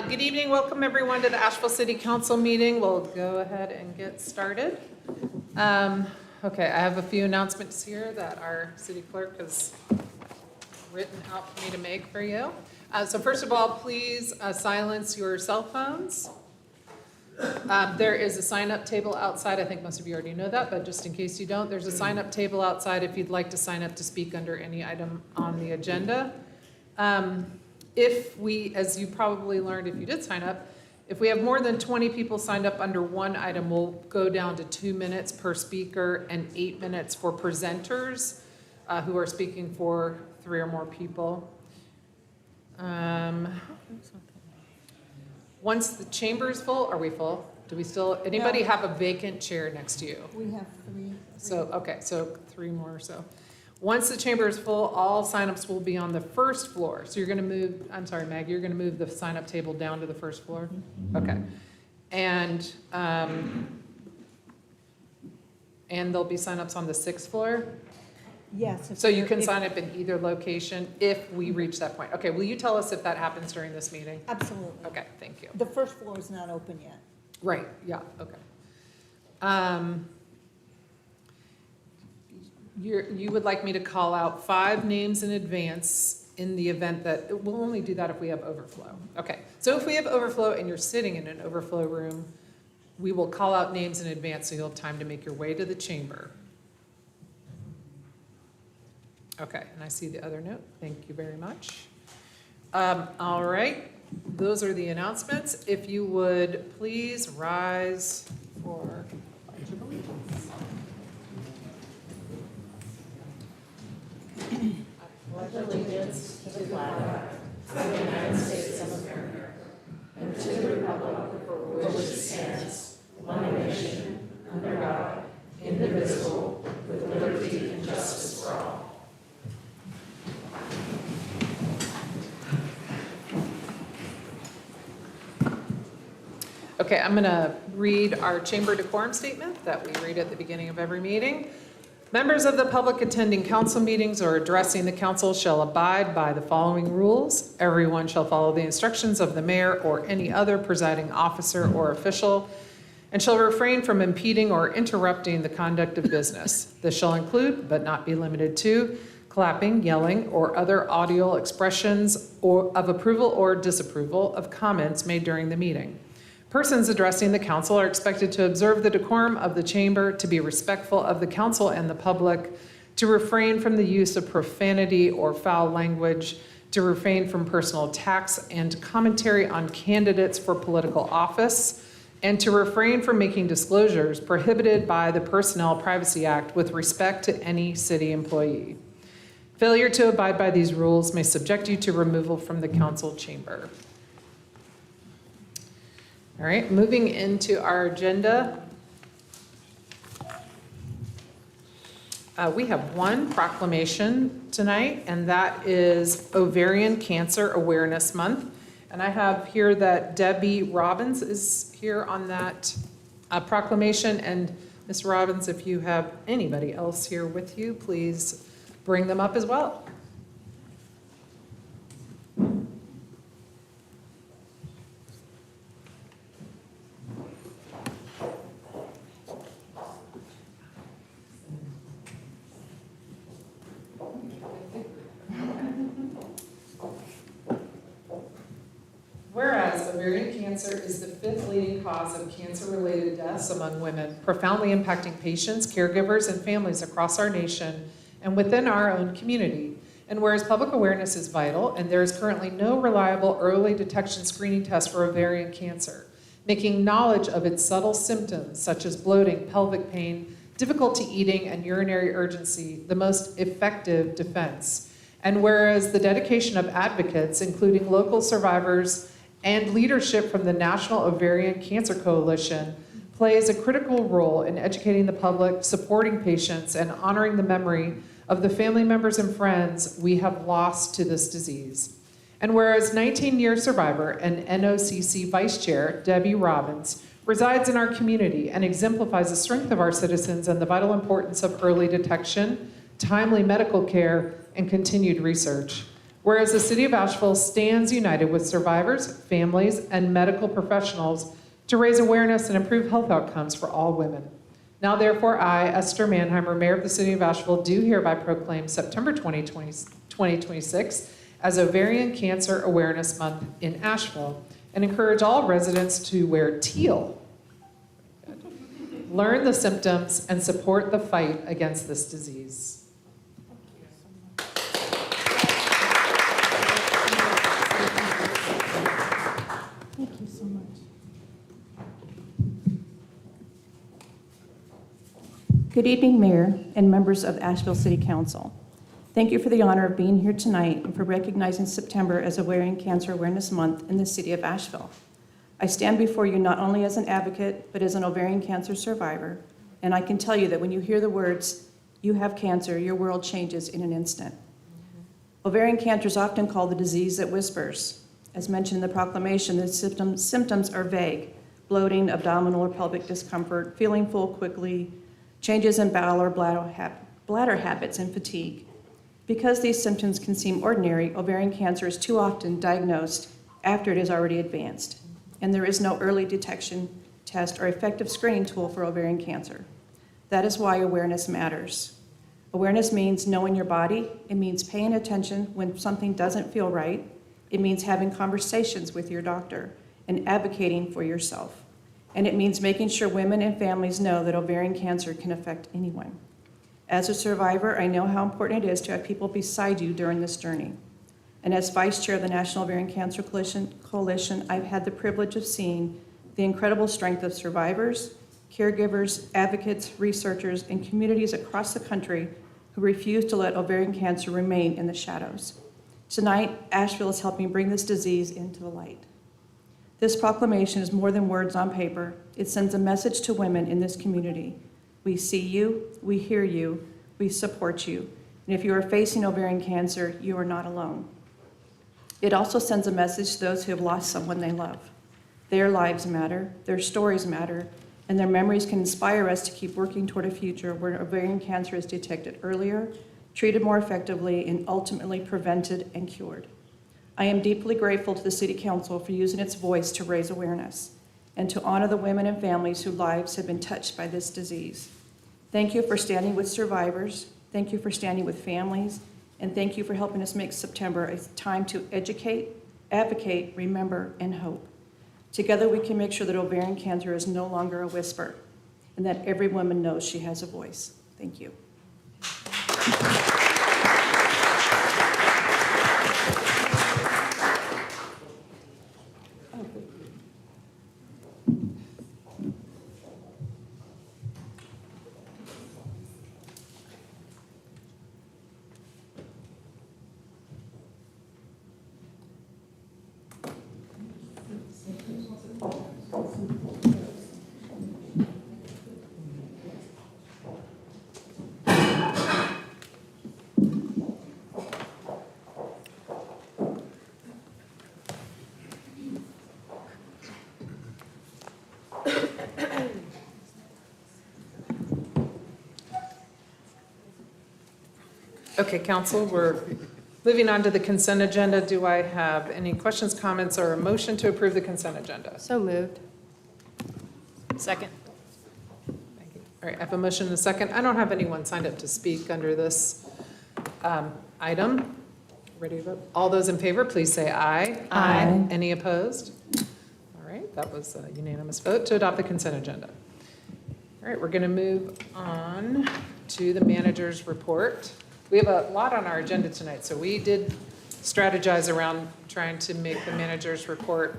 Good evening. Welcome everyone to the Asheville City Council meeting. We'll go ahead and get started. Okay, I have a few announcements here that our city clerk has written out for me to make for you. So first of all, please silence your cell phones. There is a sign-up table outside. I think most of you already know that, but just in case you don't, there's a sign-up table outside if you'd like to sign up to speak under any item on the agenda. If we, as you probably learned if you did sign up, if we have more than 20 people signed up under one item, we'll go down to 2 minutes per speaker and 8 minutes for presenters who are speaking for 3 or more people. Once the chamber is full, are we full? Do we still, anybody have a vacant chair next to you? We have three. So, okay, so 3 more or so. Once the chamber is full, all signups will be on the first floor. So you're gonna move, I'm sorry, Maggie, you're gonna move the sign-up table down to the first floor? Okay. And there'll be signups on the 6th floor? Yes. So you can sign up in either location if we reach that point. Okay, will you tell us if that happens during this meeting? Absolutely. Okay, thank you. The first floor is not open yet. Right, yeah, okay. You would like me to call out 5 names in advance in the event that, we'll only do that if we have overflow. Okay, so if we have overflow and you're sitting in an overflow room, we will call out names in advance so you'll have time to make your way to the chamber. Okay, and I see the other note. Thank you very much. All right, those are the announcements. If you would please rise for Pledge of Allegiance. I pledge allegiance to the flag of the United States of America and to the republic for which it stands, one nation, under God, indivisible, with liberty and justice for all. Okay, I'm going to read our chamber decorum statement that we read at the beginning of every meeting. Members of the public attending council meetings or addressing the council shall abide by the following rules. Everyone shall follow the instructions of the mayor or any other presiding officer or official and shall refrain from impeding or interrupting the conduct of business. This shall include, but not be limited to, clapping, yelling, or other audio expressions of approval or disapproval of comments made during the meeting. Persons addressing the council are expected to observe the decorum of the chamber, to be respectful of the council and the public, to refrain from the use of profanity or foul language, to refrain from personal attacks and commentary on candidates for political office, and to refrain from making disclosures prohibited by the Personnel Privacy Act with respect to any city employee. Failure to abide by these rules may subject you to removal from the council chamber. All right, moving into our agenda. We have one proclamation tonight, and that is Ovarian Cancer Awareness Month. And I have here that Debbie Robbins is here on that proclamation. And Ms. Robbins, if you have anybody else here with you, please bring them up as well. Whereas ovarian cancer is the 5th leading cause of cancer-related deaths among women, profoundly impacting patients, caregivers, and families across our nation and within our own community. And whereas public awareness is vital, and there is currently no reliable early detection screening test for ovarian cancer, making knowledge of its subtle symptoms, such as bloating, pelvic pain, difficulty eating, and urinary urgency, the most effective defense. And whereas the dedication of advocates, including local survivors and leadership from the National Ovarian Cancer Coalition, plays a critical role in educating the public, supporting patients, and honoring the memory of the family members and friends we have lost to this disease. And whereas 19-year survivor and NOCC Vice Chair Debbie Robbins resides in our community and exemplifies the strength of our citizens and the vital importance of early detection, timely medical care, and continued research. Whereas the City of Asheville stands united with survivors, families, and medical professionals to raise awareness and improve health outcomes for all women. Now therefore, I, Esther Mannheimer, Mayor of the City of Asheville, do hereby proclaim September 2026 as Ovarian Cancer Awareness Month in Asheville and encourage all residents to wear teal, learn the symptoms, and support the fight against this disease. Thank you so much. Good evening, Mayor and members of Asheville City Council. Thank you for the honor of being here tonight and for recognizing September as Ovarian Cancer Awareness Month in the city of Asheville. I stand before you not only as an advocate, but as an ovarian cancer survivor, and I can tell you that when you hear the words, "You have cancer," your world changes in an instant. Ovarian cancer is often called the disease that whispers. As mentioned in the proclamation, the symptoms are vague: bloating, abdominal or pelvic discomfort, feeling full quickly, changes in bowel or bladder habits, and fatigue. Because these symptoms can seem ordinary, ovarian cancer is too often diagnosed after it is already advanced, and there is no early detection test or effective screening tool for ovarian cancer. That is why awareness matters. Awareness means knowing your body. It means paying attention when something doesn't feel right. It means having conversations with your doctor and advocating for yourself. And it means making sure women and families know that ovarian cancer can affect anyone. As a survivor, I know how important it is to have people beside you during this journey. And as Vice Chair of the National Ovarian Cancer Coalition, I've had the privilege of seeing the incredible strength of survivors, caregivers, advocates, researchers, and communities across the country who refuse to let ovarian cancer remain in the shadows. Tonight, Asheville is helping bring this disease into the light. This proclamation is more than words on paper. It sends a message to women in this community. We see you, we hear you, we support you. And if you are facing ovarian cancer, you are not alone. It also sends a message to those who have lost someone they love. Their lives matter, their stories matter, and their memories can inspire us to keep working toward a future where ovarian cancer is detected earlier, treated more effectively, and ultimately prevented and cured. I am deeply grateful to the City Council for using its voice to raise awareness and to honor the women and families whose lives have been touched by this disease. Thank you for standing with survivors. Thank you for standing with families. And thank you for helping us make September a time to educate, advocate, remember, and hope. Together we can make sure that ovarian cancer is no longer a whisper and that every woman knows she has a voice. Thank you. Okay, council, we're moving on to the consent agenda. Do I have any questions, comments, or a motion to approve the consent agenda? So moved. Second. Thank you. All right, I have a motion and a second. I don't have anyone signed up to speak under this item. Ready to vote? All those in favor, please say aye. Aye. Any opposed? All right, that was a unanimous vote to adopt the consent agenda. All right, we're going to move on to the manager's report. We have a lot on our agenda tonight, so we did strategize around trying to make the manager's report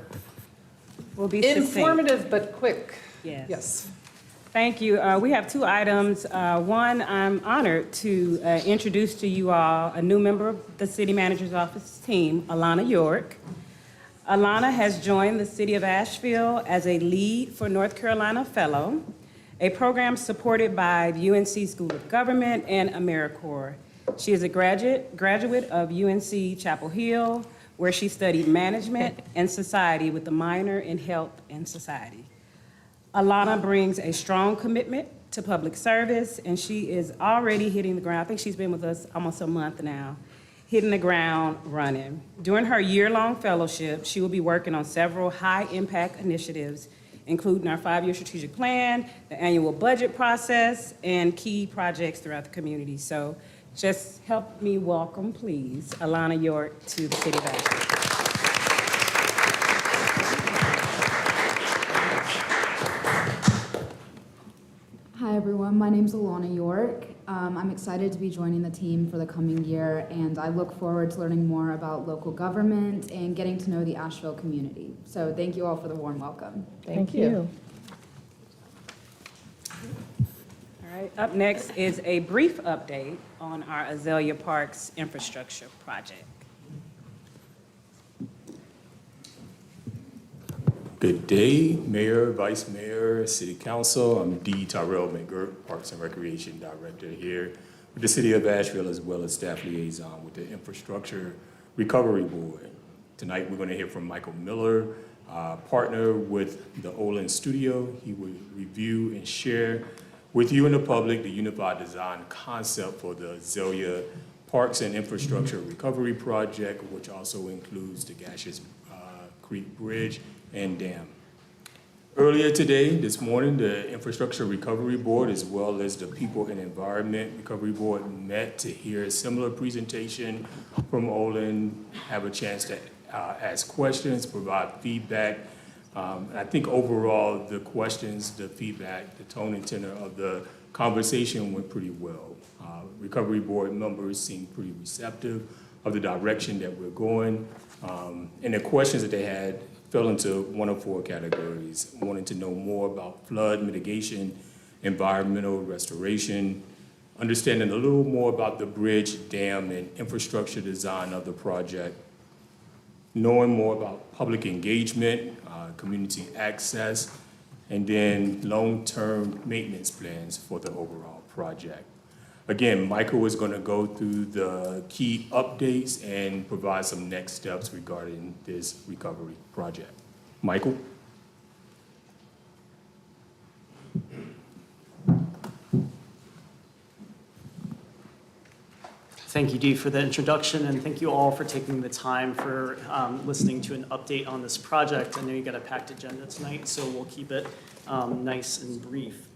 Will be succinct. informative but quick. Yes. Yes. Thank you. We have two items. One, I'm honored to introduce to you all a new member of the city manager's office team, Alana York. Alana has joined the city of Asheville as a Lead for North Carolina Fellow, a program supported by the UNC School of Government and AmeriCorps. She is a graduate of UNC Chapel Hill, where she studied management and society with a minor in health and society. Alana brings a strong commitment to public service, and she is already hitting the ground. I think she's been with us almost a month now, hitting the ground running. During her year-long fellowship, she will be working on several high-impact initiatives, including our 5-year strategic plan, the annual budget process, and key projects throughout the community. So just help me welcome, please, Alana York to the City of Asheville. Hi everyone, my name's Alana York. I'm excited to be joining the team for the coming year, and I look forward to learning more about local government and getting to know the Asheville community. So thank you all for the warm welcome. Thank you. All right, up next is a brief update on our Azalea Parks infrastructure project. Good day, Mayor, Vice Mayor, City Council. I'm D. Tyrell McGirt, Parks and Recreation Director here with the City of Asheville, as well as staff liaison with the Infrastructure Recovery Board. Tonight, we're going to hear from Michael Miller, partner with the Olin Studio. He will review and share with you and the public the unified design concept for the Azalea Parks and Infrastructure Recovery Project, which also includes the Gaseous Creek Bridge and dam. Earlier today, this morning, the Infrastructure Recovery Board, as well as the People and Environment Recovery Board, met to hear a similar presentation from Olin, have a chance to ask questions, provide feedback. And I think overall, the questions, the feedback, the tone and tenor of the conversation went pretty well. Recovery Board members seemed pretty receptive of the direction that we're going. And the questions that they had fell into one of 4 categories: wanting to know more about flood mitigation, environmental restoration, understanding a little more about the bridge, dam, and infrastructure design of the project, knowing more about public engagement, community access, and then long-term maintenance plans for the overall project. Again, Michael is going to go through the key updates and provide some next steps regarding this recovery project. Michael? Thank you, Dee, for the introduction, and thank you all for taking the time for listening to an update on this project. I know you got a packed agenda tonight, so we'll keep it nice and brief.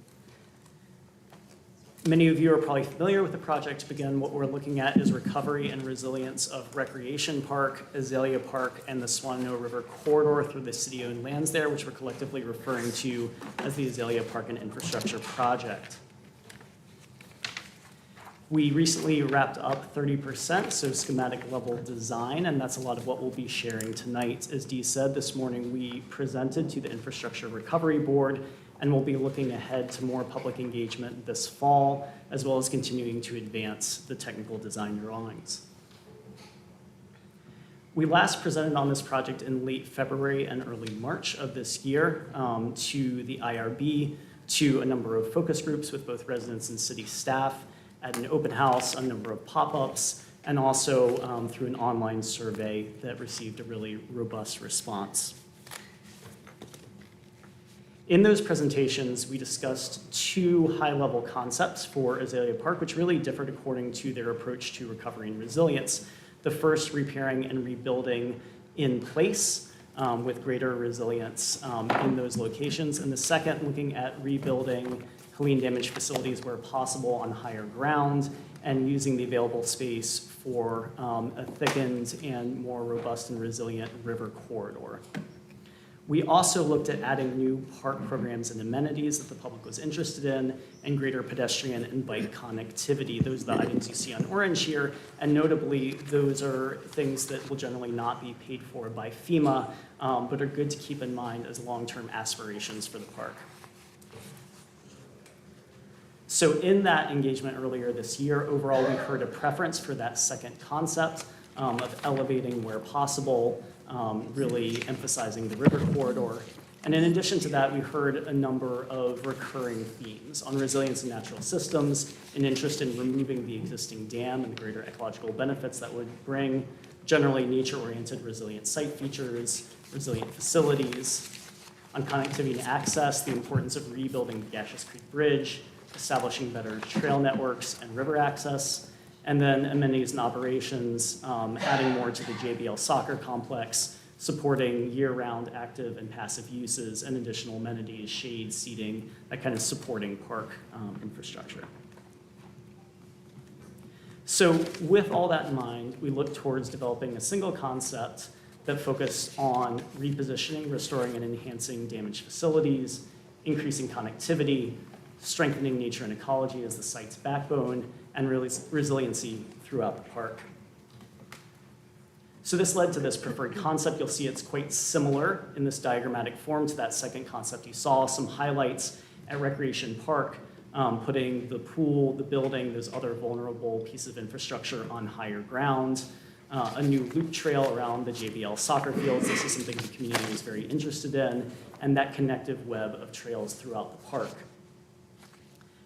Many of you are probably familiar with the project. To begin, what we're looking at is recovery and resilience of Recreation Park, Azalea Park, and the Swananoa River corridor through the city-owned lands there, which we're collectively referring to as the Azalea Park and Infrastructure Project. We recently wrapped up 30%, so schematic level design, and that's a lot of what we'll be sharing tonight. As Dee said, this morning we presented to the Infrastructure Recovery Board, and we'll be looking ahead to more public engagement this fall, as well as continuing to advance the technical design drawings. We last presented on this project in late February and early March of this year to the IRB, to a number of focus groups with both residents and city staff, at an open house, a number of pop-ups, and also through an online survey that received a really robust response. In those presentations, we discussed 2 high-level concepts for Azalea Park, which really differed according to their approach to recovery and resilience. The first, repairing and rebuilding in place with greater resilience in those locations. And the second, looking at rebuilding clean damaged facilities where possible on higher ground and using the available space for a thickened and more robust and resilient river corridor. We also looked at adding new park programs and amenities that the public was interested in, and greater pedestrian and bike connectivity. Those are the items you see on orange here, and notably, those are things that will generally not be paid for by FEMA, but are good to keep in mind as long-term aspirations for the park. So in that engagement earlier this year, overall, we heard a preference for that second concept of elevating where possible, really emphasizing the river corridor. And in addition to that, we heard a number of recurring themes on resilience in natural systems, an interest in removing the existing dam and the greater ecological benefits that would bring, generally nature-oriented resilient site features, resilient facilities, on connectivity and access, the importance of rebuilding the Gaseous Creek Bridge, establishing better trail networks and river access, And then amenities and operations, adding more to the JBL soccer complex, supporting year-round active and passive uses and additional amenities, shade, seating, that kind of supporting park infrastructure. So with all that in mind, we look towards developing a single concept that focused on repositioning, restoring, and enhancing damaged facilities, increasing connectivity, strengthening nature and ecology as the site's backbone, and resiliency throughout the park. So this led to this preferred concept. You'll see it's quite similar in this diagrammatic form to that second concept you saw. Some highlights at Recreation Park, putting the pool, the building, those other vulnerable pieces of infrastructure on higher ground, a new loop trail around the JBL soccer fields. This is something the community was very interested in, and that connective web of trails throughout the park.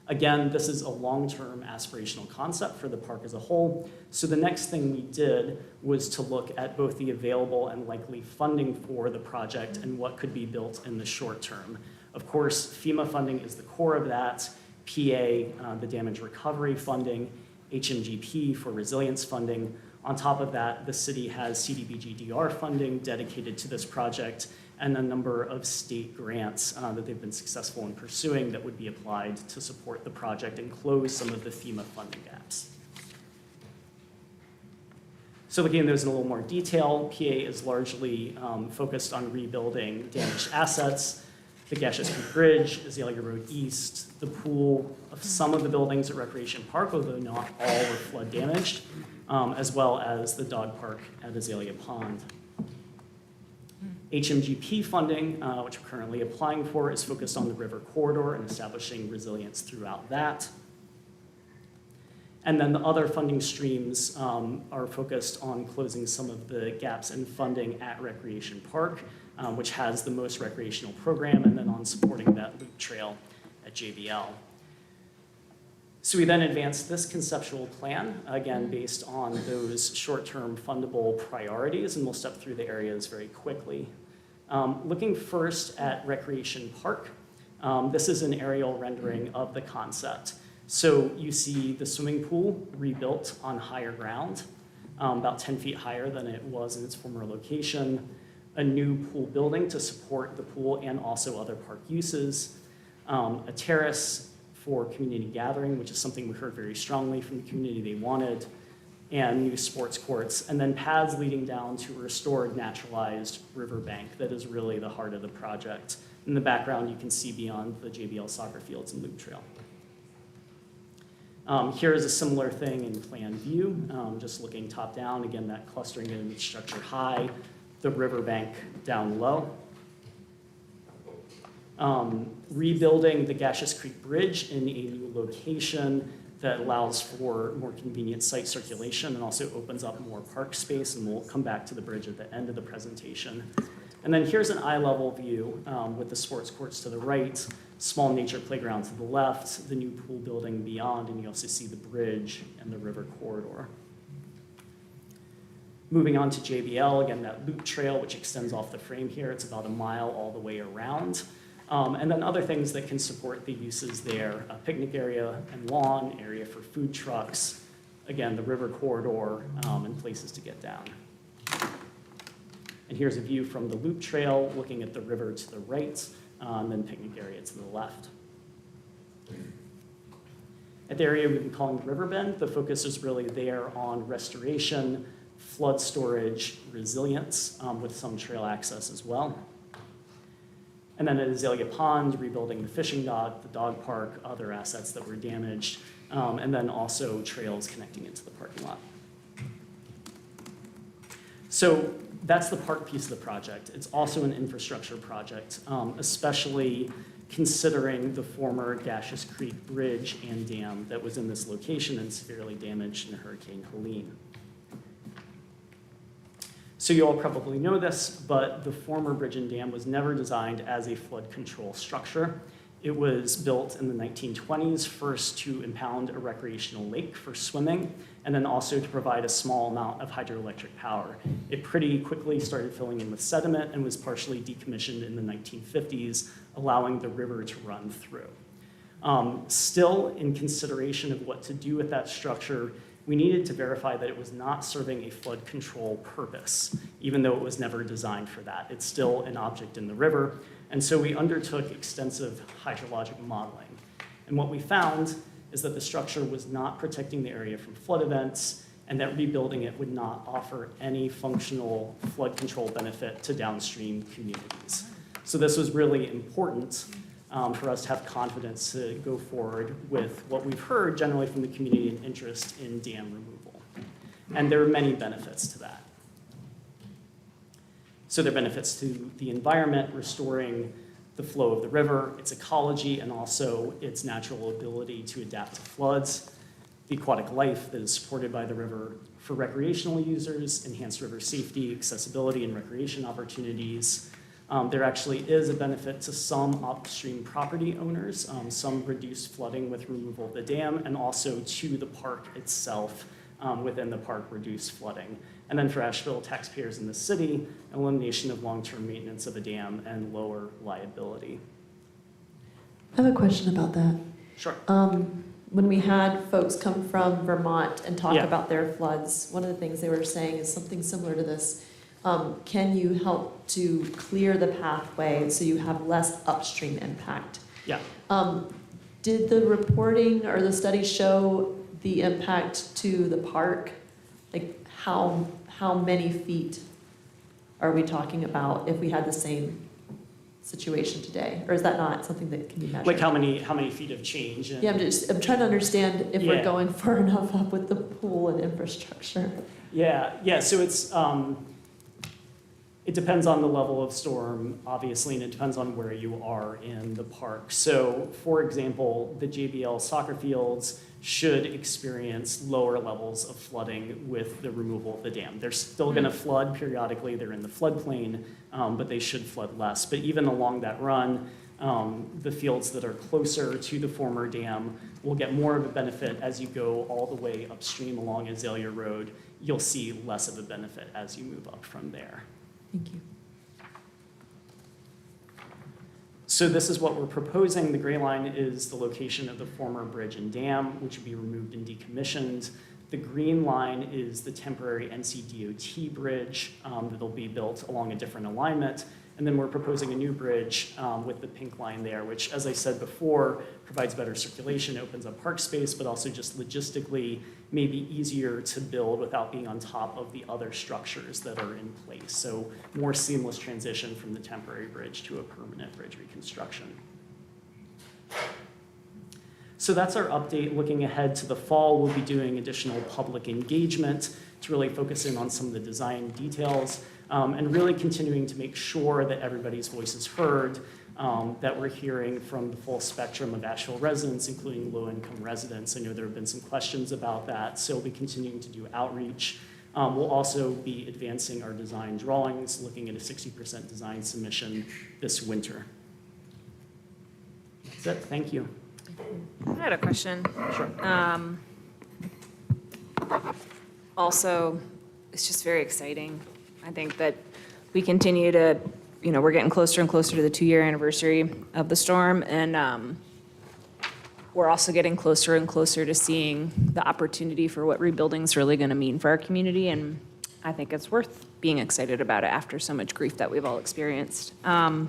Again, this is a long-term aspirational concept for the park as a whole. So the next thing we did was to look at both the available and likely funding for the project and what could be built in the short term. Of course, FEMA funding is the core of that, PA, the damage recovery funding, HMGP for resilience funding. On top of that, the city has CDBG-DR funding dedicated to this project and a number of state grants that they've been successful in pursuing that would be applied to support the project and close some of the FEMA funding gaps. So looking at those in a little more detail, PA is largely focused on rebuilding damaged assets, the Gaseous Creek Bridge, Azalea Road East, the pool of some of the buildings at Recreation Park, although not all were flood damaged, as well as the dog park at Azalea Pond. HMGP funding, which we're currently applying for, is focused on the river corridor and establishing resilience throughout that. And then the other funding streams are focused on closing some of the gaps in funding at Recreation Park, which has the most recreational program, and then on supporting that loop trail at JBL. So we then advanced this conceptual plan, again, based on those short-term fundable priorities, and we'll step through the areas very quickly. Looking first at Recreation Park, this is an aerial rendering of the concept. So you see the swimming pool rebuilt on higher ground, about 10 feet higher than it was in its former location, a new pool building to support the pool and also other park uses, a terrace for community gathering, which is something we heard very strongly from the community they wanted, and new sports courts, and then paths leading down to a restored naturalized riverbank that is really the heart of the project. In the background, you can see beyond the JBL soccer fields and loop trail. Here is a similar thing in plan view, just looking top down. Again, that clustering image structure high, the riverbank down low. Rebuilding the Gaseous Creek Bridge in a new location that allows for more convenient site circulation and also opens up more park space, and we'll come back to the bridge at the end of the presentation. And then here's an eye-level view with the sports courts to the right, small nature playground to the left, the new pool building beyond, and you also see the bridge and the river corridor. Moving on to JBL, again, that loop trail, which extends off the frame here. It's about a mile all the way around. And then other things that can support the uses there, a picnic area and lawn, area for food trucks, again, the river corridor, and places to get down. And here's a view from the loop trail, looking at the river to the right, and then picnic area to the left. At the area we've been calling the river bend, the focus is really there on restoration, flood storage, resilience, with some trail access as well. And then at Azalea Pond, rebuilding the fishing dock, the dog park, other assets that were damaged, and then also trails connecting into the parking lot. So that's the park piece of the project. It's also an infrastructure project, especially considering the former Gaseous Creek Bridge and dam that was in this location and severely damaged in Hurricane Helene. So you all probably know this, but the former bridge and dam was never designed as a flood control structure. It was built in the 1920s, first to impound a recreational lake for swimming, and then also to provide a small amount of hydroelectric power. It pretty quickly started filling in with sediment and was partially decommissioned in the 1950s, allowing the river to run through. Still, in consideration of what to do with that structure, we needed to verify that it was not serving a flood control purpose, even though it was never designed for that. It's still an object in the river. And so we undertook extensive hydrologic modeling. And what we found is that the structure was not protecting the area from flood events, and that rebuilding it would not offer any functional flood control benefit to downstream communities. So this was really important for us to have confidence to go forward with what we've heard generally from the community and interest in dam removal. And there are many benefits to that. So there are benefits to the environment, restoring the flow of the river, its ecology, and also its natural ability to adapt to floods, the aquatic life that is supported by the river for recreational users, enhanced river safety, accessibility, and recreation opportunities. There actually is a benefit to some upstream property owners, some reduced flooding with removal of the dam, and also to the park itself, within the park, reduced flooding. And then for Asheville taxpayers in the city, elimination of long-term maintenance of a dam and lower liability. I have a question about that. Sure. When we had folks come from Vermont and talk Yeah. about their floods, one of the things they were saying is something similar to this. Can you help to clear the pathway so you have less upstream impact? Yeah. Did the reporting or the study show the impact to the park? Like how many feet are we talking about if we had the same situation today? Or is that not something that can be measured? Like how many feet of change? And, Yeah, I'm trying to understand if Yeah. we're going far enough up with the pool and infrastructure. yeah. So it depends on the level of storm, obviously, and it depends on where you are in the park. So, for example, the JBL soccer fields should experience lower levels of flooding with the removal of the dam. They're still going to flood periodically. They're in the floodplain, but they should flood less. But even along that run, the fields that are closer to the former dam will get more of a benefit as you go all the way upstream along Azalea Road. You'll see less of a benefit as you move up from there. Thank you. So this is what we're proposing. The gray line is the location of the former bridge and dam, which would be removed and decommissioned. The green line is the temporary NCDOT bridge that'll be built along a different alignment. And then we're proposing a new bridge with the pink line there, which, as I said before, provides better circulation, opens up park space, but also just logistically may be easier to build without being on top of the other structures that are in place. So more seamless transition from the temporary bridge to a permanent bridge reconstruction. So that's our update. Looking ahead to the fall, we'll be doing additional public engagement to really focus in on some of the design details. And really continuing to make sure that everybody's voice is heard, that we're hearing from the full spectrum of Asheville residents, including low-income residents. I know there have been some questions about that, so we'll be continuing to do outreach. We'll also be advancing our design drawings, looking at a 60% design submission this winter. That's it. Thank you. I had a question. Sure. Also, it's just very exciting. I think that we continue to, we're getting closer and closer to the 2-year anniversary of the storm, and we're also getting closer and closer to seeing the opportunity for what rebuilding is really going to mean for our community, and I think it's worth being excited about it after so much grief that we've all experienced. Glad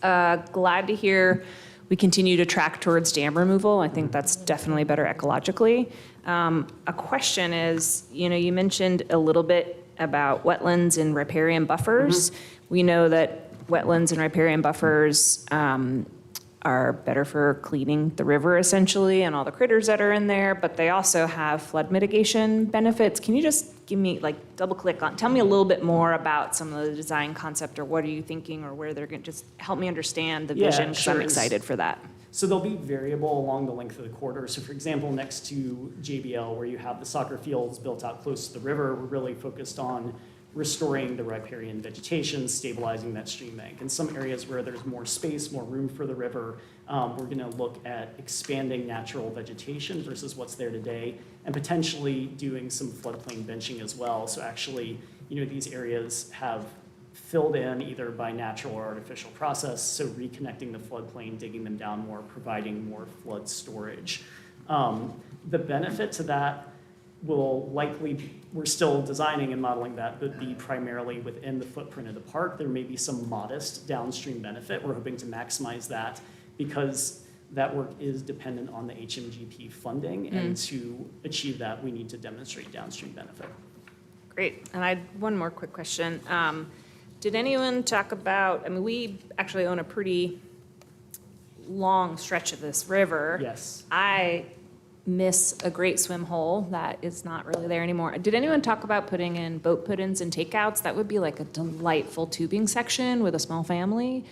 to hear we continue to track towards dam removal. I think that's definitely better ecologically. A question is, you mentioned a little bit about wetlands and riparian buffers. We know that wetlands and riparian buffers are better for cleaning the river essentially and all the critters that are in there, but they also have flood mitigation benefits. Can you just give me, double click on, tell me a little bit more about some of the design concept, or what are you thinking, or where they're going to just help me understand the vision, because I'm excited for that. So they'll be variable along the length of the corridor. So for example, next to JBL, where you have the soccer fields built out close to the river, we're really focused on restoring the riparian vegetation, stabilizing that stream bank. In some areas where there's more space, more room for the river, we're gonna look at expanding natural vegetation versus what's there today, and potentially doing some floodplain benching as well. So actually, these areas have filled in either by natural or artificial process, so reconnecting the floodplain, digging them down more, providing more flood storage. The benefit to that will likely, we're still designing and modeling that, but be primarily within the footprint of the park. There may be some modest downstream benefit. We're hoping to maximize that because that work is dependent on the HMGP funding, and to achieve that, we need to demonstrate downstream benefit. Great. And I had one more quick question. Did anyone talk about, I mean, we actually own a pretty long stretch of this river. Yes. I miss a great swim hole that is not really there anymore. Did anyone talk about putting in boat put-ins and takeouts? That would be like a delightful tubing section with a small family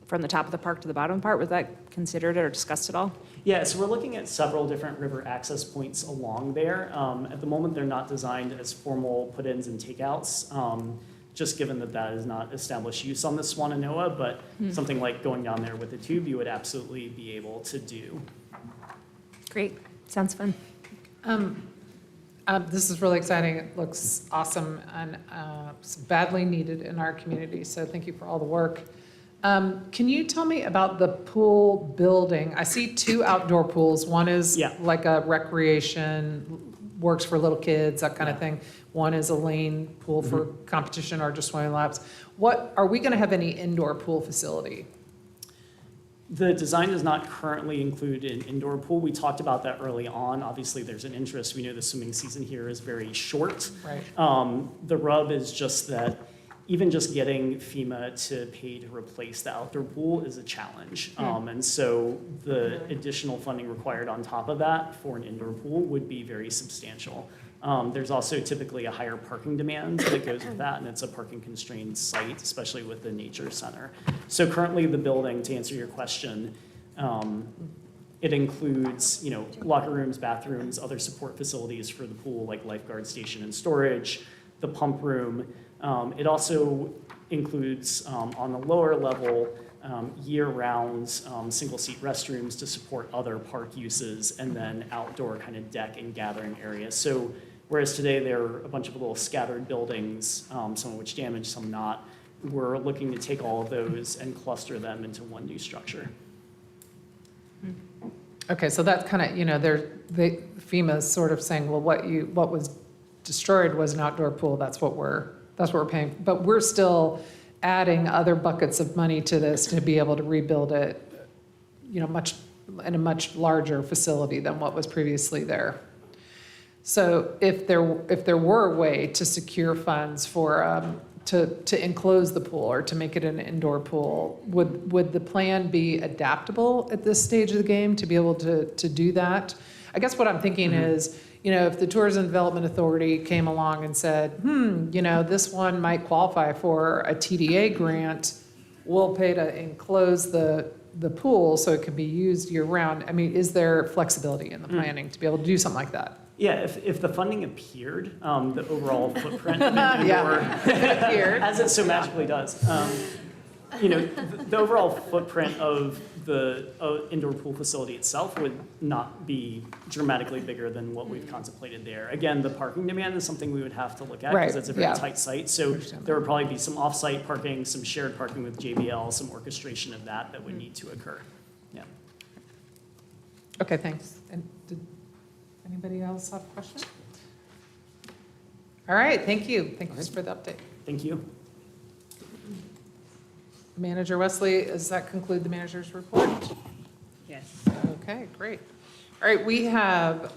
from the top of the park to the bottom part. Was that considered or discussed at all? Yeah, so we're looking at several different river access points along there. At the moment, they're not designed as formal put-ins and takeouts, just given that that is not established use on the Swannanoa, but something like going down there with a tube, you would absolutely be able to do. Great. Sounds fun. This is really exciting. It looks awesome and it's badly needed in our community. So thank you for all the work. Can you tell me about the pool building? I see 2 outdoor pools. One is like a recreation, works for little kids, that kind of thing. One is a lane pool for competition or just swimming laps. Are we going to have any indoor pool facility? The design does not currently include an indoor pool. We talked about that early on. Obviously, there's an interest. We know the swimming season here is very short. Right. The rub is just that even just getting FEMA to pay to replace the outdoor pool is a challenge. And so the additional funding required on top of that for an indoor pool would be very substantial. There's also typically a higher parking demand that goes with that, and it's a parking constrained site, especially with the nature center. So currently the building, to answer your question, it includes, locker rooms, bathrooms, other support facilities for the pool, like lifeguard station and storage, the pump room. It also includes, on the lower level, year-round single-seat restrooms to support other park uses, and then outdoor kind of deck and gathering areas. So whereas today there are a bunch of little scattered buildings, some of which damaged, some not, we're looking to take all of those and cluster them into one new structure. Okay, so that's kind of, FEMA's sort of saying, well, what was destroyed was an outdoor pool. That's what we're paying. But we're still adding other buckets of money to this to be able to rebuild it, in a much larger facility than what was previously there. So if there were a way to secure funds for to enclose the pool or to make it an indoor pool, would the plan be adaptable at this stage of the game to be able to do that? I guess what I'm thinking is, if the Tourism Development Authority came along and said, this one might qualify for a TDA grant, we'll pay to enclose the pool so it can be used year round. I mean, is there flexibility in the planning to be able to do something like that? Yeah, if the funding appeared, the overall footprint of an indoor, as it so magically does, the overall footprint of the indoor pool facility itself would not be dramatically bigger than what we've contemplated there. Again, the parking demand is something we would have to look at because it's a very tight site. So there would probably be some off-site parking, some shared parking with JBL, some orchestration of that would need to occur. Yeah. Okay, thanks. And did anybody else have a question? All right, thank you. Thank you for the update. Thank you. Manager Wesley, does that conclude the manager's report? Yes. Okay, great. All right, we have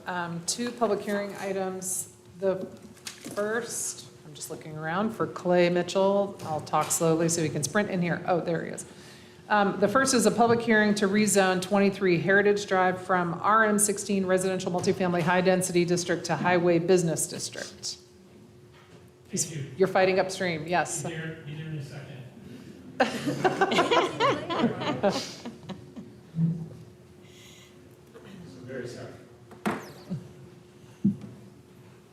2 public hearing items. The first, I'm just looking around for Clay Mitchell. I'll talk slowly so he can sprint in here. Oh, there he is. The first is a public hearing to rezone 23 Heritage Drive from RM16 Residential Multifamily High Density District to Highway Business District. You're fighting upstream, yes. Be there in a second. Very sorry.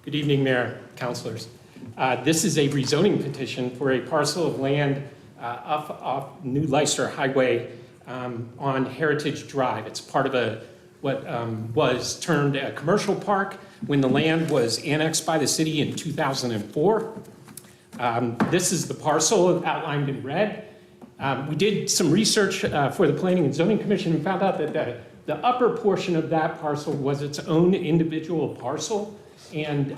Good evening, Mayor, councilors. This is a rezoning petition for a parcel of land off New Leicester Highway on Heritage Drive. It's part of what was termed a commercial park when the land was annexed by the city in 2004. This is the parcel outlined in red. We did some research for the Planning and Zoning Commission and found out that the upper portion of that parcel was its own individual parcel. And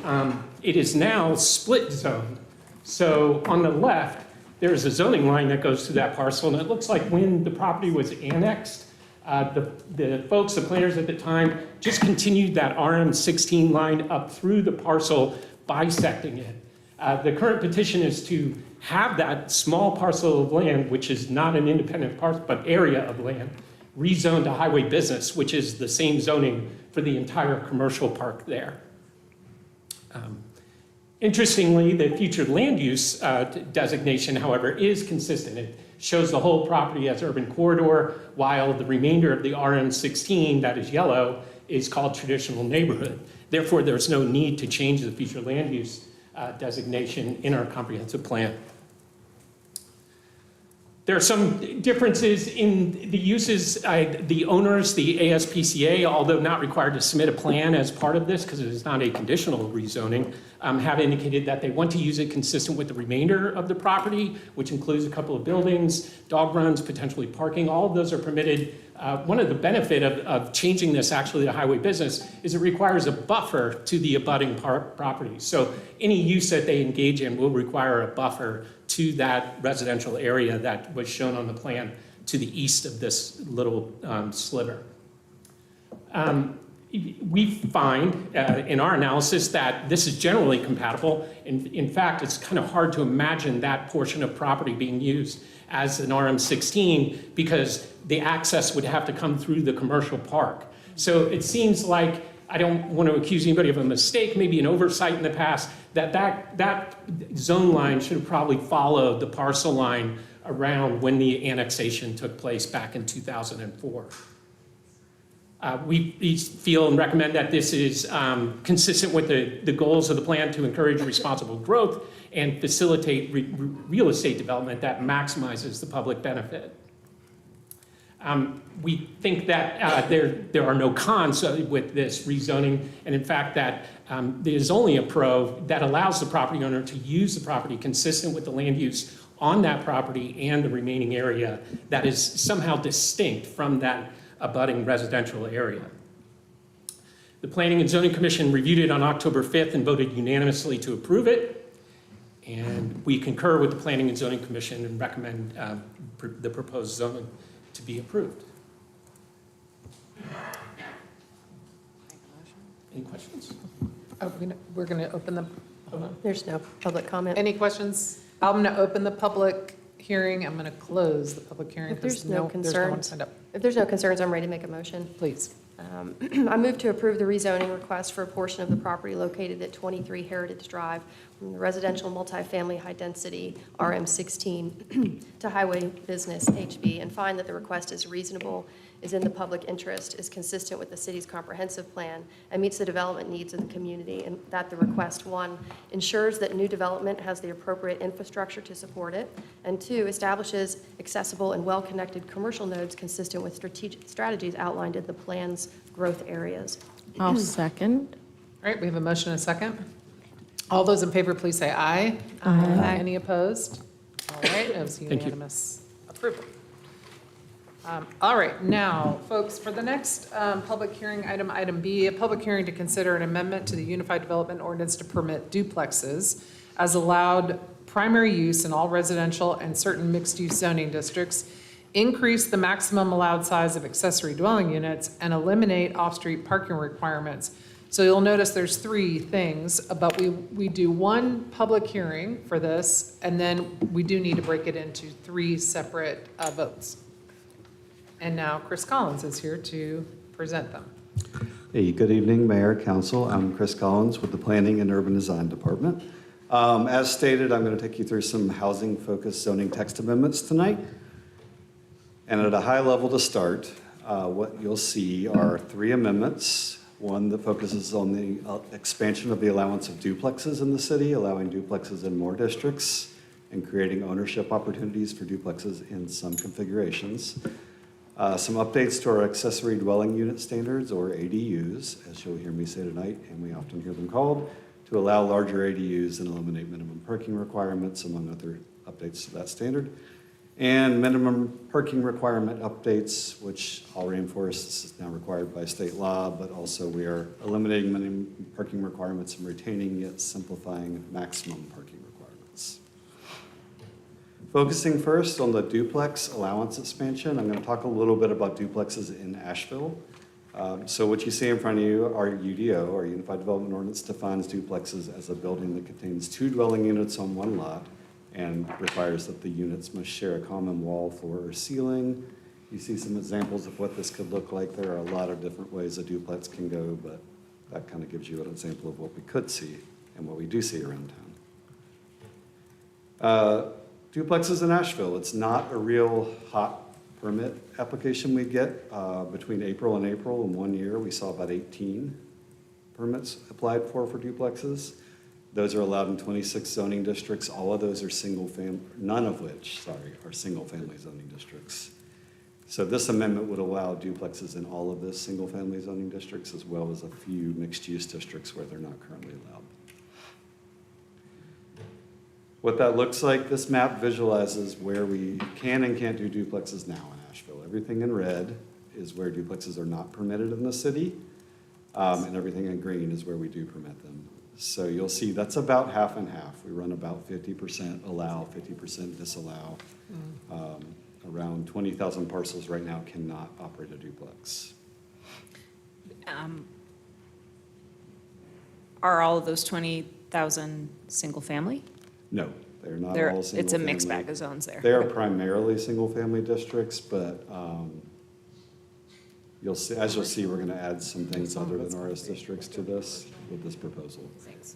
it is now split zoned. So on the left, there's a zoning line that goes through that parcel, and it looks like when the property was annexed, the folks, the planners at the time, just continued that RM16 line up through the parcel, bisecting it. The current petition is to have that small parcel of land, which is not an independent parcel, but area of land, rezoned to highway business, which is the same zoning for the entire commercial park there. Interestingly, the future land use designation, however, is consistent. It shows the whole property as urban corridor, while the remainder of the RM16, that is yellow, is called traditional neighborhood. Therefore, there's no need to change the future land use designation in our comprehensive plan. There are some differences in the uses. The owners, the ASPCA, although not required to submit a plan as part of this because it is not a conditional rezoning, have indicated that they want to use it consistent with the remainder of the property, which includes a couple of buildings, dog runs, potentially parking. All of those are permitted. One of the benefit of changing this actually to highway business is it requires a buffer to the abutting property. So any use that they engage in will require a buffer to that residential area that was shown on the plan to the east of this little sliver. We find in our analysis that this is generally compatible. In fact, it's kind of hard to imagine that portion of property being used as an RM16 because the access would have to come through the commercial park. So it seems like, I don't want to accuse anybody of a mistake, maybe an oversight in the past, that zone line should have probably followed the parcel line around when the annexation took place back in 2004. We feel and recommend that this is consistent with the goals of the plan to encourage responsible growth and facilitate real estate development that maximizes the public benefit. We think that there are no cons with this rezoning, and in fact that there's only a pro that allows the property owner to use the property consistent with the land use on that property and the remaining area that is somehow distinct from that abutting residential area. The Planning and Zoning Commission reviewed it on October 5th and voted unanimously to approve it. And we concur with the Planning and Zoning Commission and recommend the proposed zoning to be approved. Any questions? Oh, we're going to open the, There's no public comment. any questions? I'm going to open the public hearing. I'm going to close the public hearing. If there's no one concerns, signed up. If there's no concerns, I'm ready to make a motion. Please. I move to approve the rezoning request for a portion of the property located at 23 Heritage Drive from the residential multifamily high density RM16 to highway business HB, and find that the request is reasonable, is in the public interest, is consistent with the city's comprehensive plan, and meets the development needs of the community, and that the request, 1, ensures that new development has the appropriate infrastructure to support it, and 2, establishes accessible and well-connected commercial nodes consistent with strategies outlined in the plan's growth areas. I'll second. All right, we have a motion and a second. All those in favor, please say aye. Aye. Any opposed? All right, it was Thank you. unanimous approval. All right, now, folks, for the next public hearing, item B, a public hearing to consider an amendment to the Unified Development Ordinance to permit duplexes as allowed primary use in all residential and certain mixed-use zoning districts, increase the maximum allowed size of accessory dwelling units, and eliminate off-street parking requirements. So you'll notice there's 3 things, but we do one public hearing for this, and then we do need to break it into 3 separate votes. And now Chris Collins is here to present them. Hey, good evening, Mayor, Council. I'm Chris Collins with the Planning and Urban Design Department. As stated, I'm going to take you through some housing-focused zoning text amendments tonight. And at a high level to start, what you'll see are 3 amendments. One that focuses on the expansion of the allowance of duplexes in the city, allowing duplexes in more districts, and creating ownership opportunities for duplexes in some configurations. Some updates to our accessory dwelling unit standards, or ADUs, as you'll hear me say tonight, and we often hear them called, to allow larger ADUs and eliminate minimum parking requirements, among other updates to that standard. And minimum parking requirement updates, which I'll reinforce, this is now required by state law, but also we are eliminating minimum parking requirements and retaining yet simplifying maximum parking requirements. Focusing first on the duplex allowance expansion, I'm going to talk a little bit about duplexes in Asheville. So what you see in front of you, our UDO, our Unified Development Ordinance, defines duplexes as a building that contains 2 dwelling units on one lot and requires that the units must share a common wall, floor, or ceiling. You see some examples of what this could look like. There are a lot of different ways a duplex can go, but that kind of gives you an example of what we could see and what we do see around town. Duplexes in Asheville, it's not a real hot permit application we get. Between April and April in 1 year, we saw about 18 permits applied for duplexes. Those are allowed in 26 zoning districts. All of those are none of which, are single-family zoning districts. So this amendment would allow duplexes in all of those single-family zoning districts, as well as a few mixed-use districts where they're not currently allowed. What that looks like, this map visualizes where we can and can't do duplexes now in Asheville. Everything in red is where duplexes are not permitted in the city, and everything in green is where we do permit them. So you'll see that's about half and half. We run about 50% allow, 50% disallow. Around 20,000 parcels right now cannot operate a duplex. Are all of those 20,000 single-family? No, they're not all single-family. It's a mixed bag of zones there. They are primarily single-family districts, but you'll see, as you'll see, we're going to add some things other than RS districts to this with this proposal. Thanks.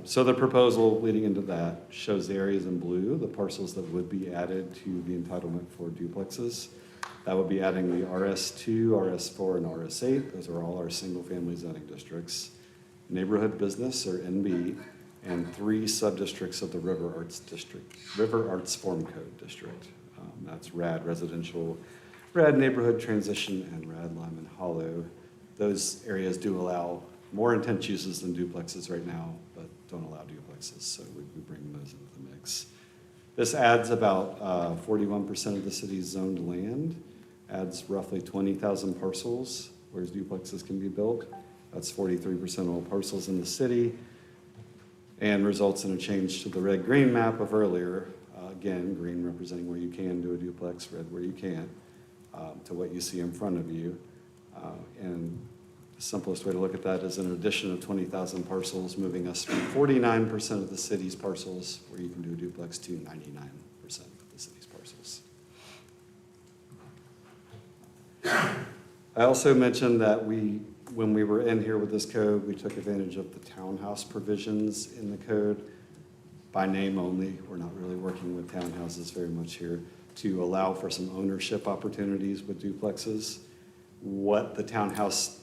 So the proposal leading into that shows the areas in blue, the parcels that would be added to the entitlement for duplexes. That would be adding the RS2, RS4, and RS8. Those are all our single-family zoning districts. Neighborhood business, or NB, and 3 sub-districts of the River Arts Form Code District. That's RAD Residential, RAD Neighborhood Transition, and RAD Lyman Hollow. Those areas do allow more intense uses than duplexes right now, but don't allow duplexes, so we bring those into the mix. This adds about 41% of the city's zoned land, adds roughly 20,000 parcels, whereas duplexes can be built. That's 43% of all parcels in the city, and results in a change to the red-green map of earlier. Again, green representing where you can do a duplex, red where you can't, to what you see in front of you. And the simplest way to look at that is an addition of 20,000 parcels, moving us from 49% of the city's parcels where you can do a duplex to 99% of the city's parcels. I also mentioned that when we were in here with this code, we took advantage of the townhouse provisions in the code by name only. We're not really working with townhouses very much here to allow for some ownership opportunities with duplexes. What the townhouse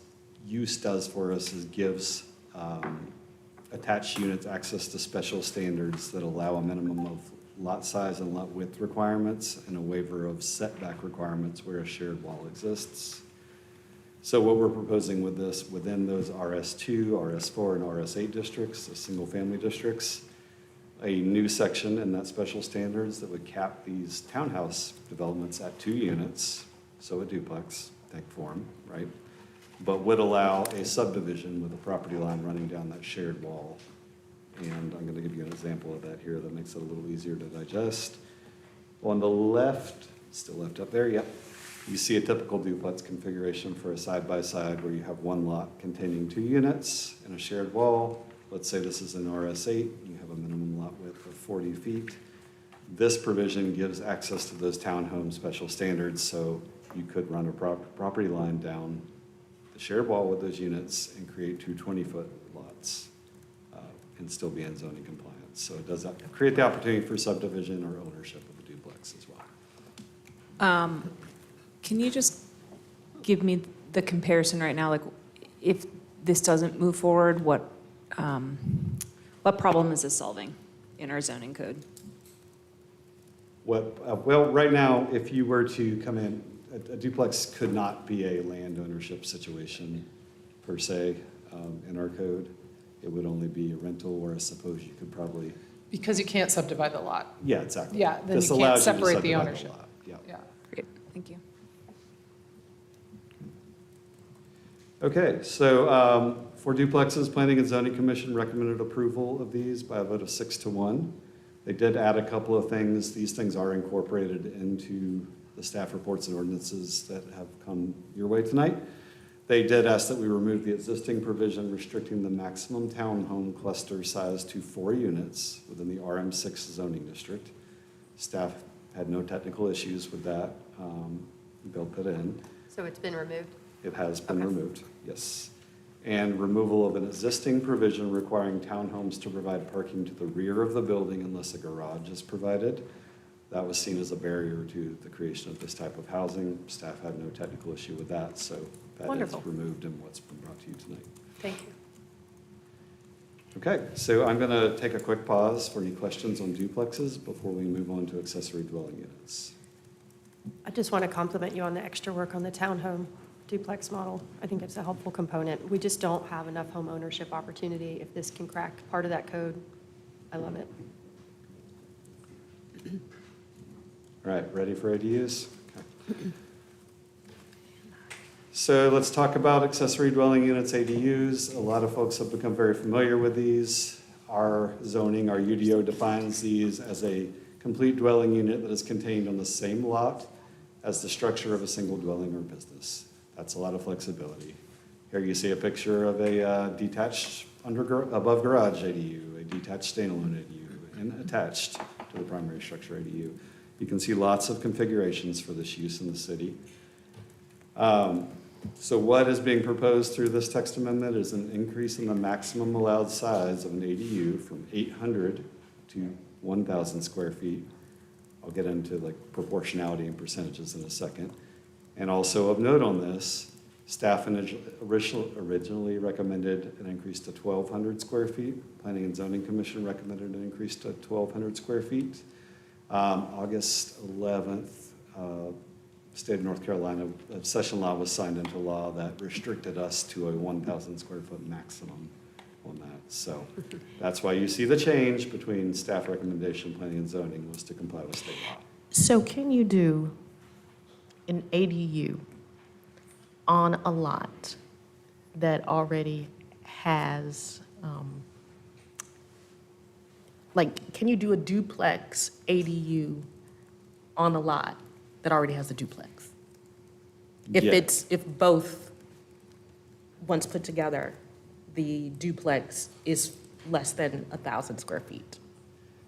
use does for us is gives attached units access to special standards that allow a minimum of lot size and lot width requirements and a waiver of setback requirements where a shared wall exists. So what we're proposing with this, within those RS2, RS4, and RS8 districts, the single-family districts, a new section in that special standards that would cap these townhouse developments at 2 units, so a duplex type form, right? But would allow a subdivision with a property line running down that shared wall. And I'm going to give you an example of that here that makes it a little easier to digest. On the left, still left up there, yep. You see a typical duplex configuration for a side-by-side where you have one lot containing 2 units and a shared wall. Let's say this is an RS8, you have a minimum lot width of 40 feet. This provision gives access to those townhome special standards, so you could run a property line down the shared wall with those units and create 2 20-foot lots and still be in zoning compliance. So it does create the opportunity for subdivision or ownership of a duplex as well. Can you just give me the comparison right now? Like, if this doesn't move forward, what problem is this solving in our zoning code? Well, right now, if you were to come in, a duplex could not be a land ownership situation per se in our code. It would only be a rental, or I suppose you could probably Because you can't subdivide the lot. Yeah, exactly. Yeah, then This you can't allows to separate the subdivide ownership. lot. Yeah. Yeah. Great, thank you. Okay, so for duplexes, Planning and Zoning Commission recommended approval of these by a vote of 6-1. They did add a couple of things. These things are incorporated into the staff reports and ordinances that have come your way tonight. They did ask that we remove the existing provision restricting the maximum townhome cluster size to 4 units within the RM6 zoning district. Staff had no technical issues with that. Built it in. So it's been removed? It has been Okay. removed, yes. And removal of an existing provision requiring townhomes to provide parking to the rear of the building unless a garage is provided. That was seen as a barrier to the creation of this type of housing. Staff had no technical issue with that, so that is Wonderful. removed in what's been brought to you tonight. Thank you. Okay, so I'm going to take a quick pause for any questions on duplexes before we move on to accessory dwelling units. I just want to compliment you on the extra work on the townhome duplex model. I think it's a helpful component. We just don't have enough home ownership opportunity. If this can crack part of that code, I love it. All right, ready for ADUs? Okay. So let's talk about accessory dwelling units, ADUs. A lot of folks have become very familiar with these. Our zoning, our UDO defines these as a complete dwelling unit that is contained on the same lot as the structure of a single dwelling or business. That's a lot of flexibility. Here you see a picture of a detached above garage ADU, a detached standalone ADU, and attached to the primary structure ADU. You can see lots of configurations for this use in the city. So what is being proposed through this text amendment is an increase in the maximum allowed size of an ADU from 800 to 1,000 square feet. I'll get into like proportionality and percentages in a second. And also of note on this, staff originally recommended an increase to 1,200 square feet. Planning and Zoning Commission recommended an increase to 1,200 square feet. August 11th, state of North Carolina, a session law was signed into law that restricted us to a 1,000 square foot maximum on that. So that's why you see the change between staff recommendation, planning and zoning was to comply with state law. So can you do an ADU on a lot that already has, can you do a duplex ADU on a lot that already has a duplex? Yeah. If both, once put together, the duplex is less than 1,000 square feet?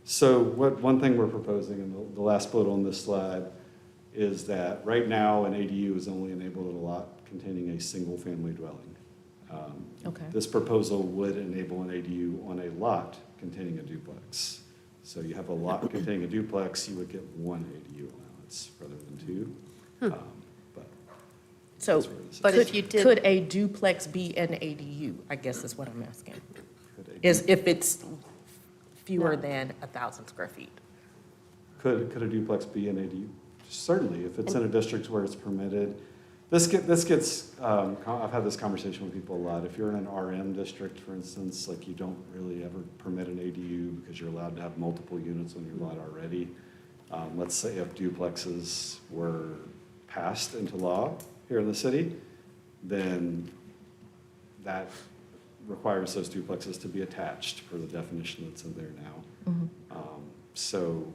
So one thing we're proposing in the last bullet on this slide is that right now an ADU is only enabled in a lot containing a single family dwelling. Okay. This proposal would enable an ADU on a lot containing a duplex. So you have a lot containing a duplex, you would get one ADU allowance rather than two. But So that's where this is. But if you did- could a duplex be an ADU, I guess is what I'm asking? Could Is if it's fewer No. than 1,000 square feet? Could a duplex be an ADU? Certainly, if it's in a district where it's permitted. This gets, I've had this conversation with people a lot. If you're in an RM district, for instance, like you don't really ever permit an ADU because you're allowed to have multiple units on your lot already. Let's say if duplexes were passed into law here in the city, then that requires those duplexes to be attached per the definition that's in there now. So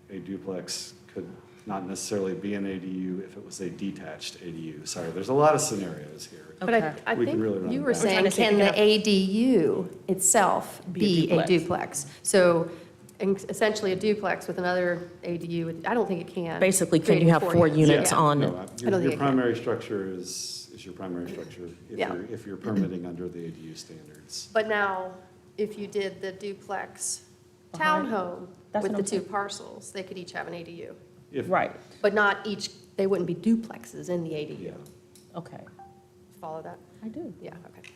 a duplex could not necessarily be an ADU if it was a detached ADU. Sorry, there's a lot of scenarios here. But I We think can really run you it were back. saying, can the ADU itself Be a be a duplex. duplex? So essentially a duplex with another ADU, I don't think it can. Basically, can creating you have 4 units Yeah. on? No, I don't your think it can. primary structure is your primary structure Yeah. if you're permitting under the ADU standards. But now, if you did the duplex Behind- townhome That's with what the I'm two saying. parcels, they could each have an ADU. If- Right, But not each, they wouldn't be duplexes in the Yeah. ADU. okay. Follow that? I do. Yeah, okay.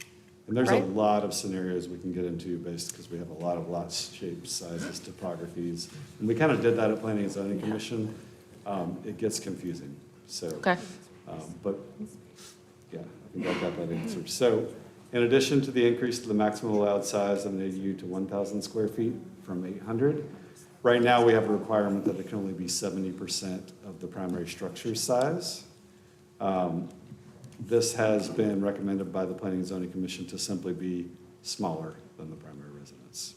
And there's a Right? lot of scenarios we can get into based, because we have a lot of lots, shapes, sizes, topographies. And we kind of did that at Planning and Zoning Commission. It gets confusing, so. Okay. But, yeah, I think I got that answered. So In addition to the increase to the maximum allowed size of an ADU to 1,000 square feet from 800, right now we have a requirement that it can only be 70% of the primary structure size. This has been recommended by the Planning and Zoning Commission to simply be smaller than the primary residence.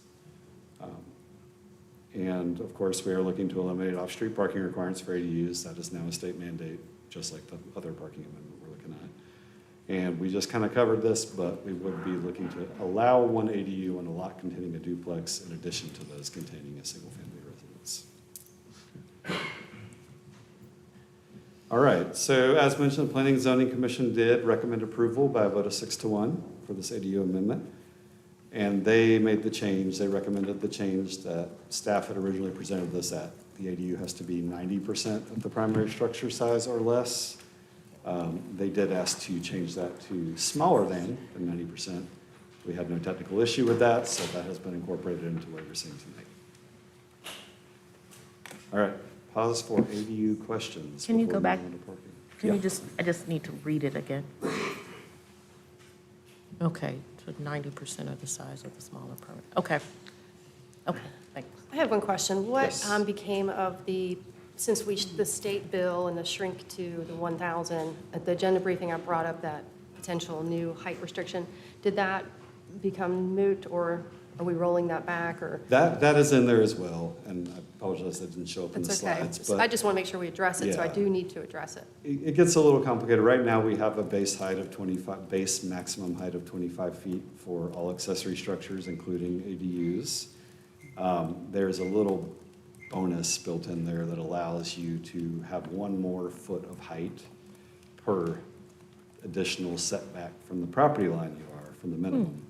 And of course, we are looking to eliminate off-street parking requirements for ADUs. That is now a state mandate, just like the other parking amendment we're looking at. And we just kind of covered this, but we would be looking to allow one ADU on a lot containing a duplex in addition to those containing a single-family residence. All right, so as mentioned, the Planning and Zoning Commission did recommend approval by a vote of 6-1 for this ADU amendment. And they made the change, they recommended the change that staff had originally presented this at. The ADU has to be 90% of the primary structure size or less. They did ask to change that to smaller than 90%. We had no technical issue with that, so that has been incorporated into what you're seeing tonight. All right, pause for ADU questions. Can you before go back? we move on to parking. Can Yeah. you just, I just need to read it again. Okay, to 90% of the size of the smaller permit. Okay. Okay, thanks. I have one question. What Yes. became of since the state bill and the shrink to the 1,000, at the agenda briefing, I brought up that potential new height restriction. Did that become moot, or are we rolling that back, or? That is in there as well, and I apologize that didn't show up in the It's okay. slides. I just want to make sure we address it, so I Yeah. do need to address it. It gets a little complicated. Right now, we have a base height of 25, base maximum height of 25 feet for all accessory structures, including ADUs. There's a little bonus built in there that allows you to have one more foot of height per additional setback from the property line you are, from the minimum.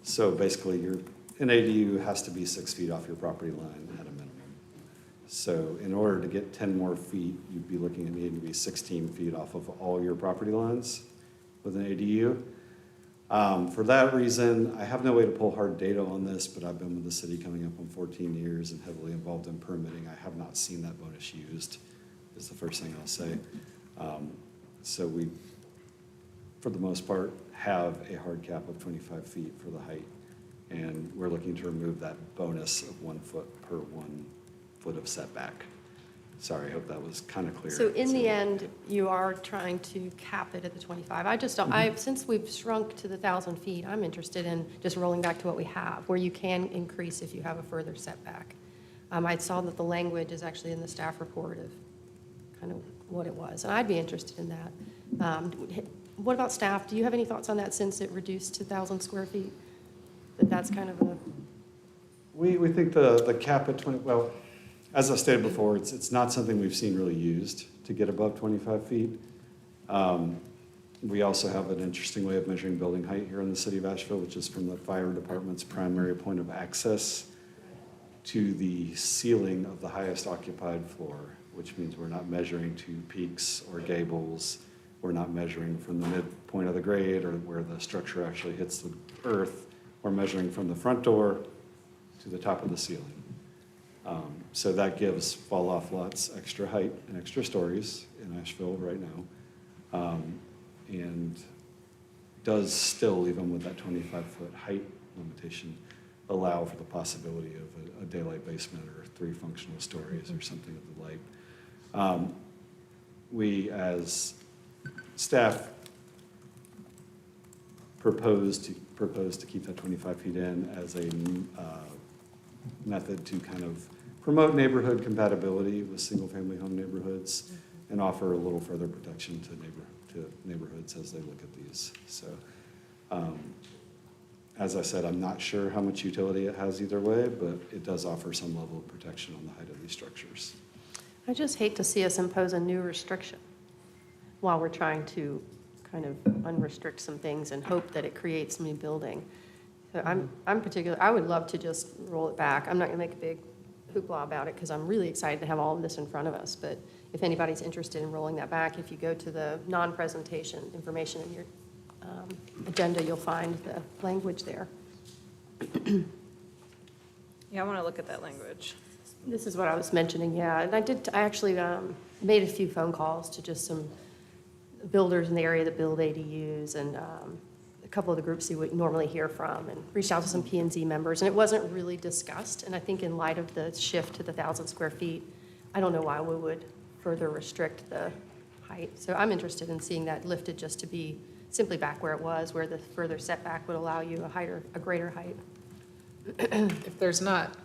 So basically, an ADU has to be 6 feet off your property line at a minimum. So in order to get 10 more feet, you'd be looking at needing to be 16 feet off of all your property lines with an ADU. For that reason, I have no way to pull hard data on this, but I've been with the city coming up on 14 years and heavily involved in permitting. I have not seen that bonus used, is the first thing I'll say. So we, for the most part, have a hard cap of 25 feet for the height. And we're looking to remove that bonus of 1 foot per 1 foot of setback. Sorry, I hope that was kind of clear. So in the end, you are trying to cap it at the 25. I just don't, since we've shrunk to the 1,000 feet, I'm interested in just rolling back to what we have, where you can increase if you have a further setback. I saw that the language is actually in the staff report of kind of what it was, and I'd be interested in that. What about staff? Do you have any thoughts on that, since it reduced to 1,000 square feet? That's kind of a... We think the cap at 20, well, as I stated before, it's not something we've seen really used to get above 25 feet. We also have an interesting way of measuring building height here in the city of Asheville, which is from the fire department's primary point of access to the ceiling of the highest occupied floor, which means we're not measuring to peaks or gables. We're not measuring from the midpoint of the grade or where the structure actually hits the earth. We're measuring from the front door to the top of the ceiling. So that gives fall-off lots extra height and extra stories in Asheville right now. And does still, even with that 25-foot height limitation, allow for the possibility of a daylight basement or 3 functional stories or something of the like. We, as staff, proposed to keep that 25 feet in as a method to kind of promote neighborhood compatibility with single-family home neighborhoods and offer a little further protection to neighborhoods as they look at these. So, as I said, I'm not sure how much utility it has either way, but it does offer some level of protection on the height of these structures. I just hate to see us impose a new restriction while we're trying to kind of unrestrict some things and hope that it creates new building. So I would love to just roll it back. I'm not going to make a big hoopla about it because I'm really excited to have all of this in front of us. But if anybody's interested in rolling that back, if you go to the non-presentation information in your agenda, you'll find the language there. Yeah, I want to look at that language. This is what I was mentioning, yeah. And I actually made a few phone calls to just some builders in the area that build ADUs and a couple of the groups you would normally hear from, and reached out to some P&Z members, and it wasn't really discussed. And I think in light of the shift to the 1,000 square feet, I don't know why we would further restrict the height. So I'm interested in seeing that lifted just to be simply back where it was, where the further setback would allow you a greater height. If there's not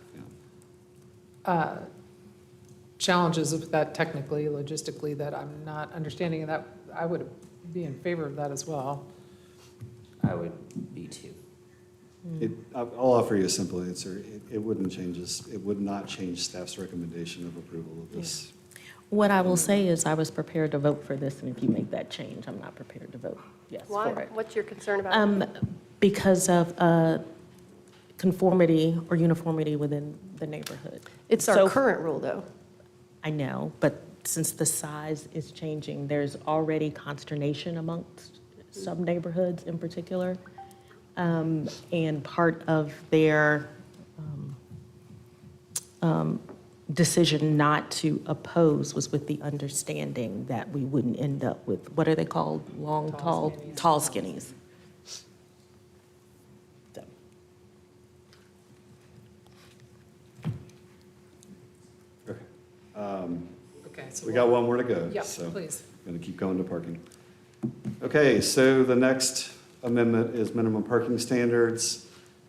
challenges with that technically, logistically, that I'm not understanding, that I would be in favor of that as well. I would be too. I'll offer you a simple answer. It wouldn't change it would not change staff's recommendation of approval of this. What I will say is I was prepared to vote for this, and if you make that change, I'm not prepared to vote yes Why? for it. What's your concern about it? Because of conformity or uniformity within the neighborhood. It's our So- current rule, though. I know, but since the size is changing, there's already consternation amongst some neighborhoods in particular. And part of their decision not to oppose was with the understanding that we wouldn't end up with, what are they called? Long, tall skinnies. So. Okay. Okay, so We got one more to go. Yeah, so please. I'm going to keep going to parking. Okay, so the next amendment is minimum parking standards.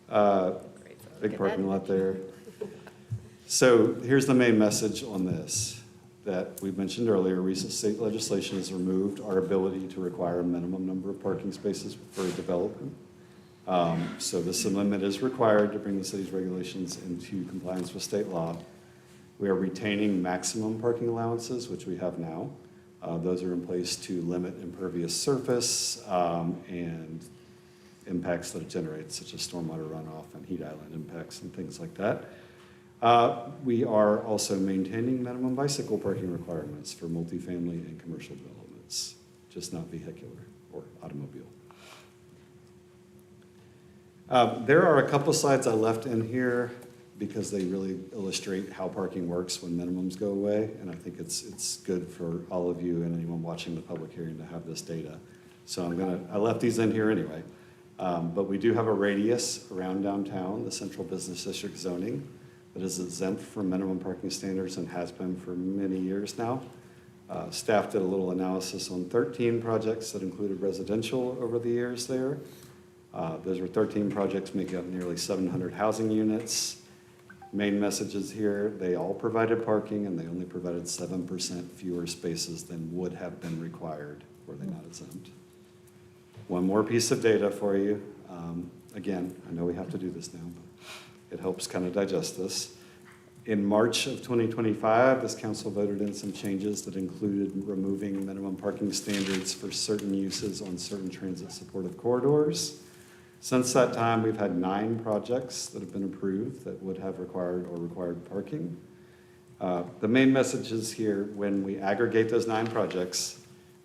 Big parking lot there. So here's the main message on this that we mentioned earlier. Recent state legislation has removed our ability to require a minimum number of parking spaces for development. So this amendment is required to bring the city's regulations into compliance with state law. We are retaining maximum parking allowances, which we have now. Those are in place to limit impervious surface and impacts that it generates, such as stormwater runoff and heat island impacts and things like that. We are also maintaining minimum bicycle parking requirements for multifamily and commercial developments, just not vehicular or automobile. There are a couple slides I left in here because they really illustrate how parking works when minimums go away, and I think it's good for all of you and anyone watching the public hearing to have this data. So I left these in here anyway. But we do have a radius around downtown, the central business district zoning, that is exempt from minimum parking standards and has been for many years now. Staff did a little analysis on 13 projects that included residential over the years there. Those were 13 projects making up nearly 700 housing units. Main messages here, they all provided parking and they only provided 7% fewer spaces than would have been required were they not exempt. One more piece of data for you. Again, I know we have to do this now, but it helps kind of digest this. In March of 2025, this council voted in some changes that included removing minimum parking standards for certain uses on certain transit supportive corridors. Since that time, we've had 9 projects that have been approved that would have required parking. The main message is here, when we aggregate those 9 projects,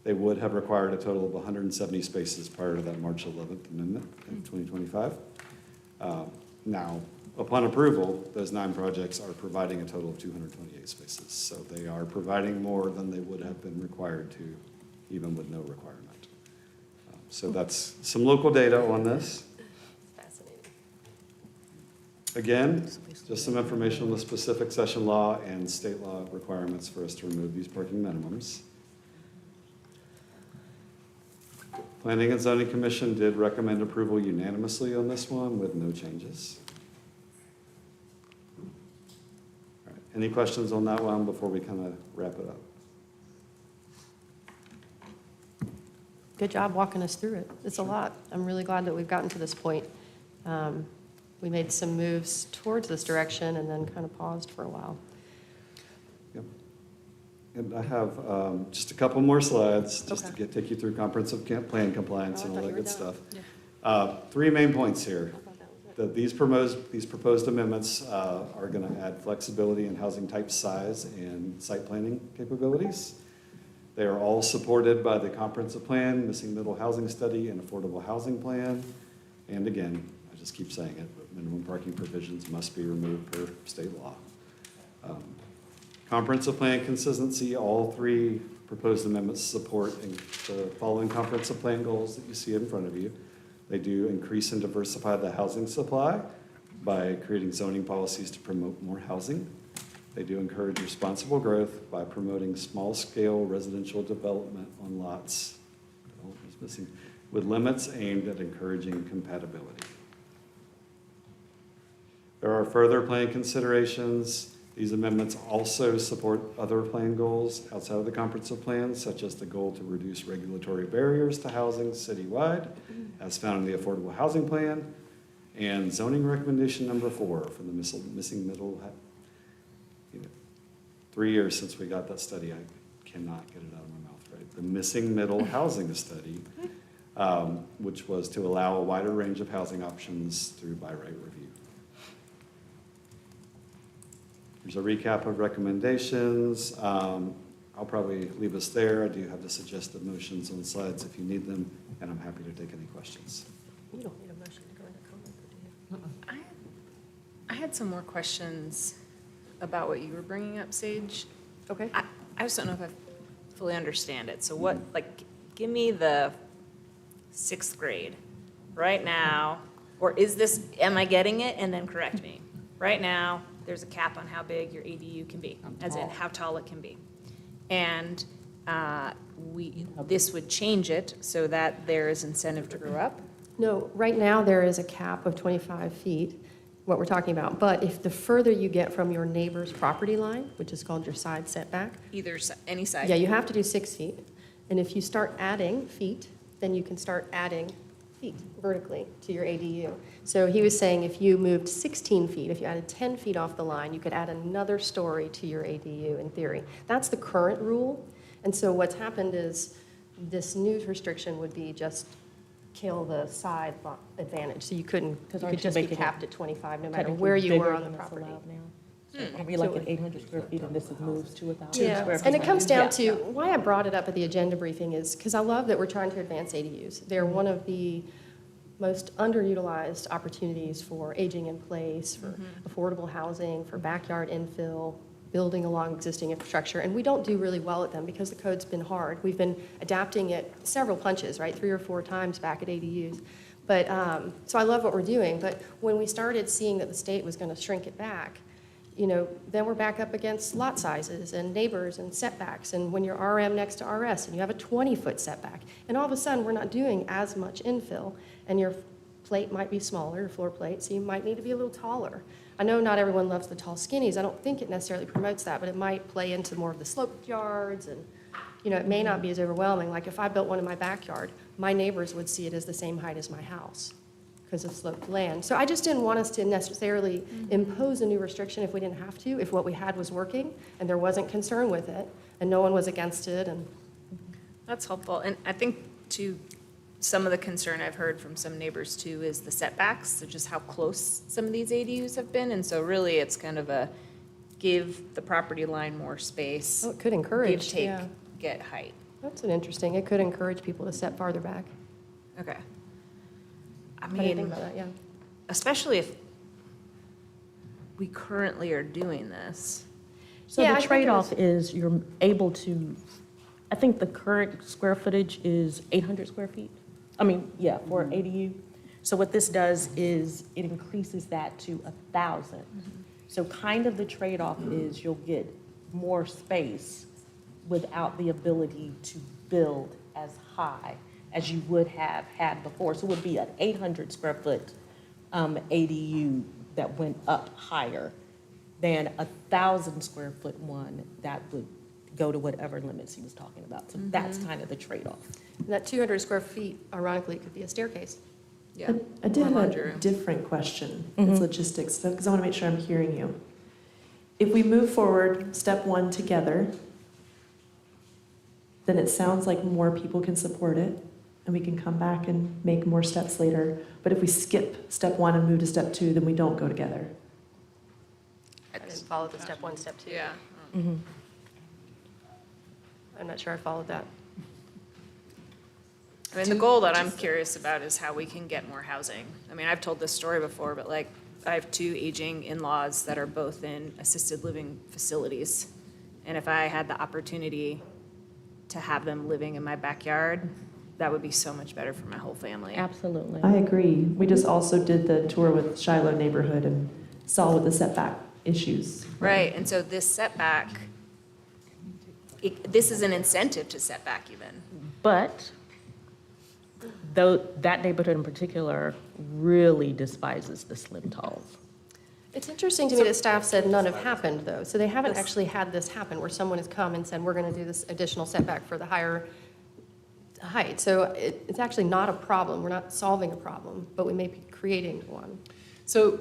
they would have required a total of 170 spaces prior to that March 11th amendment of 2025. Now, upon approval, those 9 projects are providing a total of 228 spaces. So they are providing more than they would have been required to, even with no requirement. So that's some local data on this. Fascinating. Again, just some information on the specific session law and state law requirements for us to remove these parking minimums. Planning and Zoning Commission did recommend approval unanimously on this one with no changes. All right, any questions on that one before we kind of wrap it up? Good job walking us through it. It's a lot. I'm really glad that we've gotten to this point. We made some moves towards this direction and then kind of paused for a while. Yep. And I have just a couple more slides just Okay. to take you through comprehensive plan compliance Oh, I and all thought you that were good done. stuff. 3 main points here. I thought that was it. These proposed amendments are going to add flexibility in housing type size and site planning capabilities. They are all supported by the comprehensive plan, missing middle housing study, and affordable housing plan. And again, I just keep saying it, but minimum parking provisions must be removed per state law. Comprehensive plan consistency, all 3 Proposed amendments support the following comprehensive plan goals that you see in front of you. They do increase and diversify the housing supply by creating zoning policies to promote more housing. They do encourage responsible growth by promoting small-scale residential development on lots with limits aimed at encouraging compatibility. There are further plan considerations. These amendments also support other plan goals outside of the comprehensive plan, such as the goal to reduce regulatory barriers to housing citywide, as found in the Affordable Housing Plan, and zoning recommendation number 4 for the missing middle. 3 years since we got that study, I cannot get it out of my mouth, right? The missing middle housing study, which was to allow a wider range of housing options through by right review. There's a recap of recommendations. I'll probably leave us there. I do have the suggested motions on the slides if you need them, and I'm happy to take any questions. You don't need a motion to go into comment, do you? I had some more questions about what you were bringing up, Sage. Okay. I just don't know if I fully understand it. So what, like, give me the 6th grade right now, or is this, am I getting it? And then correct me. Right now, there's a cap on how big your ADU can be, as in how tall it can be. And this would change it so that there is incentive to grow up. No, right now, there is a cap of 25 feet, what we're talking about. But if the further you get from your neighbor's property line, which is called your side setback, Any side. yeah, you have to do 6 feet. And if you start adding feet, then you can start adding feet vertically to your ADU. So he was saying if you moved 16 feet, if you added 10 feet off the line, you could add another story to your ADU in theory. That's the current rule. And so what's happened is this new restriction would be just kill the side advantage. So you couldn't, you could just be capped at 25 no matter where you were on the property. Are we like at 800 square feet and this moves to 1,000 Yeah, square feet? and it comes down to, why I brought it up at the agenda briefing is because I love that we're trying to advance ADUs. They're one of the most underutilized opportunities for aging in place, for affordable housing, for backyard infill, building along existing infrastructure, and we don't do really well at them because the code's been hard. We've been adapting it several punches, right, 3 or 4 times back at ADUs. But, so I love what we're doing, but when we started seeing that the state was going to shrink it back, you know, then we're back up against lot sizes and neighbors and setbacks, and when you're RM next to RS and you have a 20-foot setback, and all of a sudden we're not doing as much infill, and your plate might be smaller, your floor plate, so you might need to be a little taller. I know not everyone loves the tall skinnies. I don't think it necessarily promotes that, but it might play into more of the sloped yards, and you know, it may not be as overwhelming. Like if I built one in my backyard, my neighbors would see it as the same height as my house because of sloped land. So I just didn't want us to necessarily impose a new restriction if we didn't have to, if what we had was working and there wasn't concern with it and no one was against it. And That's helpful. And I think too, some of the concern I've heard from some neighbors too is the setbacks, so just how close some of these ADUs have been. And so really it's kind of a give the property line more space. oh, it could encourage. Give, take, Yeah. get height. That's an interesting, it could encourage people to step farther back. Okay. I What do you think mean, about that? Yeah. especially if we currently are doing this. So Yeah, I the think it was- trade-off is you're able to, I think the current square footage is 800 square feet. I mean, yeah, for an ADU. So what this does is it increases that to 1,000. So kind of the trade-off is you'll get more space without the ability to build as high as you would have had before. So it would be an 800 square foot ADU that went up higher than 1,000 square foot one that would go to whatever limits he was talking about. So that's kind of the trade-off. And that 200 square feet, ironically, could be a staircase. Yeah. I did Or have laundry a room. different question. It's logistics stuff, because I want to make sure I'm hearing you. If we move forward, step 1 together, then it sounds like more people can support it, and we can come back and make more steps later. But if we skip step 1 and move to step 2, then we don't go together. I didn't follow the step 1, step 2. Yeah. I'm not sure I followed that. I mean, the goal that I'm curious about is how we can get more housing. I mean, I've told this story before, but like, I have 2 aging in-laws that are both in assisted living facilities. And if I had the opportunity to have them living in my backyard, that would be so much better for my whole family. Absolutely. I agree. We just also did the tour with Shiloh neighborhood and saw with the setback issues. Right, and so this setback, this is an incentive to set back even. But though that neighborhood in particular really despises the slim talls. It's interesting to me that staff said none have happened, though. So they haven't actually had this happen, where someone has come and said, we're going to do this additional setback for the higher height. So it's actually not a problem. We're not solving a problem, but we may be creating one. So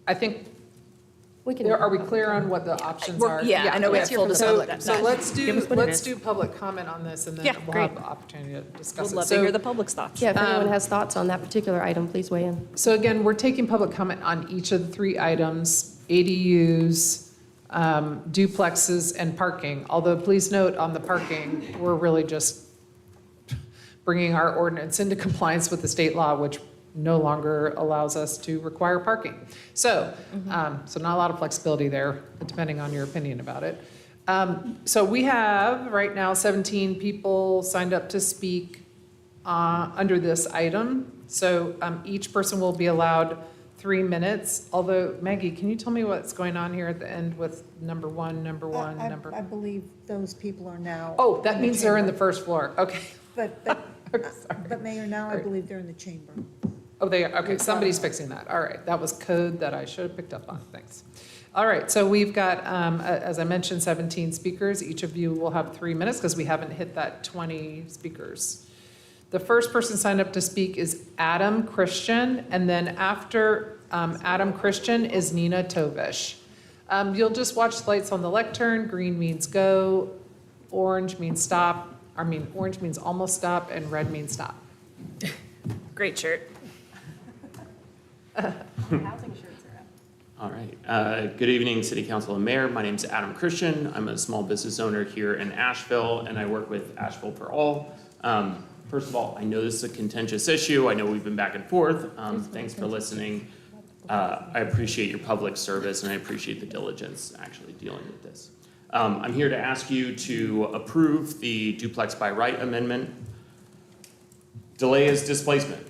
I think, We can. are we clear on what the options are? Yeah, I know we have full So discussion. so let's Give us what it is. do public comment on this, and then Yeah, we'll great. have the opportunity to discuss Would it. love to So- hear the public's thoughts. Yeah, if anyone has thoughts on that particular item, please weigh in. So again, we're taking public comment on each of the 3 items: ADUs, duplexes, and parking. Although please note on the parking, we're really just bringing our ordinance into compliance with the state law, which no longer allows us to require parking. So, so not a lot of flexibility there, depending on your opinion about it. So we have right now 17 people signed up to speak under this item. So each person will be allowed 3 minutes. Although, Maggie, can you tell me what's going on here at the end with number one, I believe those people are now. Oh, that in means they're in the chamber. first floor. Okay. But Mayor, now I believe they're in the chamber. Oh, they are, okay, somebody's fixing that. All right, that was code that I should have picked up on, thanks. All right, so we've got, as I mentioned, 17 speakers. Each of you will have 3 minutes because we haven't hit that 20 speakers. The first person signed up to speak is Adam Christian, and then after Adam Christian is Nina Tovish. You'll just watch the lights on the lectern. Green means go, orange means stop, orange means almost stop, and red means stop. Great shirt. All right. Good evening, City Council and Mayor. My name is Adam Christian. I'm a small business owner here in Asheville, and I work with Asheville for All. First of all, I know this is a contentious issue. I know we've been back and forth. Thanks for listening. I appreciate your public service, and I appreciate the diligence actually dealing with this. I'm here to ask you to approve the duplex by right amendment. Delay is displacement.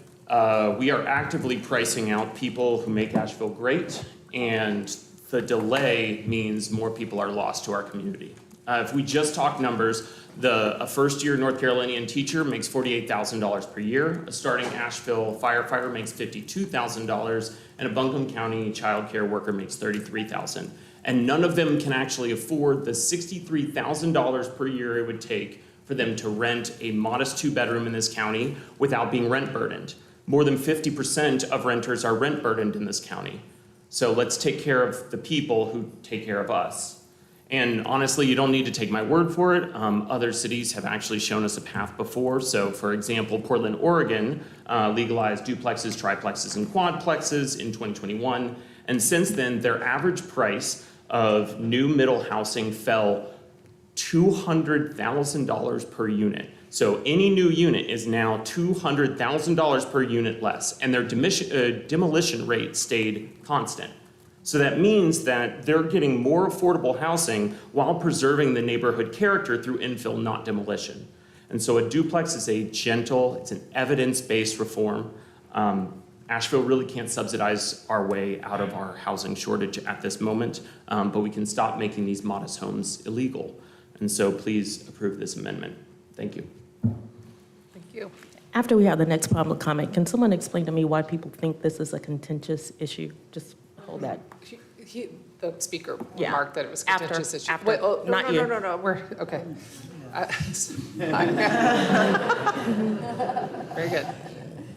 We are actively pricing out people who make Asheville great, and the delay means more people are lost to our community. If we just talk numbers, a first-year North Carolinian teacher makes $48,000 per year, a starting Asheville firefighter makes $52,000, and a Buncombe County child care worker makes $33,000. And none of them can actually afford the $63,000 per year it would take for them to rent a modest 2-bedroom in this county without being rent burdened. More than 50% of renters are rent burdened in this county. So let's take care of the people who take care of us. And honestly, you don't need to take my word for it. Other cities have actually shown us a path before. So for example, Portland, Oregon legalized duplexes, triplexes, and quadplexes in 2021. And since then, their average price of new middle housing fell $200,000 per unit. So any new unit is now $200,000 per unit less, and their demolition rate stayed constant. So that means that they're getting more affordable housing while preserving the neighborhood character through infill, not demolition. And so a duplex is a gentle, it's an evidence-based reform. Asheville really can't subsidize our way out of our housing shortage at this moment, but we can stop making these modest homes illegal. And so please approve this amendment. Thank you. Thank you. After we have the next public comment, can someone explain to me why people think this is a contentious issue? Just hold that. The speaker Yeah. remarked that it was a After, contentious issue. after. Wait, oh, no, Not no, you. no, no, no, we're, okay. Very good.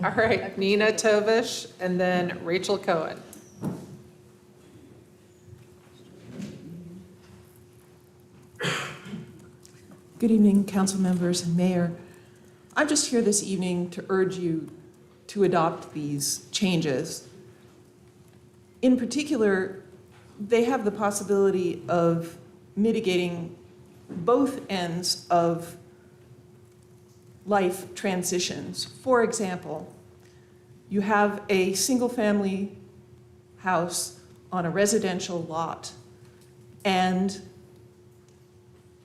All right, Nina Tovish, and then Rachel Cohen. Good evening, council members and mayor. I'm just here this evening to urge you to adopt these changes. In particular, they have the possibility of mitigating both ends of life transitions. For example, you have a single-family house on a residential lot, and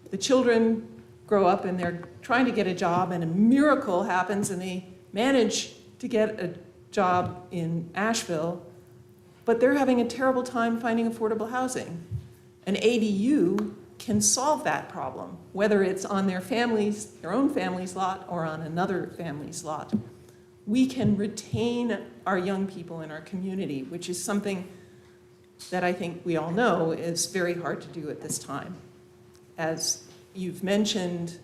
the children grow up and they're trying to get a job and a miracle happens and they manage to get a job in Asheville, but they're having a terrible time finding affordable housing. An ADU can solve that problem, whether it's on their own family's lot or on another family's lot. We can retain our young people in our community, which is something that I think we all know is very hard to do at this time. As you've mentioned,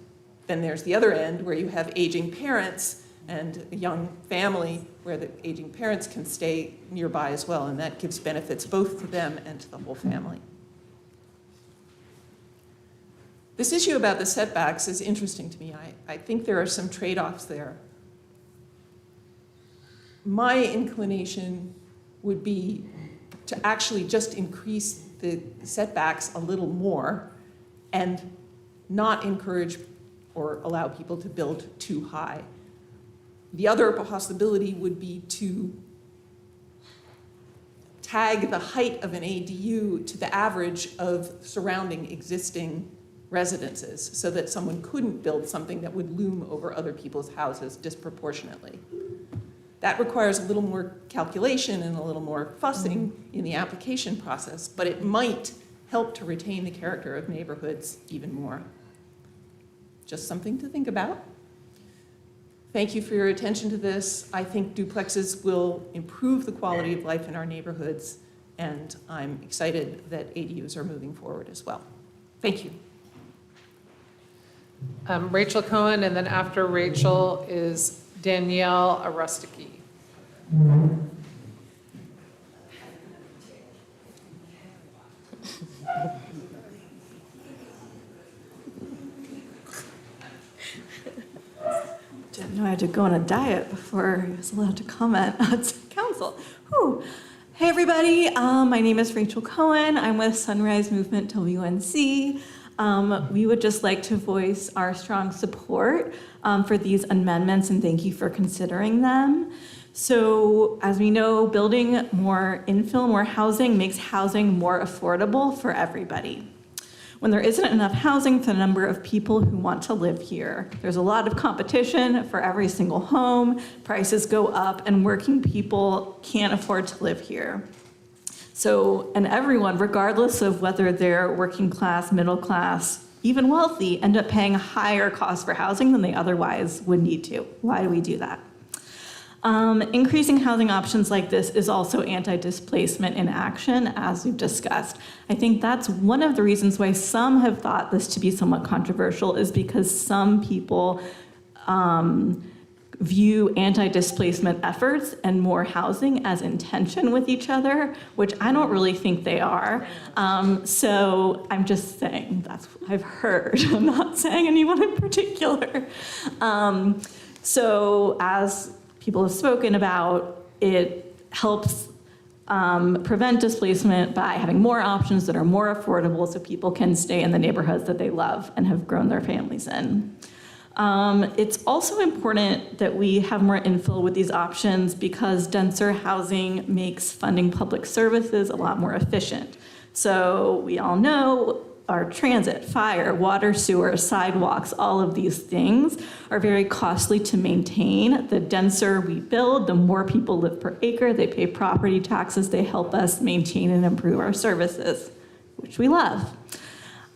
then there's the other end where you have aging parents and a young family where the aging parents can stay nearby as well, and that gives benefits both to them and to the whole family. This issue about the setbacks is interesting to me. I think there are some trade-offs there. My inclination would be to actually just increase the setbacks a little more and not encourage or allow people to build too high. The other possibility would be to tag the height of an ADU to the average of surrounding existing residences so that someone couldn't build something that would loom over other people's houses disproportionately. That requires a little more calculation and a little more fussing in the application process, but it might help to retain the character of neighborhoods even more. Just something to think about. Thank you for your attention to this. I think duplexes will improve the quality of life in our neighborhoods, and I'm excited that ADUs are moving forward as well. Thank you. Rachel Cohen, and then after Rachel is Danielle Arustiki. Didn't know I had to go on a diet before I was allowed to comment on city council. Whew. Hey everybody, my name is Rachel Cohen. I'm with Sunrise Movement WNC. We would just like to voice our strong support for these amendments and thank you for considering them. So as we know, building more infill, more housing makes housing more affordable for everybody. When there isn't enough housing for the number of people who want to live here, there's a lot of competition for every single home, prices go up, and working people can't afford to live here. So, and everyone, regardless of whether they're working class, middle class, even wealthy, end up paying a higher cost for housing than they otherwise would need to. Why do we do that? Increasing housing options like this is also anti-displacement in action, as we've discussed. I think that's one of the reasons why some have thought this to be somewhat controversial, is because some people view anti-displacement efforts and more housing as in tension with each other, which I don't really think they are. So I'm just saying that's what I've heard. I'm not saying anyone in particular. So as people have spoken about, it helps prevent displacement by having more options that are more affordable so people can stay in the neighborhoods that they love and have grown their families in. It's also important that we have more infill with these options because denser housing makes funding public services a lot more efficient. So we all know our transit, fire, water, sewer, sidewalks, all of these things are very costly to maintain. The denser we build, the more people live per acre, they pay property taxes, they help us maintain and improve our services, which we love.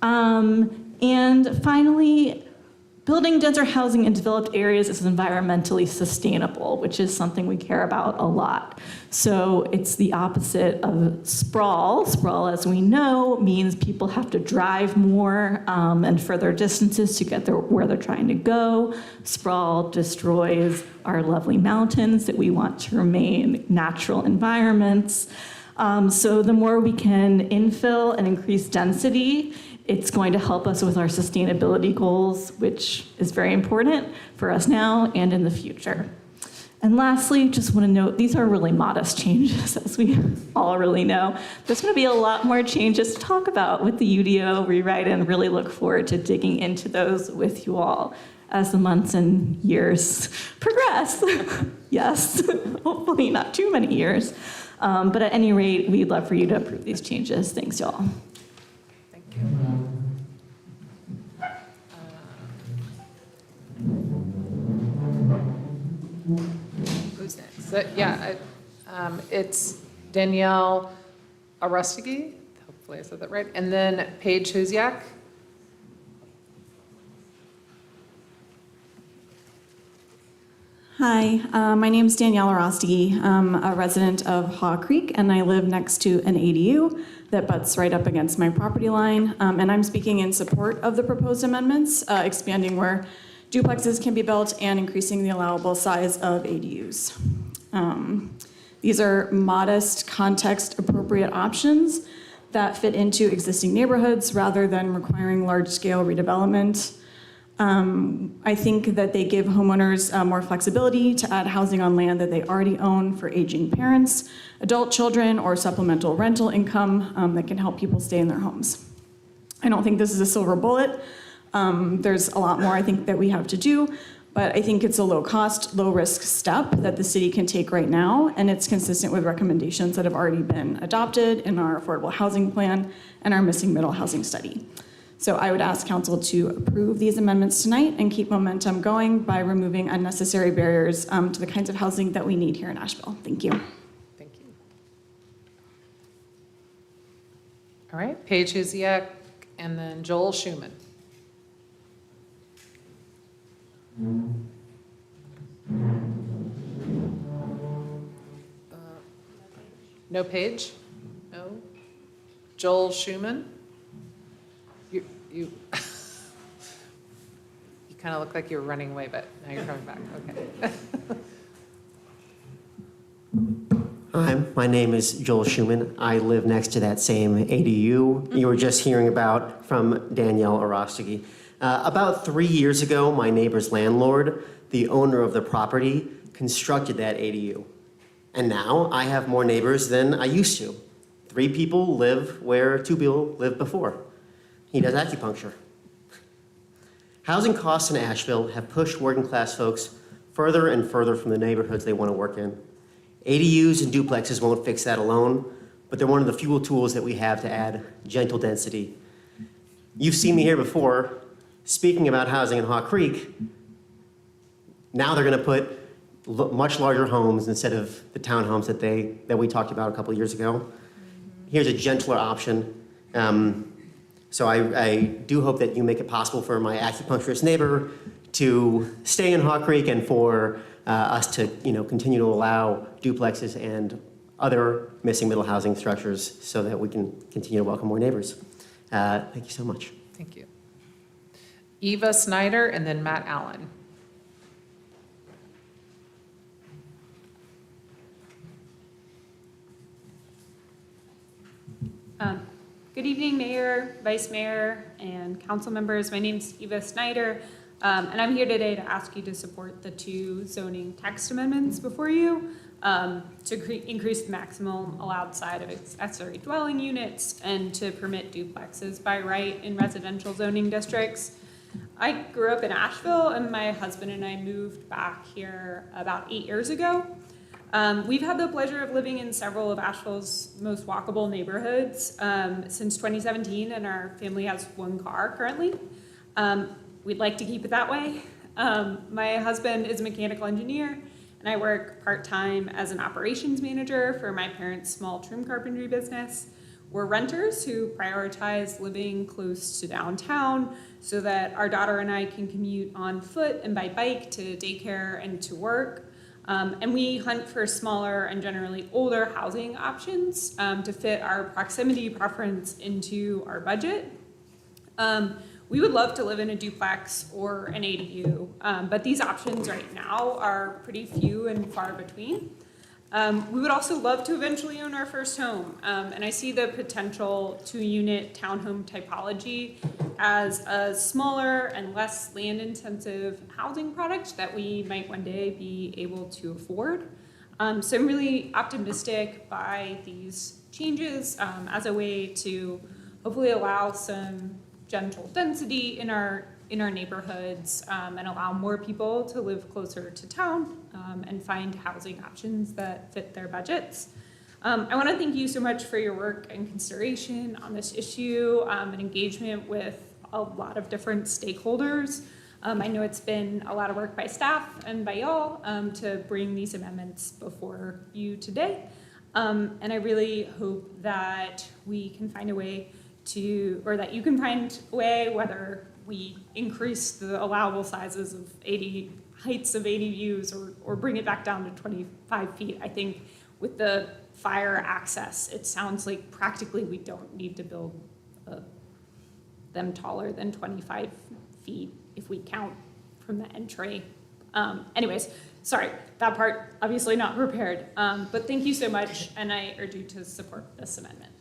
And finally, building denser housing in developed areas is environmentally sustainable, which is something we care about a lot. So it's the opposite of sprawl. Sprawl, as we know, means people have to drive more and further distances to get where they're trying to go. Sprawl destroys our lovely mountains that we want to remain natural environments. So the more we can infill and increase density, it's going to help us with our sustainability goals, which is very important for us now and in the future. And lastly, just want to note, these are really modest changes, as we all really know. There's going to be a lot more changes to talk about with the UDO rewrite, and really look forward to digging into those with you all as the months and years progress. Yes, hopefully not too many years. But at any rate, we'd love for you to approve these changes. Thanks, y'all. Who's next? It's Danielle Arostegui, hopefully I said that right, and then Paige Huziak. Hi, my name is Danielle Arostegui. I'm a resident of Haw Creek, and I live next to an ADU that butts right up against my property line. And I'm speaking in support of the proposed amendments, expanding where duplexes can be built and increasing the allowable size of ADUs. These are modest, context-appropriate options that fit into existing neighborhoods rather than requiring large-scale redevelopment. I think that they give homeowners more flexibility to add housing on land that they already own for aging parents, adult children, or supplemental rental income that can help people stay in their homes. I don't think this is a silver bullet. There's a lot more I think that we have to do, but I think it's a low-cost, low-risk step that the city can take right now, and it's consistent with recommendations that have already been adopted in our affordable housing plan and our missing middle housing study. So I would ask council to approve these amendments tonight and keep momentum going by removing unnecessary barriers to the kinds of housing that we need here in Asheville. Thank you. Thank you. All right, Paige Huziak, and then Joel Schuman. No Paige? No? Joel Schuman? You kind of look like you were running away, but now you're coming back. Okay. Hi, my name is Joel Schuman. I live next to that same ADU you were just hearing about from Danielle Arostegui. About 3 years ago, my neighbor's landlord, the owner of the property, constructed that ADU. And now I have more neighbors than I used to. 3 people live where 2 people lived before. He does acupuncture. Housing costs in Asheville have pushed working class folks further and further from the neighborhoods they want to work in. ADUs and duplexes won't fix that alone, but they're one of the few tools that we have to add gentle density. You've seen me here before speaking about housing in Haw Creek. Now they're going to put much larger homes instead of the townhomes that we talked about a couple of years ago. Here's a gentler option. So I do hope that you make it possible for my acupuncturist neighbor to stay in Haw Creek and for us to continue to allow duplexes and other missing middle housing structures so that we can continue to welcome more neighbors. Thank you so much. Thank you. Eva Snyder and then Matt Allen. Good evening, Mayor, Vice Mayor, and council members. My name's Eva Snyder, and I'm here today to ask you to support the 2 zoning text amendments before you to increase the maximum allowed size of accessory dwelling units and to permit duplexes by right in residential zoning districts. I grew up in Asheville, and my husband and I moved back here about 8 years ago. We've had the pleasure of living in several of Asheville's most walkable neighborhoods since 2017, and our family has 1 car currently. We'd like to keep it that way. My husband is a mechanical engineer, and I work part-time as an operations manager for my parents' small trim carpentry business. We're renters who prioritize living close to downtown so that our daughter and I can commute on foot and by bike to daycare and to work. And we hunt for smaller and generally older housing options to fit our proximity preference into our budget. We would love to live in a duplex or an ADU, but these options right now are pretty few and far between. We would also love to eventually own our first home, and I see the potential 2-unit townhome typology as a smaller and less land-intensive housing product that we might one day be able to afford. So I'm really optimistic by these changes as a way to hopefully allow some gentle density in our neighborhoods and allow more people to live closer to town and find housing options that fit their budgets. I want to thank you so much for your work and consideration on this issue and engagement with a lot of different stakeholders. I know it's been a lot of work by staff and by y'all to bring these amendments before you today. And I really hope that we can find a way or that you can find a way, whether we increase the allowable sizes of heights of ADUs or bring it back down to 25 feet. I think with the fire access, it sounds like practically we don't need to build them taller than 25 feet if we count from the entry. Anyways, sorry, that part obviously not prepared, but thank you so much, and I urge you to support this amendment.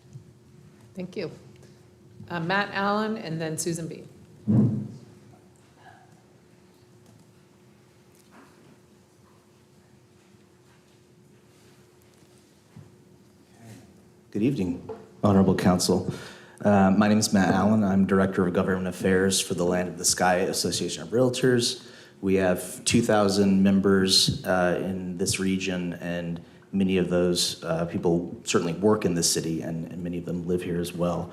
Thank you. Matt Allen and then Susan B. Good evening, Honorable Council. My name is Matt Allen. I'm Director of Government Affairs for the Land of the Sky Association of Realtors. We have 2,000 members in this region, and many of those people certainly work in this city, and many of them live here as well.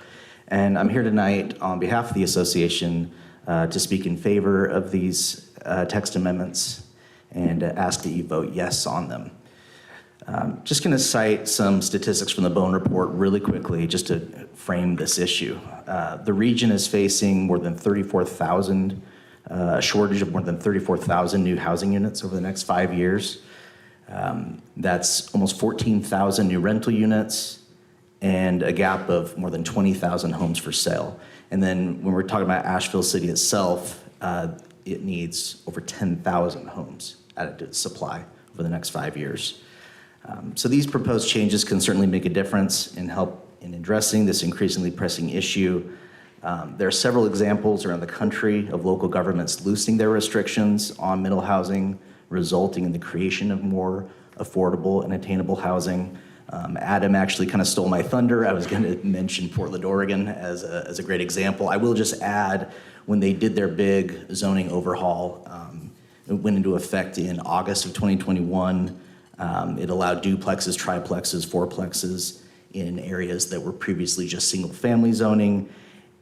And I'm here tonight on behalf of the association to speak in favor of these text amendments and ask that you vote yes on them. Just going to cite some statistics from the Bone Report really quickly just to frame this issue. The region is facing more than 34,000, a shortage of more than 34,000 new housing units over the next 5 years. That's almost 14,000 new rental units and a gap of more than 20,000 homes for sale. And then when we're talking about Asheville City itself, it needs over 10,000 homes added to its supply over the next 5 years. So these proposed changes can certainly make a difference and help in addressing this increasingly pressing issue. There are several examples around the country of local governments loosening their restrictions on middle housing, resulting in the creation of more affordable and attainable housing. Adam actually kind of stole my thunder. I was going to mention Portland, Oregon as a great example. I will just add, when they did their big zoning overhaul, it went into effect in August of 2021. It allowed duplexes, triplexes, fourplexes in areas that were previously just single-family zoning.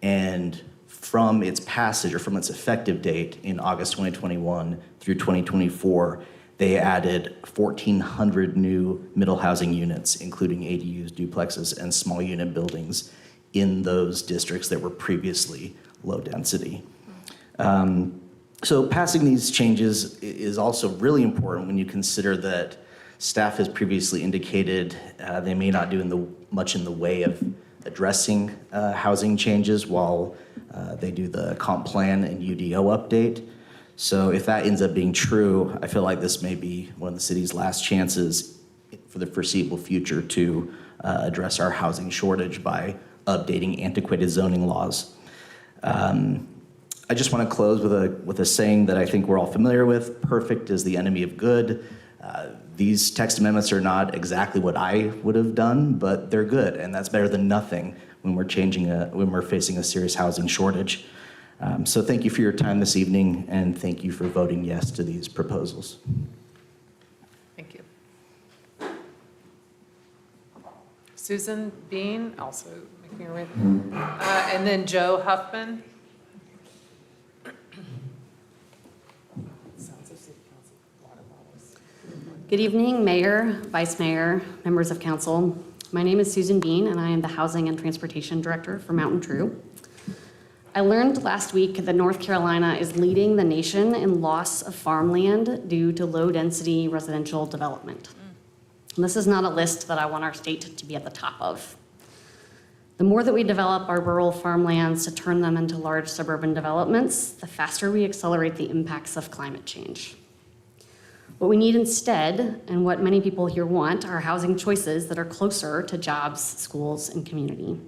And from its passage, or from its effective date in August 2021 through 2024, they added 1,400 new middle housing units, including ADUs, duplexes, and small unit buildings in those districts that were previously low density. So passing these changes is also really important when you consider that staff has previously indicated they may not do much in the way of addressing housing changes while they do the comp plan and UDO update. So if that ends up being true, I feel like this may be one of the city's last chances for the foreseeable future to address our housing shortage by updating antiquated zoning laws. I just want to close with a saying that I think we're all familiar with: perfect is the enemy of good. These text amendments are not exactly what I would have done, but they're good, and that's better than nothing when we're facing a serious housing shortage. So thank you for your time this evening, and thank you for voting yes to these proposals. Thank you. Susan Bean, also making her way. And then Joe Huffman. Good evening, Mayor, Vice Mayor, members of council. My name is Susan Bean, and I am the Housing and Transportation Director for Mountain True. I learned last week that North Carolina is leading the nation in loss of farmland due to low-density residential development. And this is not a list that I want our state to be at the top of. The more that we develop our rural farmlands to turn them into large suburban developments, the faster we accelerate the impacts of climate change. What we need instead, and what many people here want, are housing choices that are closer to jobs, schools, and community.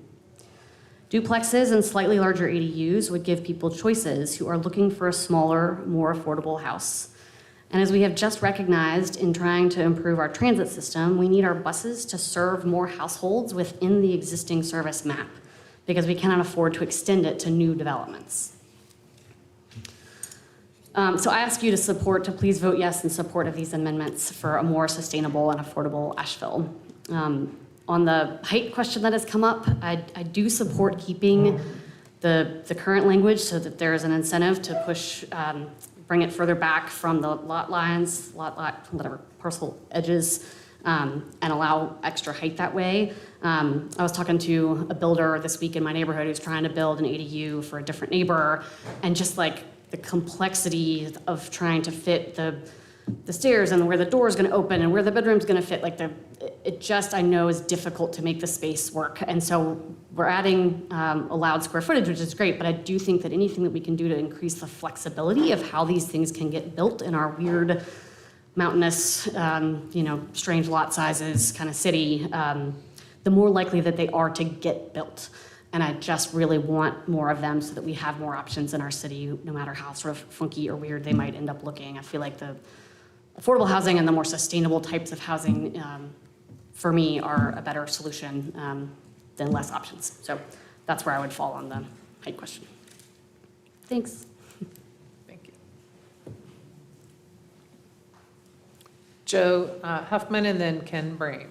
Duplexes and slightly larger ADUs would give people choices who are looking for a smaller, more affordable house. And as we have just recognized in trying to improve our transit system, we need our buses to serve more households within the existing service map, because we cannot afford to extend it to new developments. So I ask you to please vote yes in support of these amendments for a more sustainable and affordable Asheville. On the height question that has come up, I do support keeping the current language so that there is an incentive to push, bring it further back from the lot lines, whatever, parcel edges, and allow extra height that way. I was talking to a builder this week in my neighborhood who's trying to build an ADU for a different neighbor, and just like the complexity of trying to fit the stairs and where the door is going to open and where the bedroom's going to fit, like it just, I know, is difficult to make the space work. And so we're adding allowed square footage, which is great, but I do think that anything that we can do to increase the flexibility of how these things can get built in our weird, mountainous, strange lot sizes kind of city, the more likely that they are to get built. And I just really want more of them so that we have more options in our city, no matter how sort of funky or weird they might end up looking. I feel like the affordable housing and the more sustainable types of housing, for me, are a better solution than less options. So that's where I would fall on the height question. Thanks. Thank you. Joe Huffman and then Ken Brame.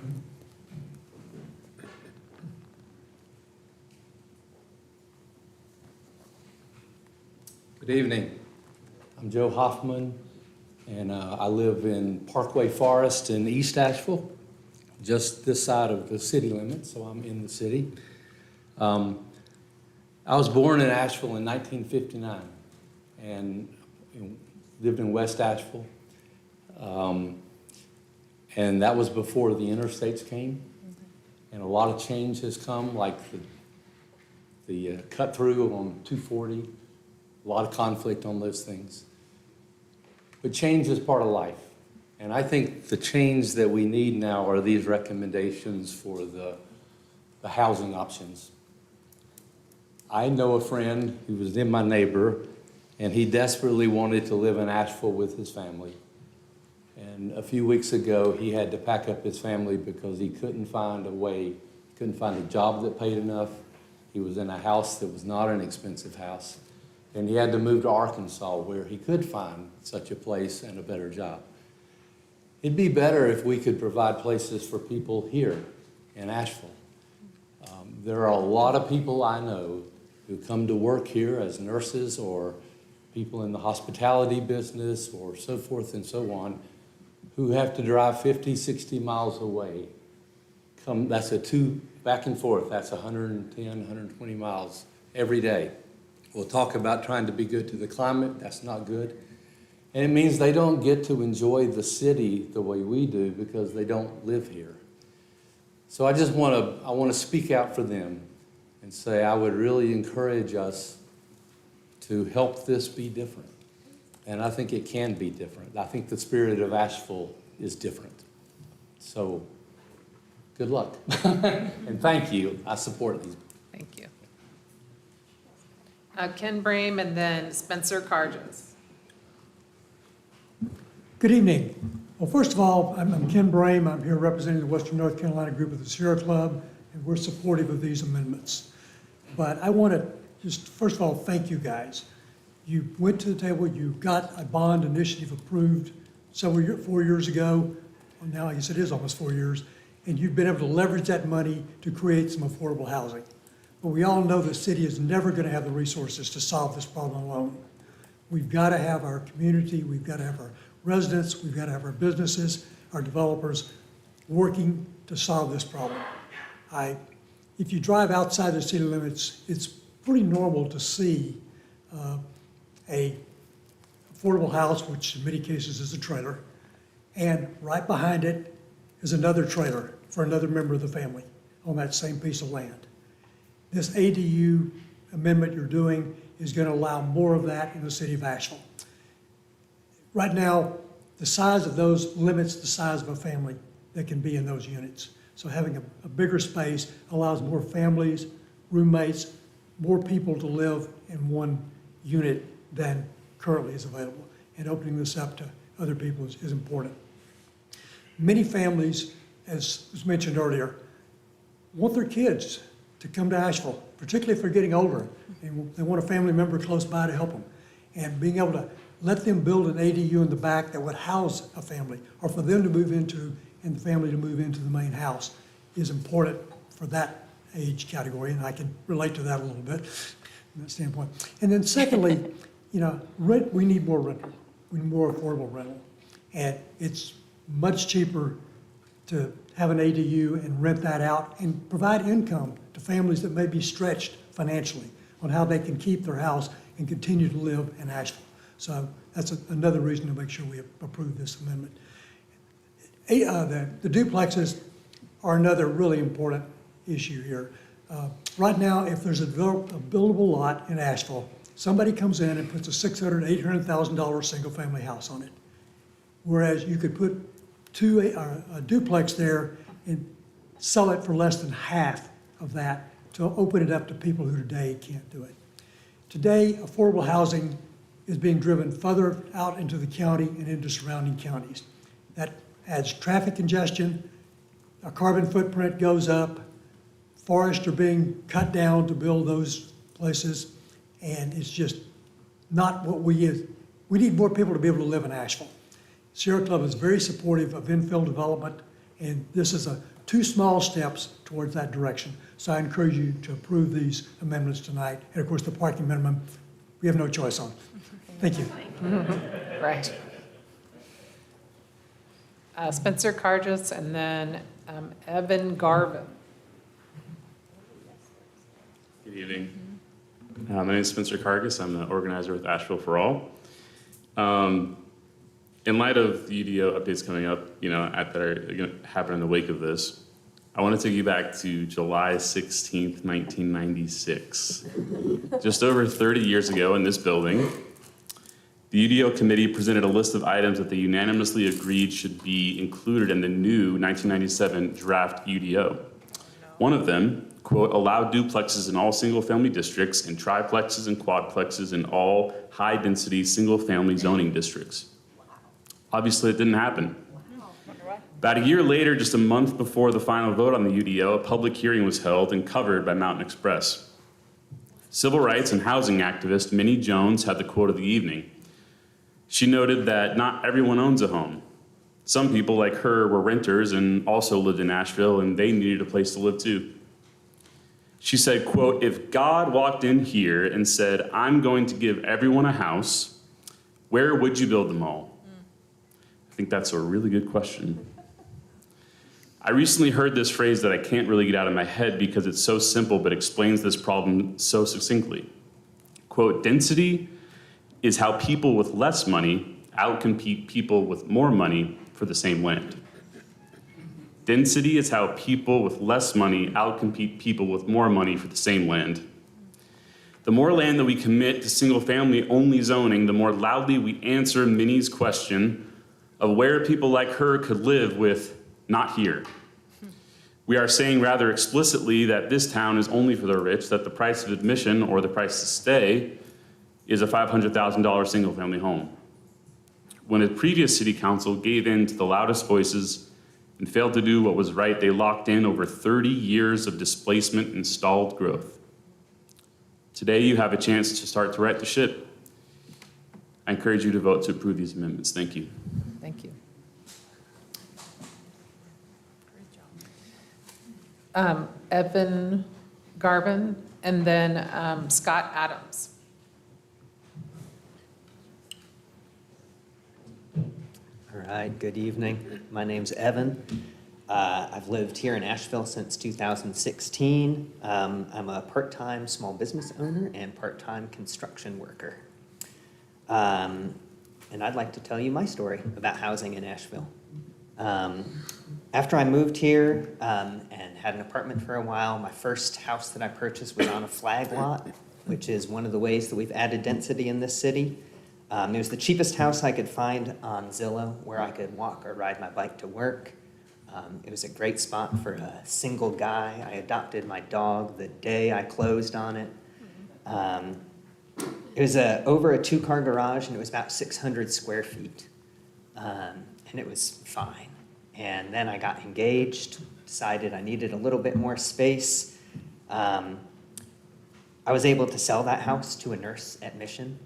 Good evening. I'm Joe Hoffman, and I live in Parkway Forest in East Asheville, just this side of the city limits, so I'm in the city. I was born in Asheville in 1959 and lived in West Asheville. And that was before the interstates came. And a lot of change has come, like the cut through on 240. A lot of conflict on those things. But change is part of life. And I think the change that we need now are these recommendations for the housing options. I know a friend who was my neighbor, and he desperately wanted to live in Asheville with his family. And a few weeks ago, he had to pack up his family because he couldn't find a way, couldn't find a job that paid enough. He was in a house that was not an expensive house. And he had to move to Arkansas where he could find such a place and a better job. It'd be better if we could provide places for people here in Asheville. There are a lot of people I know who come to work here as nurses or people in the hospitality business or so forth and so on who have to drive 50, 60 miles away. That's back and forth, that's 110, 120 miles every day. We'll talk about trying to be good to the climate. That's not good. And it means they don't get to enjoy the city the way we do because they don't live here. So I want to speak out for them and say I would really encourage us to help this be different. And I think it can be different. I think the spirit of Asheville is different. So good luck. And thank you. I support these. Thank you. Ken Brame and then Spencer Carges. Good evening. Well, first of all, I'm Ken Brame. I'm here representing the Western North Carolina group of the Sierra Club, and we're supportive of these amendments. But I want to just, first of all, thank you guys. You went to the table, you got a bond initiative approved 4 years ago. Well, now I guess it is almost 4 years. And you've been able to leverage that money to create some affordable housing. But we all know the city is never going to have the resources to solve this problem alone. We've got to have our community, we've got to have our residents, we've got to have our businesses, our developers working to solve this problem. If you drive outside the city limits, it's pretty normal to see a affordable house, which in many cases is a trailer, and right behind it is another trailer for another member of the family on that same piece of land. This ADU amendment you're doing is going to allow more of that in the city of Asheville. Right now, the size of those limits the size of a family that can be in those units. So having a bigger space allows more families, roommates, more people to live in one unit than currently is available. And opening this up to other people is important. Many families, as was mentioned earlier, want their kids to come to Asheville, particularly if they're getting older. And they want a family member close by to help them. And being able to let them build an ADU in the back that would house a family, or for them to move into and the family to move into the main house, is important for that age category, and I can relate to that a little bit. from that standpoint. And then secondly, rent, we need more rental. We need more affordable rental. And it's much cheaper to have an ADU and rent that out and provide income to families that may be stretched financially on how they can keep their house and continue to live in Asheville. So that's another reason to make sure we approve this amendment. The duplexes are another really important issue here. Right now, if there's a buildable lot in Asheville, somebody comes in and puts a $600,000, $800,000 single-family house on it. Whereas you could put a duplex there and sell it for less than half of that to open it up to people who today can't do it. Today, affordable housing is being driven further out into the county and into surrounding counties. That adds traffic congestion, our carbon footprint goes up, forests are being cut down to build those places, and it's just not what we need more people to be able to live in Asheville. Sierra Club is very supportive of infill development, and this is two small steps towards that direction. So I encourage you to approve these amendments tonight. And of course, the parking minimum, we have no choice on. Thank you. Right. Spencer Cargis and then Evan Garvin. Good evening. My name is Spencer Cargis. I'm the organizer with Asheville for All. In light of the UDO updates coming up, that are going to happen in the wake of this, I want to take you back to July 16th, 1996. Just over 30 years ago in this building, the UDO committee presented a list of items that they unanimously agreed should be included in the new 1997 draft UDO. One of them, quote, allow duplexes in all single-family districts and triplexes and quadplexes in all high-density single-family zoning districts. Obviously, it didn't happen. About a year later, just a month before the final vote on the UDO, a public hearing was held and covered by Mountain Express. Civil rights and housing activist Minnie Jones had the quote of the evening. She noted that not everyone owns a home. Some people like her were renters and also lived in Asheville, and they needed a place to live too. She said, quote, if God walked in here and said, I'm going to give everyone a house, where would you build them all? I think that's a really good question. I recently heard this phrase that I can't really get out of my head because it's so simple but explains this problem so succinctly. Quote, density is how people with less money outcompete people with more money for the same land. Density is how people with less money outcompete people with more money for the same land. The more land that we commit to single-family only zoning, the more loudly we answer Minnie's question of where people like her could live with not here. We are saying rather explicitly that this town is only for the rich, that the price of admission or the price to stay is a $500,000 single-family home. When a previous city council gave in to the loudest voices and failed to do what was right, they locked in over 30 years of displacement and stalled growth. Today, you have a chance to start to right the ship. I encourage you to vote to approve these amendments. Thank you. Thank you. Evan Garvin and then Scott Adams. All right, good evening. My name's Evan. I've lived here in Asheville since 2016. I'm a part-time small business owner and part-time construction worker. And I'd like to tell you my story about housing in Asheville. After I moved here and had an apartment for a while, my first house that I purchased was on a flag lot, which is one of the ways that we've added density in this city. It was the cheapest house I could find on Zillow where I could walk or ride my bike to work. It was a great spot for a single guy. I adopted my dog the day I closed on it. It was over a 2-car garage, and it was about 600 square feet. And it was fine. And then I got engaged, decided I needed a little bit more space. I was able to sell that house to a nurse at Mission,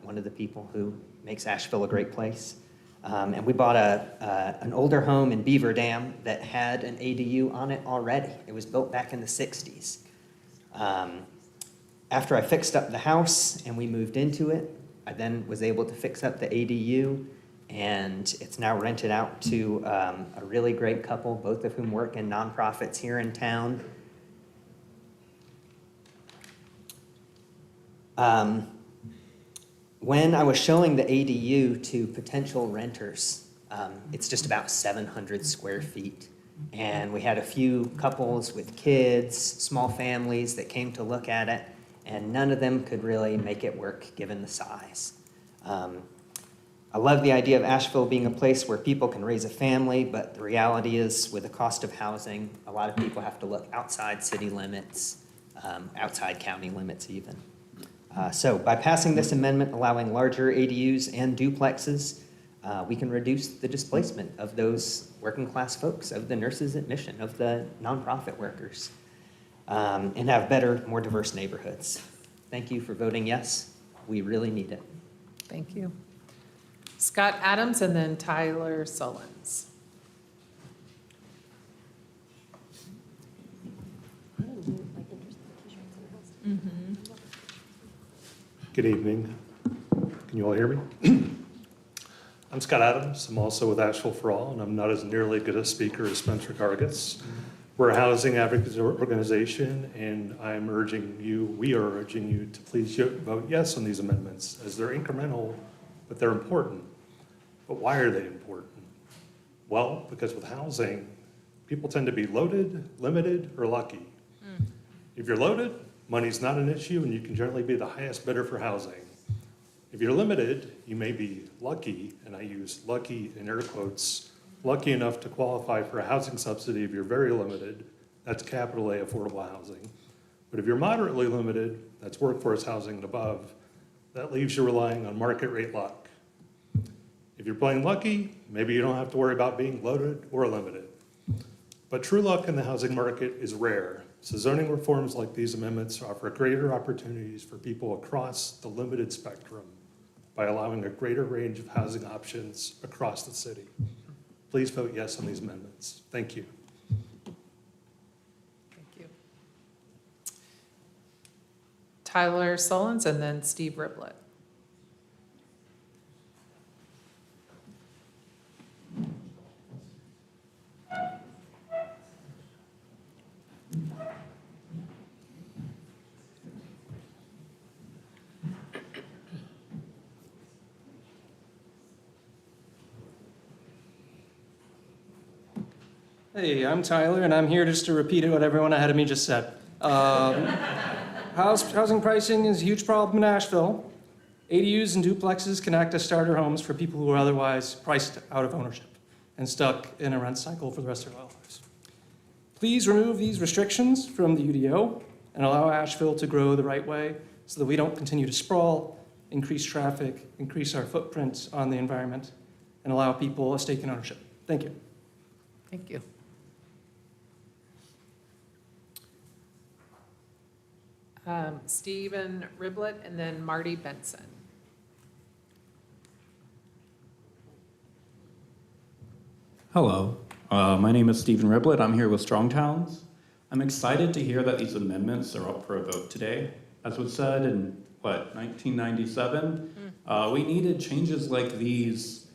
one of the people who makes Asheville a great place. And we bought an older home in Beaver Dam that had an ADU on it already. It was built back in the 60s. After I fixed up the house and we moved into it, I then was able to fix up the ADU, and it's now rented out to a really great couple, both of whom work in nonprofits here in town. When I was showing the ADU to potential renters, it's just about 700 square feet. And we had a few couples with kids, small families that came to look at it, and none of them could really make it work given the size. I love the idea of Asheville being a place where people can raise a family, but the reality is with the cost of housing, a lot of people have to look outside city limits, outside county limits even. So by passing this amendment allowing larger ADUs and duplexes, we can reduce the displacement of those working class folks, of the nurses at Mission, of the nonprofit workers, and have better, more diverse neighborhoods. Thank you for voting yes. We really need it. Thank you. Scott Adams and then Tyler Sullins. Good evening. Can you all hear me? I'm Scott Adams. I'm also with Asheville for All, and I'm not as nearly good a speaker as Spencer Gargis. We're a housing advocacy organization, and we are urging you to please vote yes on these amendments, as they're incremental, but they're important. But why are they important? Well, because with housing, people tend to be loaded, limited, or lucky. If you're loaded, money's not an issue, and you can generally be the highest bidder for housing. If you're limited, you may be lucky, and I use lucky in air quotes, lucky enough to qualify for a housing subsidy if you're very limited. That's capital A affordable housing. But if you're moderately limited, that's workforce housing and above, that leaves you relying on market rate luck. If you're playing lucky, maybe you don't have to worry about being loaded or limited. But true luck in the housing market is rare. So zoning reforms like these amendments offer greater opportunities for people across the limited spectrum by allowing a greater range of housing options across the city. Please vote yes on these amendments. Thank you. Thank you. Tyler Sullins and then Steve Riblett. Hey, I'm Tyler, and I'm here just to repeat what everyone ahead of me just said. Housing pricing is a huge problem in Asheville. ADUs and duplexes can act as starter homes for people who are otherwise priced out of ownership and stuck in a rent cycle for the rest of their lives. Please remove these restrictions from the UDO and allow Asheville to grow the right way so that we don't continue to sprawl, increase traffic, increase our footprint on the environment, and allow people a stake in ownership. Thank you. Thank you. Stephen Riblett and then Marty Benson. Hello, my name is Stephen Riblett. I'm here with Strong Towns. I'm excited to hear that these amendments are up for a vote today. As was said in, 1997? We needed changes like these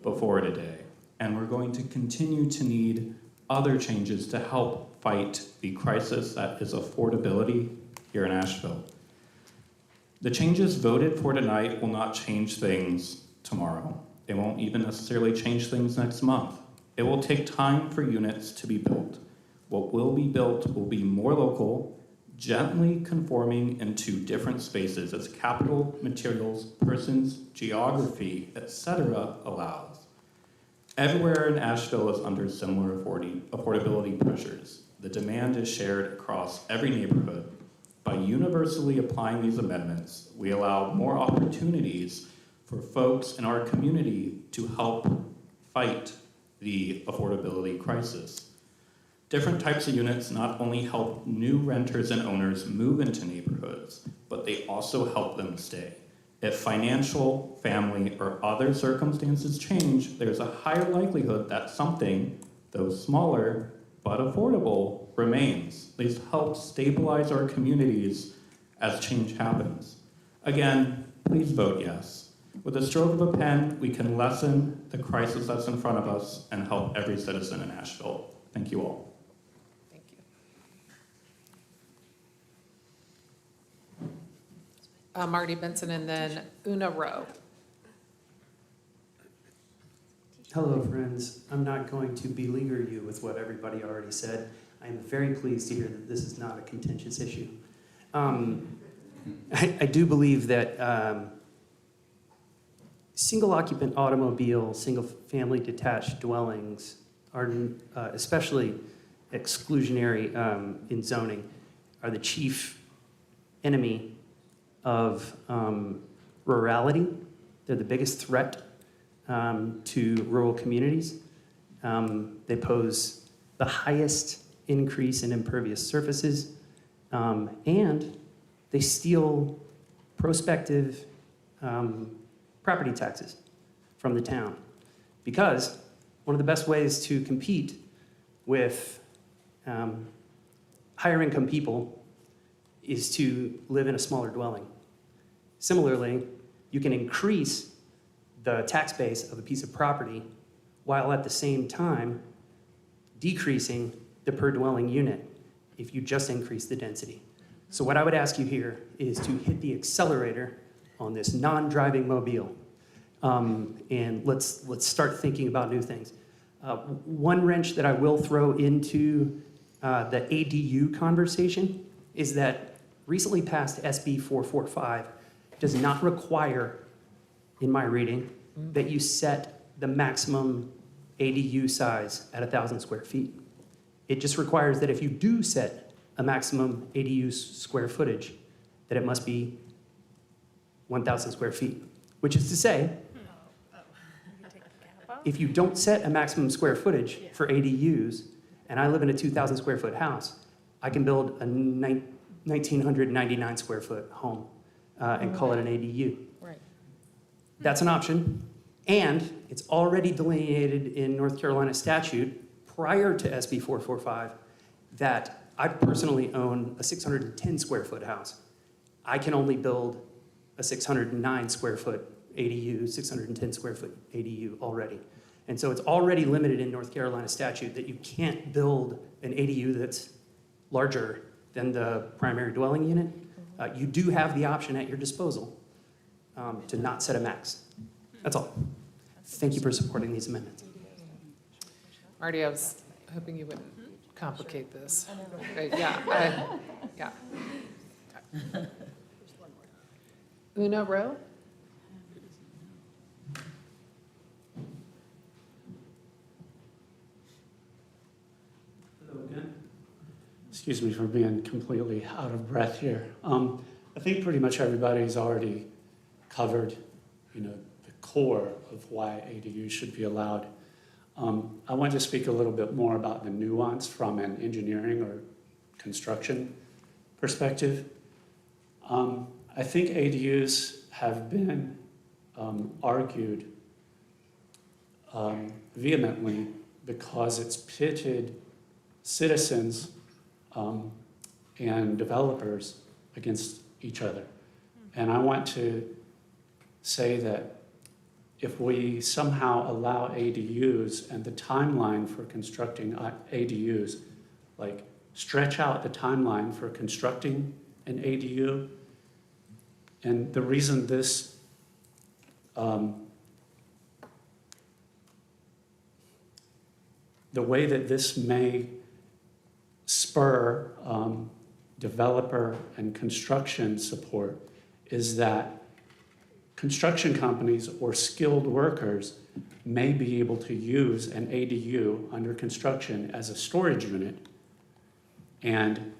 before today, and we're going to continue to need other changes to help fight the crisis that is affordability here in Asheville. The changes voted for tonight will not change things tomorrow. It won't even necessarily change things next month. It will take time for units to be built. What will be built will be more local, gently conforming into different spaces as capital, materials, persons, geography, etc. allows. Everywhere in Asheville is under similar affordability pressures. The demand is shared across every neighborhood. By universally applying these amendments, we allow more opportunities for folks in our community to help fight the affordability crisis. Different types of units not only help new renters and owners move into neighborhoods, but they also help them stay. If financial, family, or other circumstances change, there's a higher likelihood that something, though smaller but affordable, remains. These help stabilize our communities as change happens. Again, please vote yes. With a stroke of a pen, we can lessen the crisis that's in front of us and help every citizen in Asheville. Thank you all. Thank you. Marty Benson and then Una Rowe. Hello, friends. I'm not going to beleaguer you with what everybody already said. I am very pleased to hear that this is not a contentious issue. I do believe that single occupant automobile, single family detached dwellings are especially exclusionary in zoning, are the chief enemy of rurality. They're the biggest threat to rural communities. They pose the highest increase in impervious surfaces, and they steal prospective property taxes from the town. Because one of the best ways to compete with higher income people is to live in a smaller dwelling. Similarly, you can increase the tax base of a piece of property while at the same time decreasing the per dwelling unit if you just increase the density. So what I would ask you here is to hit the accelerator on this non-driving mobile, and let's start thinking about new things. One wrench that I will throw into the ADU conversation is that recently passed SB 445 does not require, in my reading, that you set the maximum ADU size at 1,000 square feet. It just requires that if you do set a maximum ADU square footage, that it must be 1,000 square feet. Which is to say, if you don't set a maximum square footage for ADUs, and I live in a 2,000 square foot house, I can build a 1,999 square foot home and call it an ADU. Right. That's an option, and it's already delineated in North Carolina statute prior to SB 445 that I personally own a 610 square foot house. I can only build a 609 square foot ADU, 610 square foot ADU already. And so it's already limited in North Carolina statute that you can't build an ADU that's larger than the primary dwelling unit. You do have the option at your disposal to not set a max. That's all. Thank you for supporting these amendments. Marty, I was hoping you wouldn't complicate this. Yeah. Una Rowe? Hello again. Excuse me for being completely out of breath here. I think pretty much everybody's already covered, the core of why ADUs should be allowed. I want to speak a little bit more about the nuance from an engineering or construction perspective. I think ADUs have been argued vehemently because it's pitted citizens and developers against each other. And I want to say that if we somehow allow ADUs and the timeline for constructing ADUs, like stretch out the timeline for constructing an ADU, and the reason this the way that this may spur developer and construction support is that construction companies or skilled workers may be able to use an ADU under construction as a storage unit. And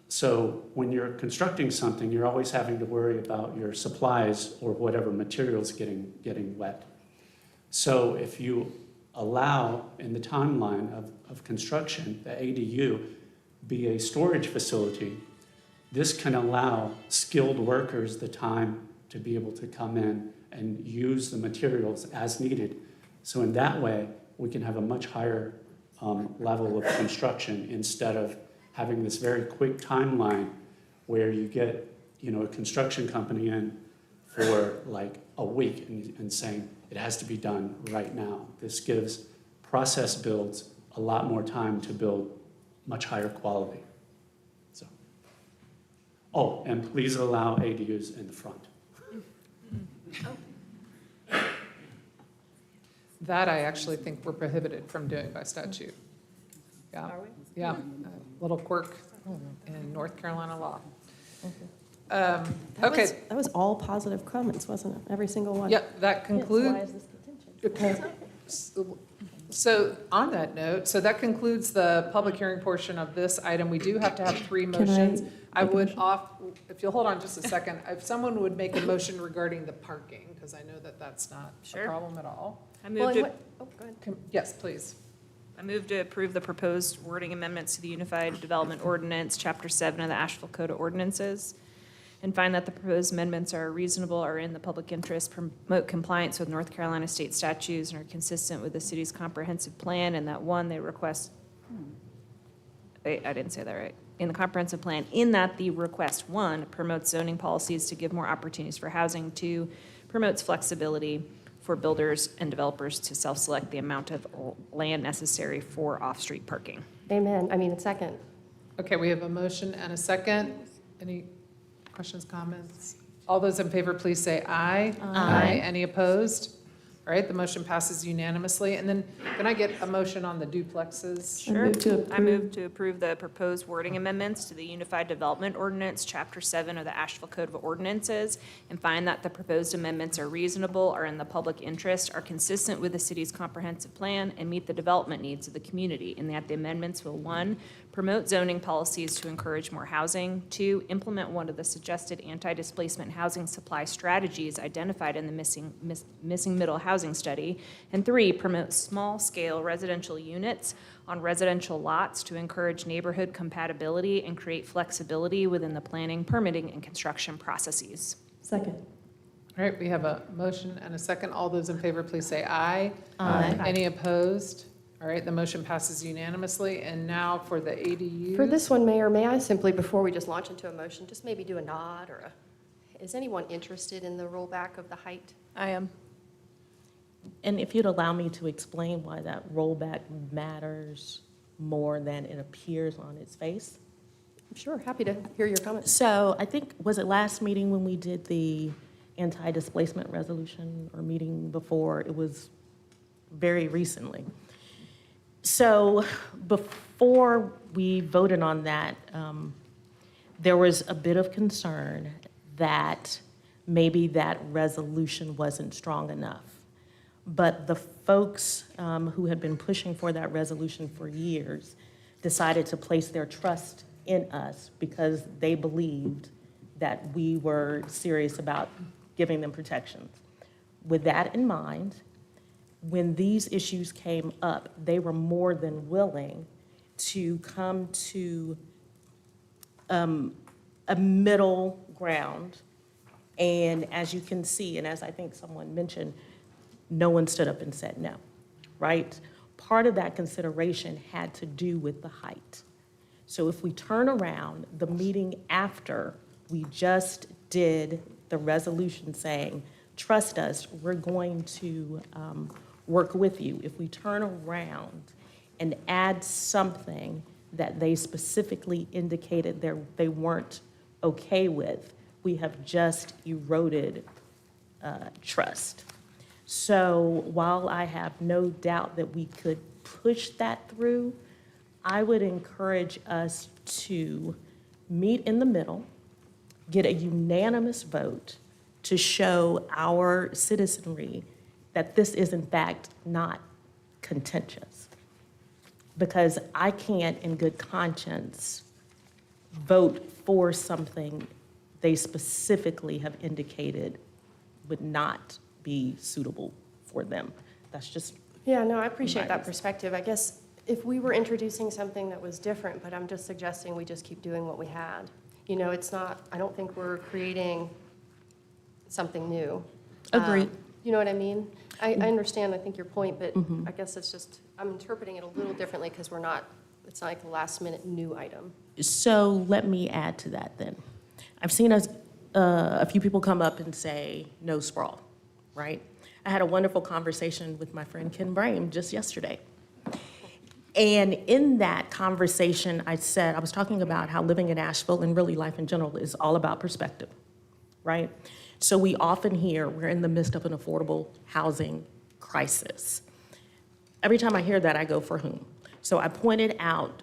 so when you're constructing something, you're always having to worry about your supplies or whatever materials getting wet. So if you allow in the timeline of construction, the ADU be a storage facility, this can allow skilled workers the time to be able to come in and use the materials as needed. So in that way, we can have a much higher level of construction instead of having this very quick timeline where you get a construction company in for like a week and saying it has to be done right now. This gives process builds a lot more time to build much higher quality. So, oh, and please allow ADUs in the front. That I actually think we're prohibited from doing by statute. Yeah. Are we? Yeah, a little quirk in North Carolina law. Okay. That was all positive comments, wasn't it? Every single one? Yep, that concludes. Why is this contentious? So on that note, so that concludes the public hearing portion of this item. We do have to have three Can I motions. I make a would motion? if you'll hold on just a second, if someone would make a motion regarding the parking, because I know that that's not a Sure. problem at all. I moved to, Oh, go ahead. Yes, please. I move to approve the proposed wording amendments to the Unified Development Ordinance, Chapter 7 of the Asheville Code of Ordinances, and find that the proposed amendments are reasonable, are in the public interest, promote compliance with North Carolina state statutes, and are consistent with the city's comprehensive plan, and that one, they request, wait, I didn't say that right. In the comprehensive plan, in that the request, one, promotes zoning policies to give more opportunities for housing, two, promotes flexibility for builders and developers to self-select the amount of land necessary for off-street parking. Second. Okay, we have a motion and a second. Any questions, comments? All those in favor, please say aye. Aye. Any opposed? All right, the motion passes unanimously. And then can I get a motion on the duplexes? Sure. I move to approve the proposed wording amendments to the Unified Development Ordinance, Chapter 7 of the Asheville Code of Ordinances, and find that the proposed amendments are reasonable, are in the public interest, are consistent with the city's comprehensive plan, and meet the development needs of the community, and that the amendments will, one, promote zoning policies to encourage more housing, two, implement one of the suggested anti-displacement housing supply strategies identified in the missing middle housing study, and three, promote small-scale residential units on residential lots to encourage neighborhood compatibility and create flexibility within the planning, permitting, and construction processes. Second. All right, we have a motion and a second. All those in favor, please say aye. Aye. Any opposed? All right, the motion passes unanimously. And now for the ADUs. For this one, Mayor, may I simply, before we just launch into a motion, just maybe do a nod or is anyone interested in the rollback of the height? I am. And if you'd allow me to explain why that rollback matters more than it appears on its face. Sure, happy to hear your comments. So I think, was it last meeting when we did the anti-displacement resolution, or meeting before? It was very recently. So before we voted on that, there was a bit of concern that maybe that resolution wasn't strong enough. But the folks who had been pushing for that resolution for years decided to place their trust in us because they believed that we were serious about giving them protections. With that in mind, when these issues came up, they were more than willing to come to a middle ground. And as you can see, and as I think someone mentioned, no one stood up and said no, right? Part of that consideration had to do with the height. So if we turn around, the meeting after we just did the resolution saying, trust us, we're going to work with you. If we turn around and add something that they specifically indicated they weren't okay with, we have just eroded trust. So while I have no doubt that we could push that through, I would encourage us to meet in the middle, get a unanimous vote to show our citizenry that this is in fact not contentious. Because I can't in good conscience vote for something they specifically have indicated would not be suitable for them. That's just. Yeah, no, I appreciate that perspective. I guess if we were introducing something that was different, but I'm just suggesting we just keep doing what we had. You know, it's not, I don't think we're creating something new. Agreed. You know what I mean? I understand, I think your point, but I guess it's just, I'm interpreting it a little differently because we're not, it's not like a last minute new item. So let me add to that then. I've seen us a few people come up and say, no sprawl, right? I had a wonderful conversation with my friend Ken Brame just yesterday. And in that conversation, I was talking about how living in Asheville and really life in general is all about perspective, right? So we often hear we're in the midst of an affordable housing crisis. Every time I hear that, I go, for whom? So I pointed out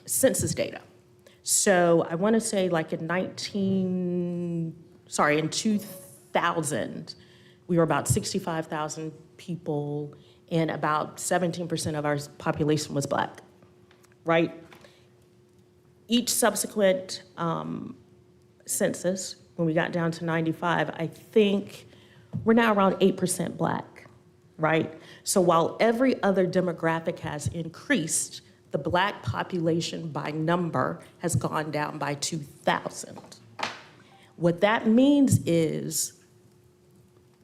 census data. So I want to say like in 2000, we were about 65,000 people, and about 17% of our population was Black, right? Each subsequent census, when we got down to 95, I think we're now around 8% Black, right? So while every other demographic has increased, the Black population by number has gone down by 2,000. What that means is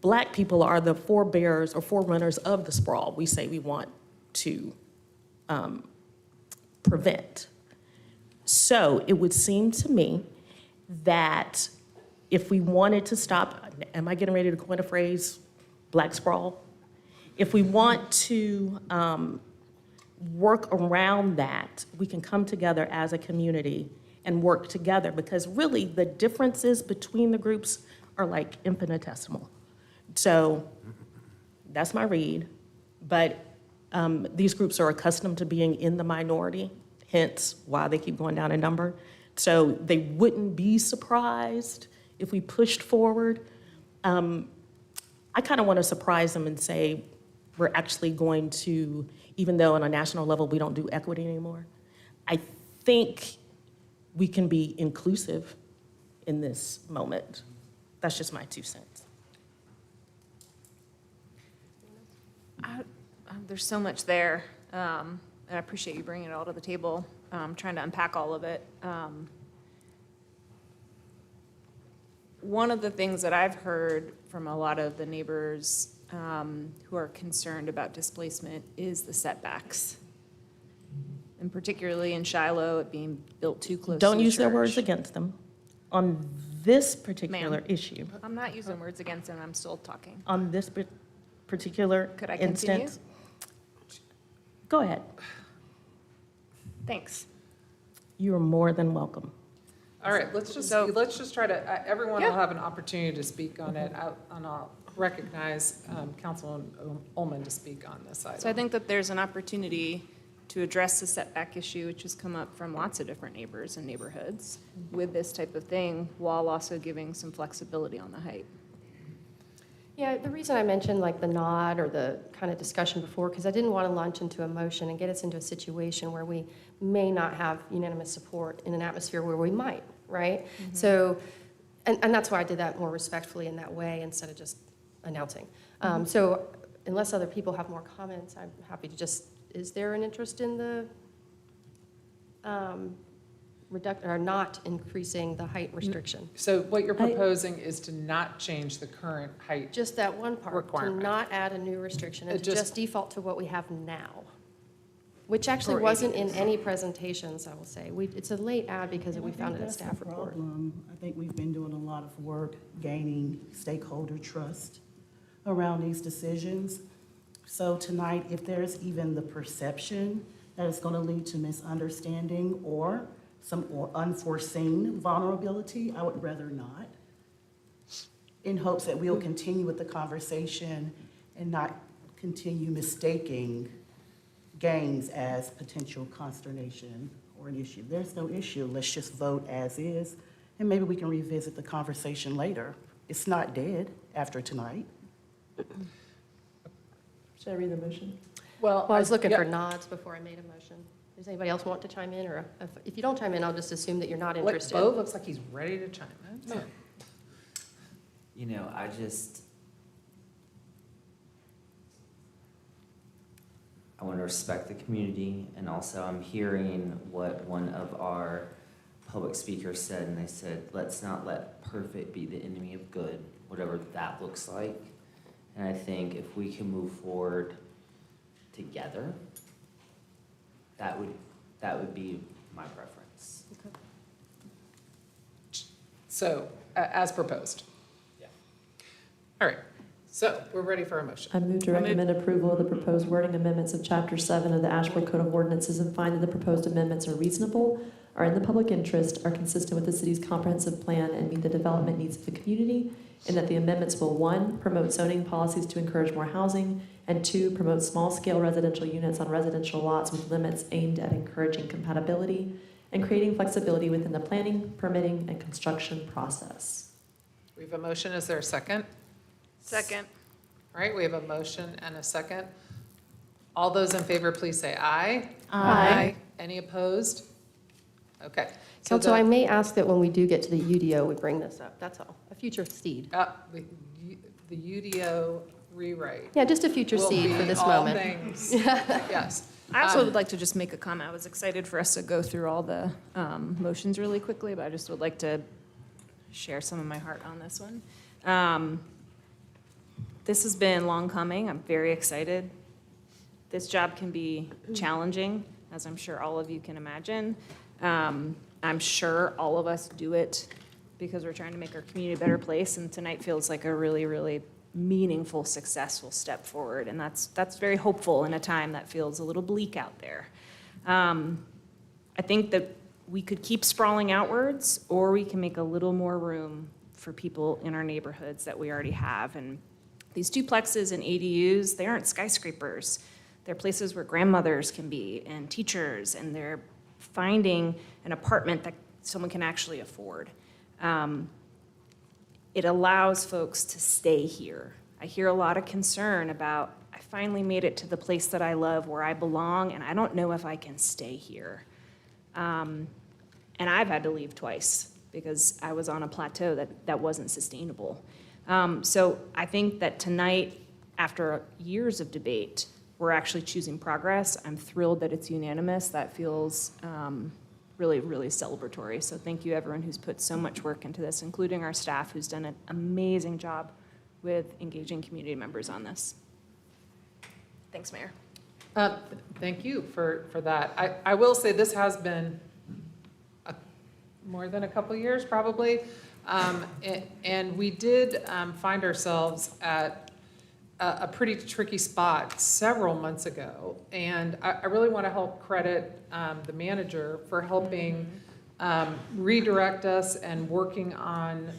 Black people are the forebearers or forerunners of the sprawl we say we want to prevent. So it would seem to me that if we wanted to stop, am I getting ready to coin a phrase, Black sprawl? If we want to work around that, we can come together as a community and work together, because really the differences between the groups are like infinitesimal. So that's my read, but these groups are accustomed to being in the minority, hence why they keep going down in number. So they wouldn't be surprised if we pushed forward. I kind of want to surprise them and say we're actually going to, even though on a national level we don't do equity anymore, I think we can be inclusive in this moment. That's just my 2 cents. There's so much there, and I appreciate you bringing it all to the table, trying to unpack all of it. One of the things that I've heard from a lot of the neighbors who are concerned about displacement is the setbacks. And particularly in Shiloh, it being built too close to the Don't use their church. words against them. On this particular Ma'am, issue, I'm not using words against them, I'm still talking. on this particular Could I continue? instance, go ahead. Thanks. You are more than welcome. All right, let's just try to, everyone will have an opportunity to speak on it, and I'll recognize Councilman Ullman to speak on this item. So I think that there's an opportunity to address the setback issue, which has come up from lots of different neighbors and neighborhoods with this type of thing, while also giving some flexibility on the height. Yeah, the reason I mentioned like the nod or the kind of discussion before, because I didn't want to launch into a motion and get us into a situation where we may not have unanimous support in an atmosphere where we might, right? So, and that's why I did that more respectfully in that way instead of just announcing. So unless other people have more comments, I'm happy to just, is there an interest in the or not increasing the height restriction? So what you're proposing is to not change the current height Just that one part, requirement. to not add a new restriction and It to just- just default to what we have now, which actually For wasn't in ADUs. any presentations, I will say. It's a late add because we found it in a staff report. I think we've been doing a lot of work gaining stakeholder trust around these decisions. So tonight, if there's even the perception that it's going to lead to misunderstanding or unforeseen vulnerability, I would rather not, in hopes that we'll continue with the conversation and not continue mistaking gains as potential consternation or an issue. There's no issue. Let's just vote as is, and maybe we can revisit the conversation later. It's not dead after tonight. Should I read the motion? Well, I was looking yeah. for nods before I made a motion. Does anybody else want to chime in? Or if you don't chime in, I'll just assume that you're not interested. Bo looks like he's ready to chime in. You know, I want to respect the community, and also I'm hearing what one of our public speakers said, and they said, let's not let perfect be the enemy of good, whatever that looks like. And I think if we can move forward together, that would be my preference. So as proposed. All right, so we're ready for a motion. I move to recommend approval of the proposed wording amendments of Chapter 7 of the Asheville Code of Ordinances and find that the proposed amendments are reasonable, are in the public interest, are consistent with the city's comprehensive plan, and meet the development needs of the community, and that the amendments will, 1, promote zoning policies to encourage more housing, and 2, promote small-scale residential units on residential lots with limits aimed at encouraging compatibility and creating flexibility within the planning, permitting, and construction process. We have a motion, is there a second? Second. All right, we have a motion and a second. All those in favor, please say aye. Aye. Any opposed? Okay. So Council, I may ask that when we do get to the UDO, we bring this up, that's all, a future seed. The UDO rewrite. Yeah, just a future will seed be for this all moment. things. Yes. I also would like to just make a comment. I was excited for us to go through all the motions really quickly, but I just would like to share some of my heart on this one. This has been long coming. I'm very excited. This job can be challenging, as I'm sure all of you can imagine. I'm sure all of us do it because we're trying to make our community a better place, and tonight feels like a really, really meaningful, successful step forward, and that's very hopeful in a time that feels a little bleak out there. I think that we could keep sprawling outwards, or we can make a little more room for people in our neighborhoods that we already have. And these duplexes and ADUs, they aren't skyscrapers. They're places where grandmothers can be and teachers, and they're finding an apartment that someone can actually afford. It allows folks to stay here. I hear a lot of concern about, I finally made it to the place that I love, where I belong, and I don't know if I can stay here. And I've had to leave twice because I was on a plateau that wasn't sustainable. So I think that tonight, after years of debate, we're actually choosing progress. I'm thrilled that it's unanimous. That feels really, really celebratory. So thank you, everyone who's put so much work into this, including our staff, who's done an amazing job with engaging community members on this. Thanks, Mayor. Thank you for that. I will say this has been more than a couple years, probably. And we did find ourselves at a pretty tricky spot several months ago. And I really want to help credit the manager for helping redirect us and working on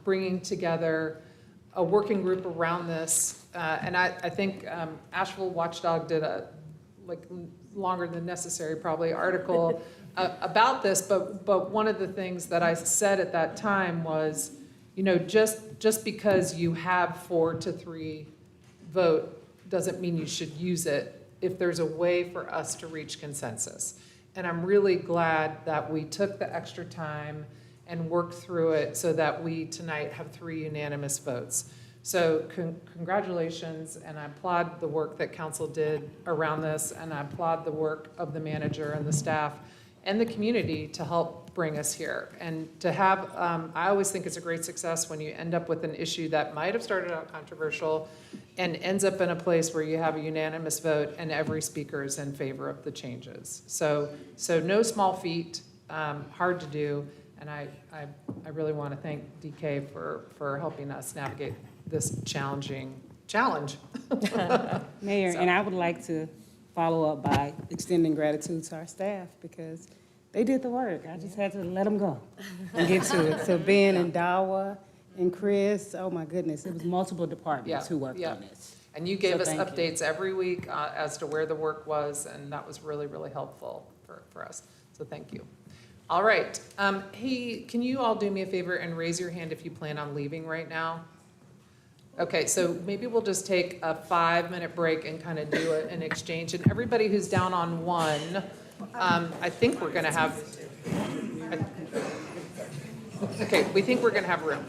bringing together a working group around this. And I think Asheville Watchdog did a longer than necessary probably article about this, but one of the things that I said at that time was, just because you have 4-3 vote doesn't mean you should use it if there's a way for us to reach consensus. And I'm really glad that we took the extra time and worked through it so that we tonight have 3 unanimous votes. So congratulations, and I applaud the work that council did around this, and I applaud the work of the manager and the staff and the community to help bring us here. And to have, I always think it's a great success when you end up with an issue that might have started out controversial and ends up in a place where you have a unanimous vote and every speaker is in favor of the changes. So no small feat, hard to do, and I really want to thank DK for helping us navigate this challenging challenge. Mayor, and I would like to follow up by extending gratitude to our staff because they did the work. I just had to let them go and get to it. So Ben and Dawa and Chris, oh my goodness, it was multiple departments who worked on this. And you gave us updates every week as to where the work was, and that was really, really helpful for us. So thank you. All right. Hey, can you all do me a favor and raise your hand if you plan on leaving right now? Okay, so maybe we'll just take a 5-minute break and kind of do an exchange. And everybody who's down on 1, I think we're going to have, okay, we think we're going to have room.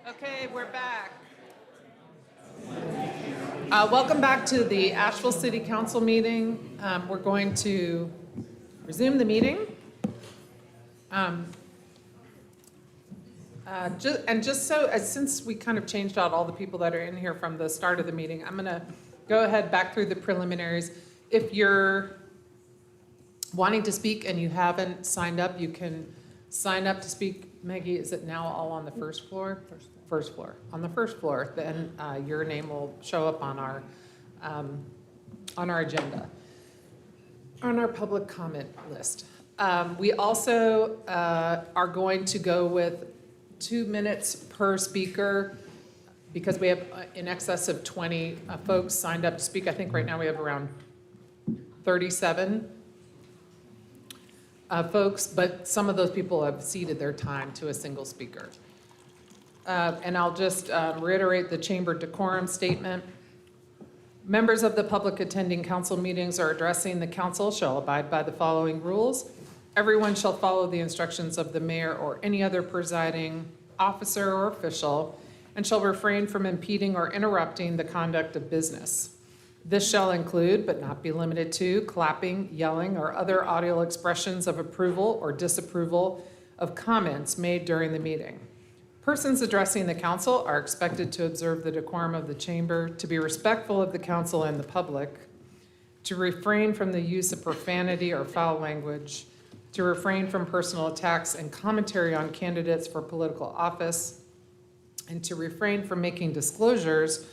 Okay, we're back. Welcome back to the Asheville City Council meeting. We're going to resume the meeting. Just so, since we kind of changed out all the people that are in here from the start of the meeting, I'm going to go ahead back through the preliminaries. If you're wanting to speak and you haven't signed up, you can sign up to speak. Maggie, is it now all on the first floor? First floor. On the first floor, then your name will show up on our agenda, on our public comment list. We also are going to go with 2 minutes per speaker because we have in excess of 20 folks signed up to speak. I think right now we have around 37 folks, but some of those people have ceded their time to a single speaker. And I'll just reiterate the chamber decorum statement. Members of the public attending council meetings or addressing the council shall abide by the following rules. Everyone shall follow the instructions of the mayor or any other presiding officer or official and shall refrain from impeding or interrupting the conduct of business. This shall include, but not be limited to, clapping, yelling, or other audio expressions of approval or disapproval of comments made during the meeting. Persons addressing the council are expected to observe the decorum of the chamber, to be respectful of the council and the public, to refrain from the use of profanity or foul language, to refrain from personal attacks and commentary on candidates for political office, and to refrain from making disclosures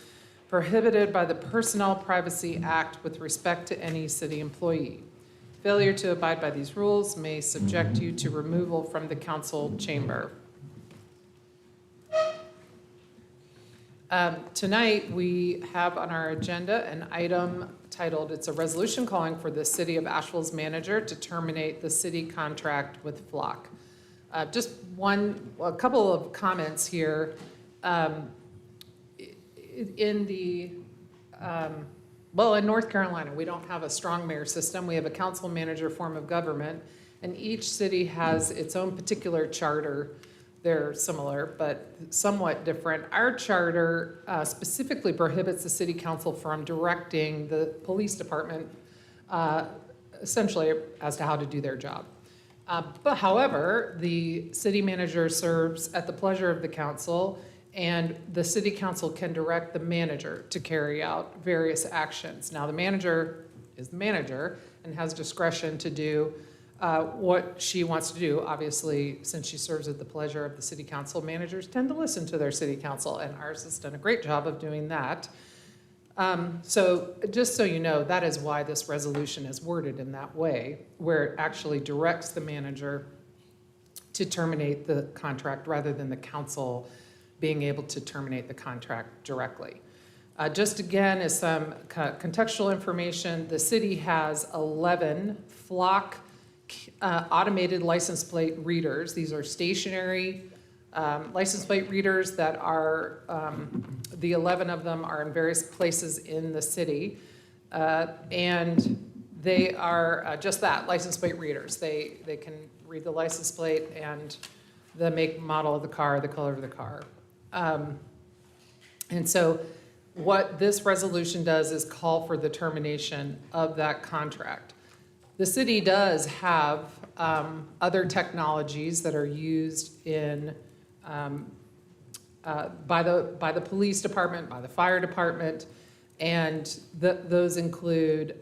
prohibited by the Personnel Privacy Act with respect to any city employee. Failure to abide by these rules may subject you to removal from the council chamber. Tonight, we have on our agenda an item titled, it's a resolution calling for the City of Asheville's manager to terminate the city contract with Flock. Just a couple of comments here. In North Carolina, we don't have a strong mayor system. We have a council manager form of government, and each city has its own particular charter. They're similar, but somewhat different. Our charter specifically prohibits the city council from directing the police department essentially as to how to do their job. But however, the city manager serves at the pleasure of the council, and the city council can direct the manager to carry out various actions. Now, the manager is the manager and has discretion to do what she wants to do. Obviously, since she serves at the pleasure of the city council, managers tend to listen to their city council, and ours has done a great job of doing that. So just so you know, that is why this resolution is worded in that way, where it actually directs the manager to terminate the contract rather than the council being able to terminate the contract directly. Just again, as some contextual information, the city has 11 Flock automated license plate readers. These are stationary license plate readers that are, the 11 of them are in various places in the city. And they are just that, license plate readers. They can read the license plate and the make, model of the car, the color of the car. And so what this resolution does is call for the termination of that contract. The city does have other technologies that are used in by the police department, by the fire department, and those include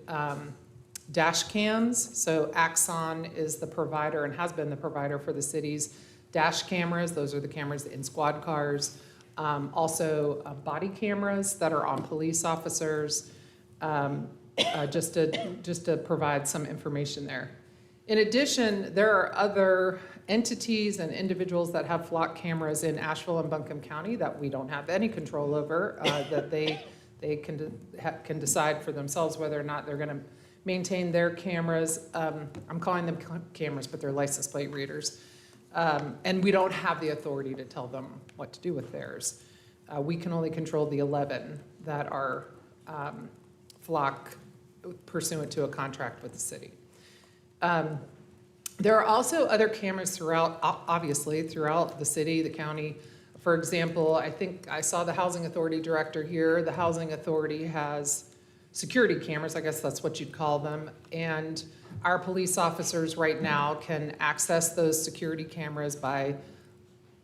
dash cams. So Axon is the provider and has been the provider for the city's dash cameras. Those are the cameras in squad cars. Also body cameras that are on police officers. Just to provide some information there. In addition, there are other entities and individuals that have Flock cameras in Asheville and Buncombe County that we don't have any control over, that they can decide for themselves whether or not they're going to maintain their cameras. I'm calling them cameras, but they're license plate readers. And we don't have the authority to tell them what to do with theirs. We can only control the 11 that are Flock pursuant to a contract with the city. There are also other cameras throughout, obviously, throughout the city, the county. For example, I think I saw the Housing Authority director here. The Housing Authority has security cameras, I guess that's what you'd call them. And our police officers right now can access those security cameras by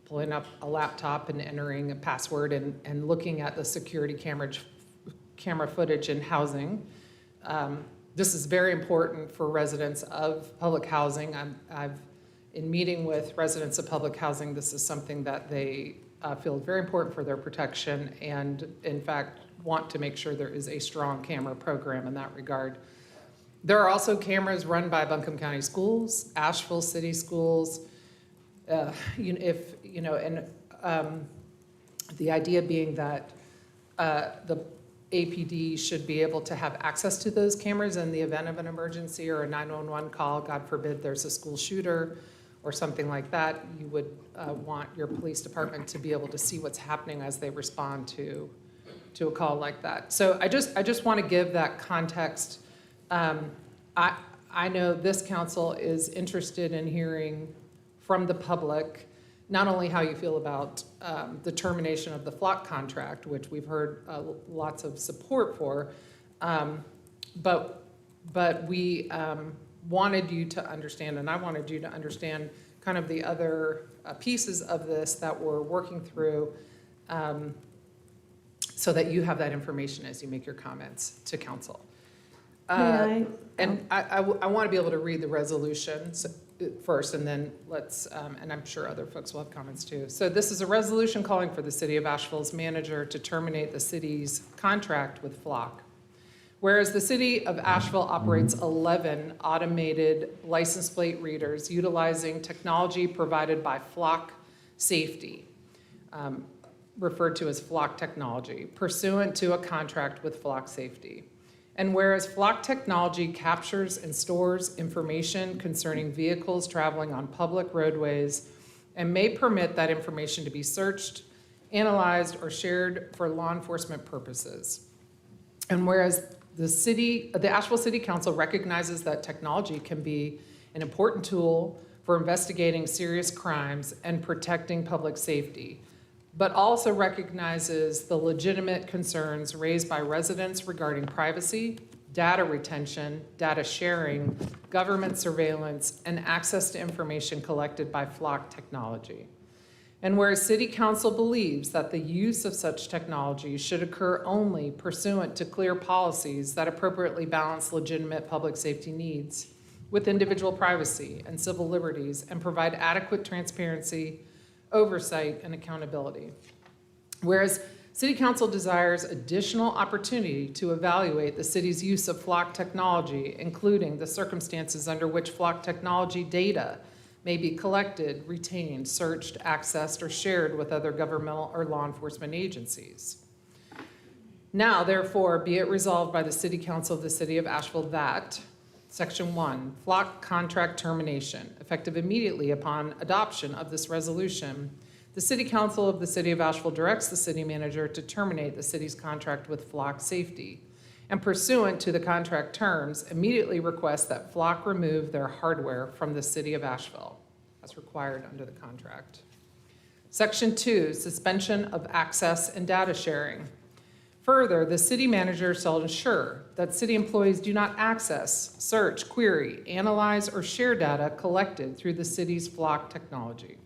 pulling up a laptop and entering a password and looking at the security camera footage in housing. This is very important for residents of public housing. In meeting with residents of public housing, this is something that they feel very important for their protection and, in fact, want to make sure there is a strong camera program in that regard. There are also cameras run by Buncombe County Schools, Asheville City Schools, the idea being that the APD should be able to have access to those cameras in the event of an emergency or a 911 call. God forbid there's a school shooter or something like that. You would want your police department to be able to see what's happening as they respond to a call like that. So I just want to give that context. I know this council is interested in hearing from the public not only how you feel about the termination of the flock contract, which we've heard lots of support for, but we wanted you to understand, and I wanted you to understand kind of the other pieces of this that we're working through so that you have that information as you make your comments to council. May And I want to be able to read the resolution first, and then let's, and I'm sure other folks will have comments too. So this is a resolution calling for the City of Asheville's manager to terminate the city's contract with Flock. Whereas the City of Asheville operates 11 automated license plate readers utilizing technology provided by Flock Safety, referred to as Flock Technology, pursuant to a contract with Flock Safety. And whereas Flock Technology captures and stores information concerning vehicles traveling on public roadways and may permit that information to be searched, analyzed, or shared for law enforcement purposes. And whereas the Asheville City Council recognizes that technology can be an important tool for investigating serious crimes and protecting public safety, but also recognizes the legitimate concerns raised by residents regarding privacy, data retention, data sharing, government surveillance, and access to information collected by Flock Technology. And whereas City Council believes that the use of such technology should occur only pursuant to clear policies that appropriately balance legitimate public safety needs with individual privacy and civil liberties and provide adequate transparency, oversight, and accountability. Whereas City Council desires additional opportunity to evaluate the city's use of Flock Technology, including the circumstances under which Flock Technology data may be collected, retained, searched, accessed, or shared with other governmental or law enforcement agencies. Now, therefore, be it resolved by the City Council of the City of Asheville that Section 1, Flock contract termination, effective immediately upon adoption of this resolution, the City Council of the City of Asheville directs the city manager to terminate the city's contract with Flock Safety, and pursuant to the contract terms, immediately request that Flock remove their hardware from the City of Asheville, as required under the contract. Section 2, suspension of access and data sharing. Further, the city manager shall ensure that city employees do not access, search, query, analyze, or share data collected through the city's Flock technology.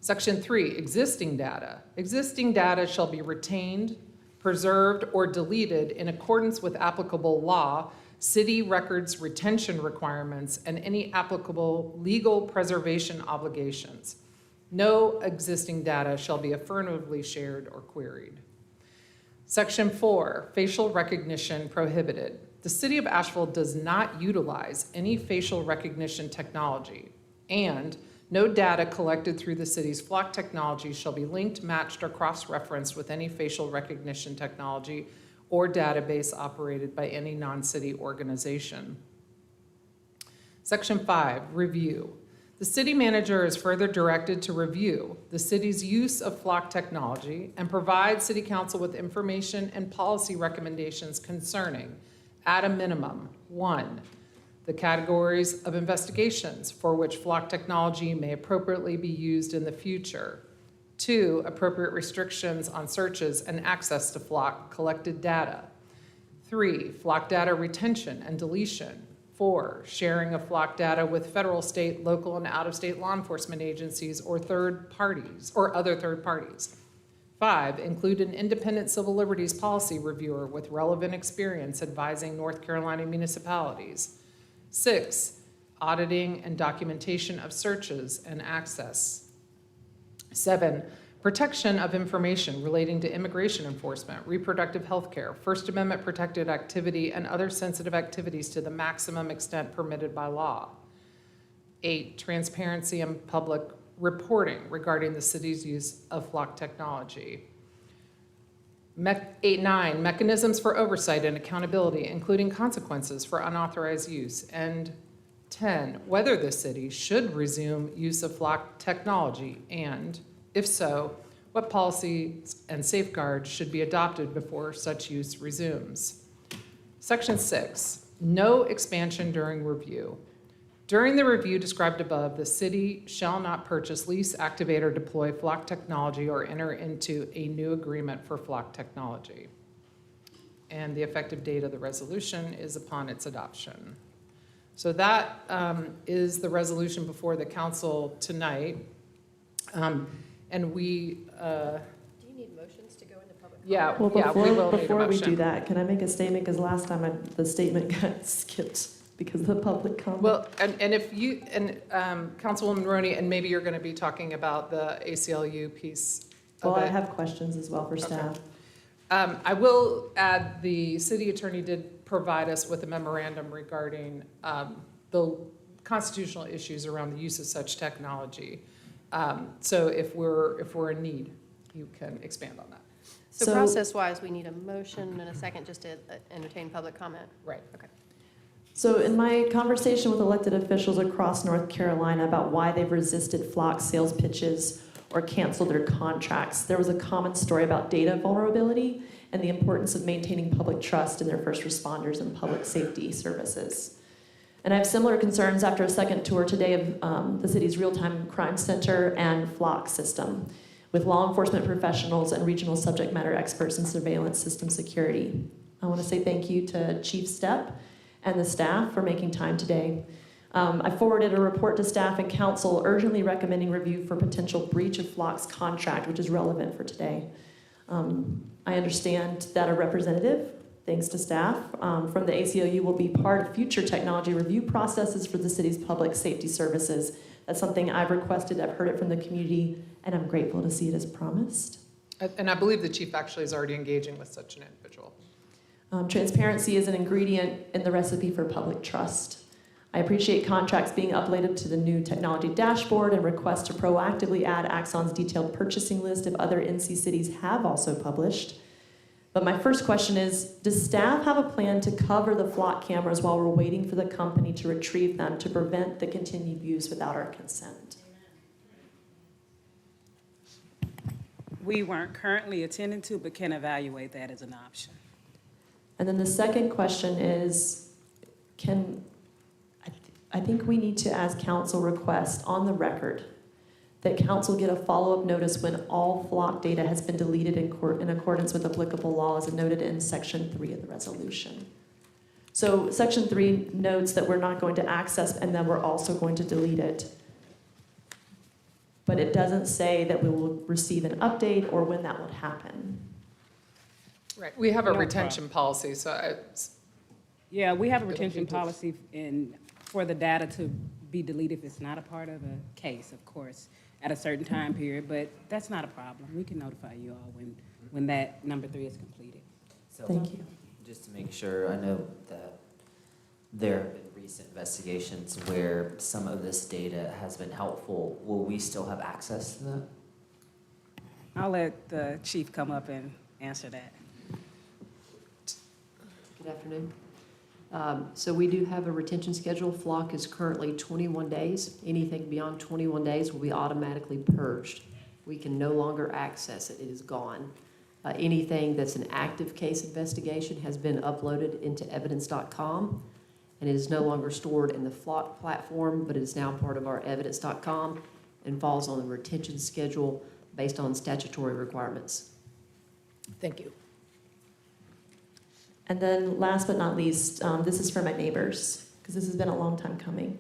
Section 3, existing data. Existing data shall be retained, preserved, or deleted in accordance with applicable law, city records retention requirements, and any applicable legal preservation obligations. No existing data shall be affirmatively shared or queried. Section 4, facial recognition prohibited. The City of Asheville does not utilize any facial recognition technology, and no data collected through the city's Flock technology shall be linked, matched, or cross-referenced with any facial recognition technology or database operated by any non-city organization. Section 5, review. The city manager is further directed to review the city's use of Flock technology and provide City Council with information and policy recommendations concerning, at a minimum, 1, the categories of investigations for which flock technology may appropriately be used in the future. 2, appropriate restrictions on searches and access to flock collected data. 3, flock data retention and deletion. 4, sharing of flock data with federal, state, local, and out-of-state law enforcement agencies or third parties or other third parties. 5, include an independent civil liberties policy reviewer with relevant experience advising North Carolina municipalities. 6, auditing and documentation of searches and access. 7, protection of information relating to immigration enforcement, reproductive health care, First Amendment protected activity, and other sensitive activities to the maximum extent permitted by law. 8, transparency and public reporting regarding the city's use of flock technology. 9, mechanisms for oversight and accountability, including consequences for unauthorized use. And 10, whether the city should resume use of flock technology, and if so, what policies and safeguards should be adopted before such use resumes. Section 6, no expansion during review. During the review described above, the city shall not purchase, lease, activate, or deploy flock technology or enter into a new agreement for flock technology. And the effective date of the resolution is upon its adoption. So that is the resolution before the council tonight. And we... Do you need motions to go into public comment? Yeah, Well, before we do motion. that, can I make a statement? Because last time the statement got skipped because of the public comment. Well, and if you, and Councilwoman Roney, and maybe you're going to be talking about the ACLU piece of Well, I it. have questions as well for staff. I will add, the city attorney did provide us with a memorandum regarding the constitutional issues around the use of such technology. So if we're in need, you can expand on that. So process-wise, we need a motion and a second just to entertain public comment? Right. Okay. So in my conversation with elected officials across North Carolina about why they've resisted flock sales pitches or canceled their contracts, there was a common story about data vulnerability and the importance of maintaining public trust in their first responders and public safety services. And I have similar concerns after a second tour today of the city's real-time crime center and flock system with law enforcement professionals and regional subject matter experts in surveillance system security. I want to say thank you to Chief Stepp and the staff for making time today. I forwarded a report to staff and council urgently recommending review for potential breach of Flock's contract, which is relevant for today. I understand that a representative, thanks to staff, from the ACLU will be part of future technology review processes for the city's public safety services. That's something I've requested, I've heard it from the community, and I'm grateful to see it as promised. And I believe the chief actually is already engaging with such an individual. Transparency is an ingredient in the recipe for public trust. I appreciate contracts being uploaded to the new technology dashboard and requests to proactively add Axon's detailed purchasing list if other NC cities have also published. But my first question is, does staff have a plan to cover the flock cameras while we're waiting for the company to retrieve them to prevent the continued use without our consent? We weren't currently attending to, but can evaluate that as an option. And then the second question is, I think we need to, as council, request on the record that council get a follow-up notice when all flock data has been deleted in accordance with applicable laws and noted in section 3 of the resolution. So section 3 notes that we're not going to access and then we're also going to delete it. But it doesn't say that we will receive an update or when that would happen. Right. We have a No retention policy, so Yeah, we have a retention policy for the data to be deleted if it's not a part of a case, of course, at a certain time period, but that's not a problem. We can notify you all when that number 3 is completed. So, thank you. Just to make sure, I know that there have been recent investigations where some of this data has been helpful. Will we still have access to that? I'll let the chief come up and answer that. Good afternoon. So we do have a retention schedule. Flock is currently 21 days. Anything beyond 21 days will be automatically purged. We can no longer access it. It is gone. Anything that's an active case investigation has been uploaded into evidence.com, and it is no longer stored in the Flock platform, but it is now part of our evidence.com and falls on the retention schedule based on statutory requirements. Thank you. And then last but not least, this is for my neighbors, because this has been a long time coming.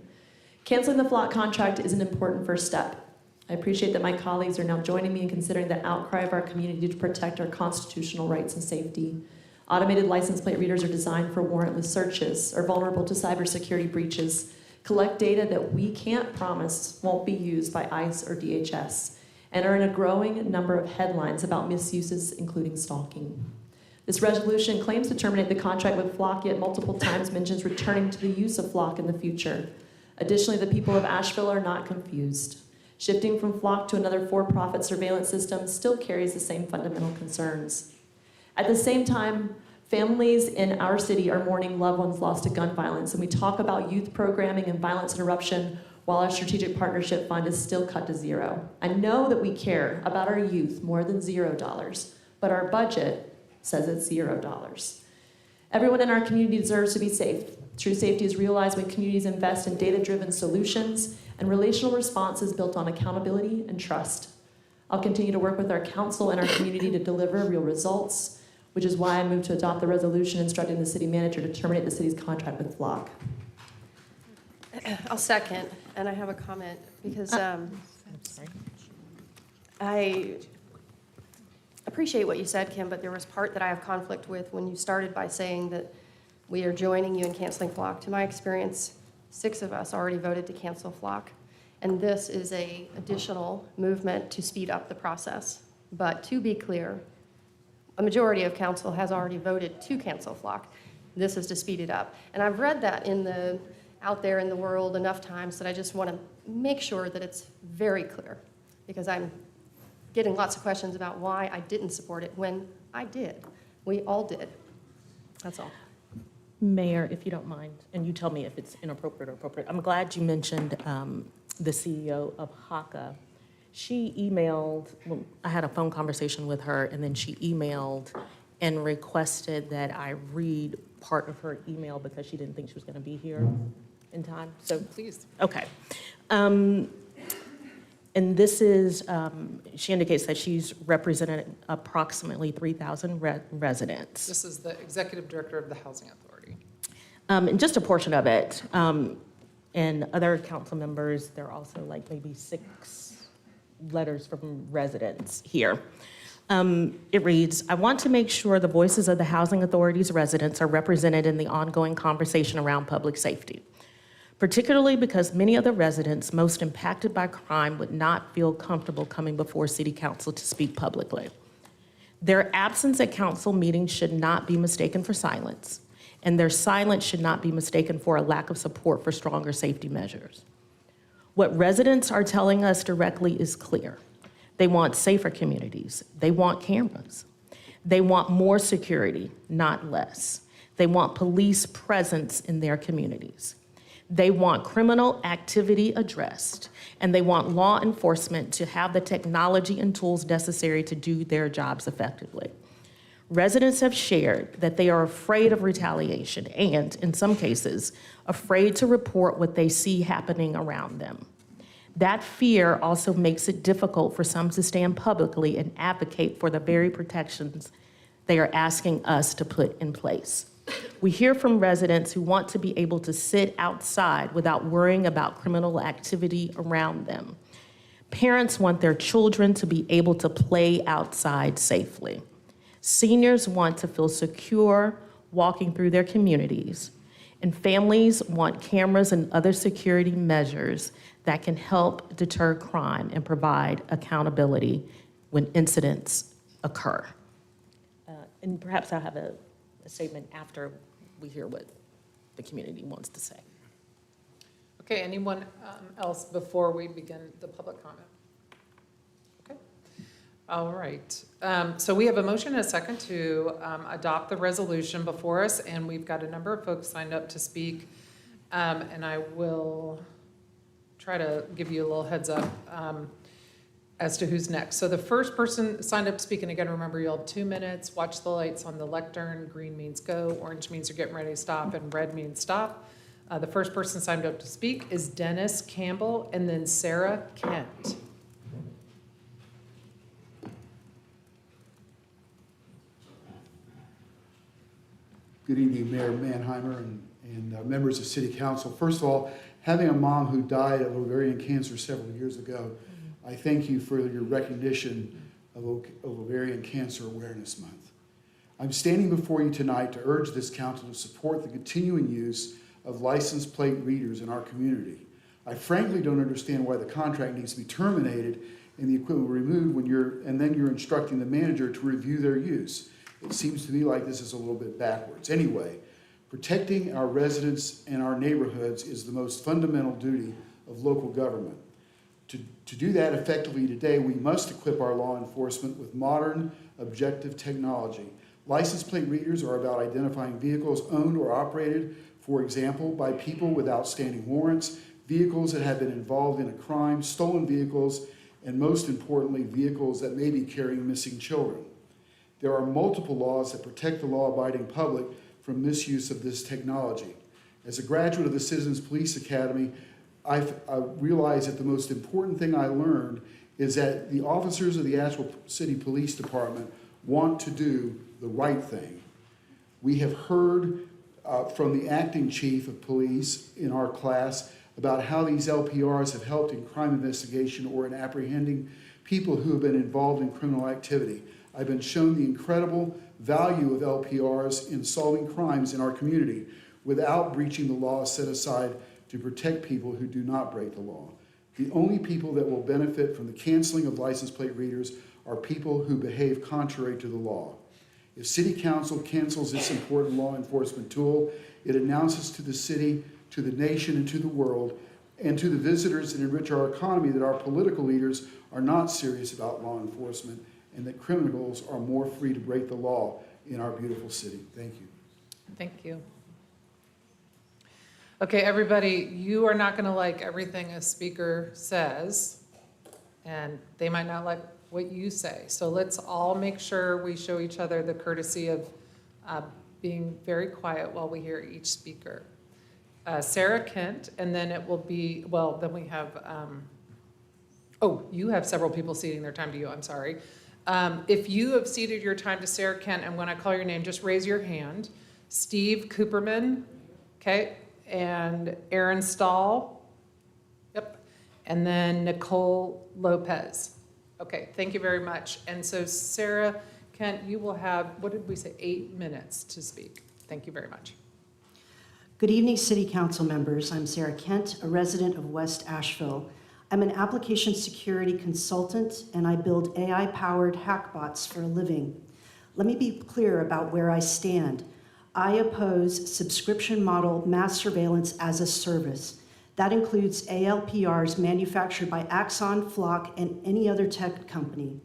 Canceling the Flock contract is an important first step. I appreciate that my colleagues are now joining me in considering the outcry of our community to protect our constitutional rights and safety. Automated license plate readers are designed for warrantless searches, are vulnerable to cybersecurity breaches, collect data that we can't promise won't be used by ICE or DHS, and are in a growing number of headlines about misuses, including stalking. This resolution claims to terminate the contract with Flock, yet multiple times mentions returning to the use of Flock in the future. Additionally, the people of Asheville are not confused. Shifting from Flock to another for-profit surveillance system still carries the same fundamental concerns. At the same time, families in our city are mourning loved ones lost to gun violence, and we talk about youth programming and violence interruption while our strategic partnership fund is still cut to zero. I know that we care about our youth more than $0, but our budget says it's $0. Everyone in our community deserves to be safe. True safety is realized when communities invest in data-driven solutions and relational responses built on accountability and trust. I'll continue to work with our council and our community to deliver real results, which is why I moved to adopt the resolution instructing the city manager to terminate the city's contract with Flock. I'll second, and I have a comment, because I appreciate what you said, Kim, but there was part that I have conflict with when you started by saying that we are joining you in canceling Flock. To my experience, 6 of us already voted to cancel Flock, and this is an additional movement to speed up the process. But to be clear, a majority of council has already voted to cancel Flock. This is to speed it up. And I've read that out there in the world enough times that I just want to make sure that it's very clear, because I'm getting lots of questions about why I didn't support it when I did. We all did. That's all. Mayor, if you don't mind, and you tell me if it's inappropriate or appropriate, I'm glad you mentioned the CEO of HACA. She emailed, well, I had a phone conversation with her, and then she emailed and requested that I read part of her email because she didn't think she was going to be here in time. So please. Okay. And this is, she indicates that she's represented approximately 3,000 residents. This is the executive director of the Housing Authority. And just a portion of it. And other council members, there are also like maybe 6 letters from residents here. It reads, I want to make sure the voices of the Housing Authority's residents are represented in the ongoing conversation around public safety, particularly because many of the residents most impacted by crime would not feel comfortable coming before City Council to speak publicly. Their absence at council meetings should not be mistaken for silence, and their silence should not be mistaken for a lack of support for stronger safety measures. What residents are telling us directly is clear. They want safer communities. They want cameras. They want more security, not less. They want police presence in their communities. They want criminal activity addressed, and they want law enforcement to have the technology and tools necessary to do their jobs effectively. Residents have shared that they are afraid of retaliation and, in some cases, afraid to report what they see happening around them. That fear also makes it difficult for some to stand publicly and advocate for the very protections they are asking us to put in place. We hear from residents who want to be able to sit outside without worrying about criminal activity around them. Parents want their children to be able to play outside safely. Seniors want to feel secure walking through their communities. And families want cameras and other security measures that can help deter crime and provide accountability when incidents occur. And perhaps I'll have a statement after we hear what the community wants to say. Okay, anyone else before we begin the public comment? Okay, all right. So we have a motion and a second to adopt the resolution before us, and we've got a number of folks signed up to speak, and I will try to give you a little heads up as to who's next. So the first person signed up to speak, and again, remember you'll have 2 minutes. Watch the lights on the lectern. Green means go, orange means you're getting ready to stop, and red means stop. The first person signed up to speak is Dennis Campbell, and then Sarah Kent. Good evening, Mayor Mannheimer and members of City Council. First of all, having a mom who died of ovarian cancer several years ago, I thank you for your recognition of Ovarian Cancer Awareness Month. I'm standing before you tonight to urge this council to support the continuing use of license plate readers in our community. I frankly don't understand why the contract needs to be terminated and the equipment removed and then you're instructing the manager to review their use. It seems to me like this is a little bit backwards. Anyway, protecting our residents and our neighborhoods is the most fundamental duty of local government. To do that effectively today, we must equip our law enforcement with modern, objective technology. License plate readers are about identifying vehicles owned or operated, for example, by people with outstanding warrants, vehicles that have been involved in a crime, stolen vehicles, and most importantly, vehicles that may be carrying missing children. There are multiple laws that protect the law-abiding public from misuse of this technology. As a graduate of the Citizens Police Academy, I realized that the most important thing I learned is that the officers of the Asheville City Police Department want to do the right thing. We have heard from the acting chief of police in our class about how these LPRs have helped in crime investigation or in apprehending people who have been involved in criminal activity. I've been shown the incredible value of LPRs in solving crimes in our community without breaching the law set aside to protect people who do not break the law. The only people that will benefit from the canceling of license plate readers are people who behave contrary to the law. If City Council cancels this important law enforcement tool, it announces to the city, to the nation, and to the world, and to the visitors that enrich our economy that our political leaders are not serious about law enforcement and that criminals are more free to break the law in our beautiful city. Thank you. Thank you. Okay, everybody, you are not going to like everything a speaker says, and they might not like what you say. So let's all make sure we show each other the courtesy of being very quiet while we hear each speaker. Sarah Kent, and then it will be, well, then we have, oh, you have several people ceding their time to you, I'm sorry. If you have ceded your time to Sarah Kent, and when I call your name, just raise your hand. Steve Cooperman, okay, and Aaron Stahl, yep, and then Nicole Lopez. Okay, thank you very much. And so Sarah Kent, you will have, what did we say, 8 minutes to speak. Thank you very much. Good evening, City Council members. I'm Sarah Kent, a resident of West Asheville. I'm an application security consultant, and I build AI-powered hackbots for a living. Let me be clear about where I stand. I oppose subscription model mass surveillance as a service. That includes ALPRs manufactured by Axon, Flock, and any other tech company.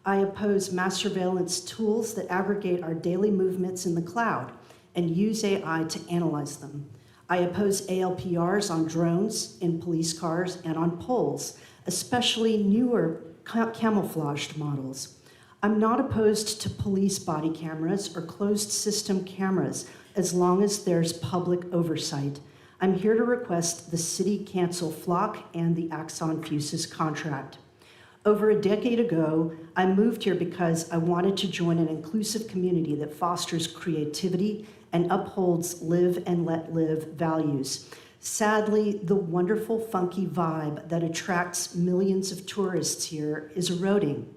I oppose mass surveillance tools that aggregate our daily movements in the cloud and use AI to analyze them. I oppose ALPRs on drones, in police cars, and on poles, especially newer camouflaged models. I'm not opposed to police body cameras or closed system cameras as long as there's public oversight. I'm here to request the city cancel Flock and the Axon Fuses contract. Over a decade ago, I moved here because I wanted to join an inclusive community that fosters creativity and upholds live and let live values. Sadly, the wonderful, funky vibe that attracts millions of tourists here is eroding.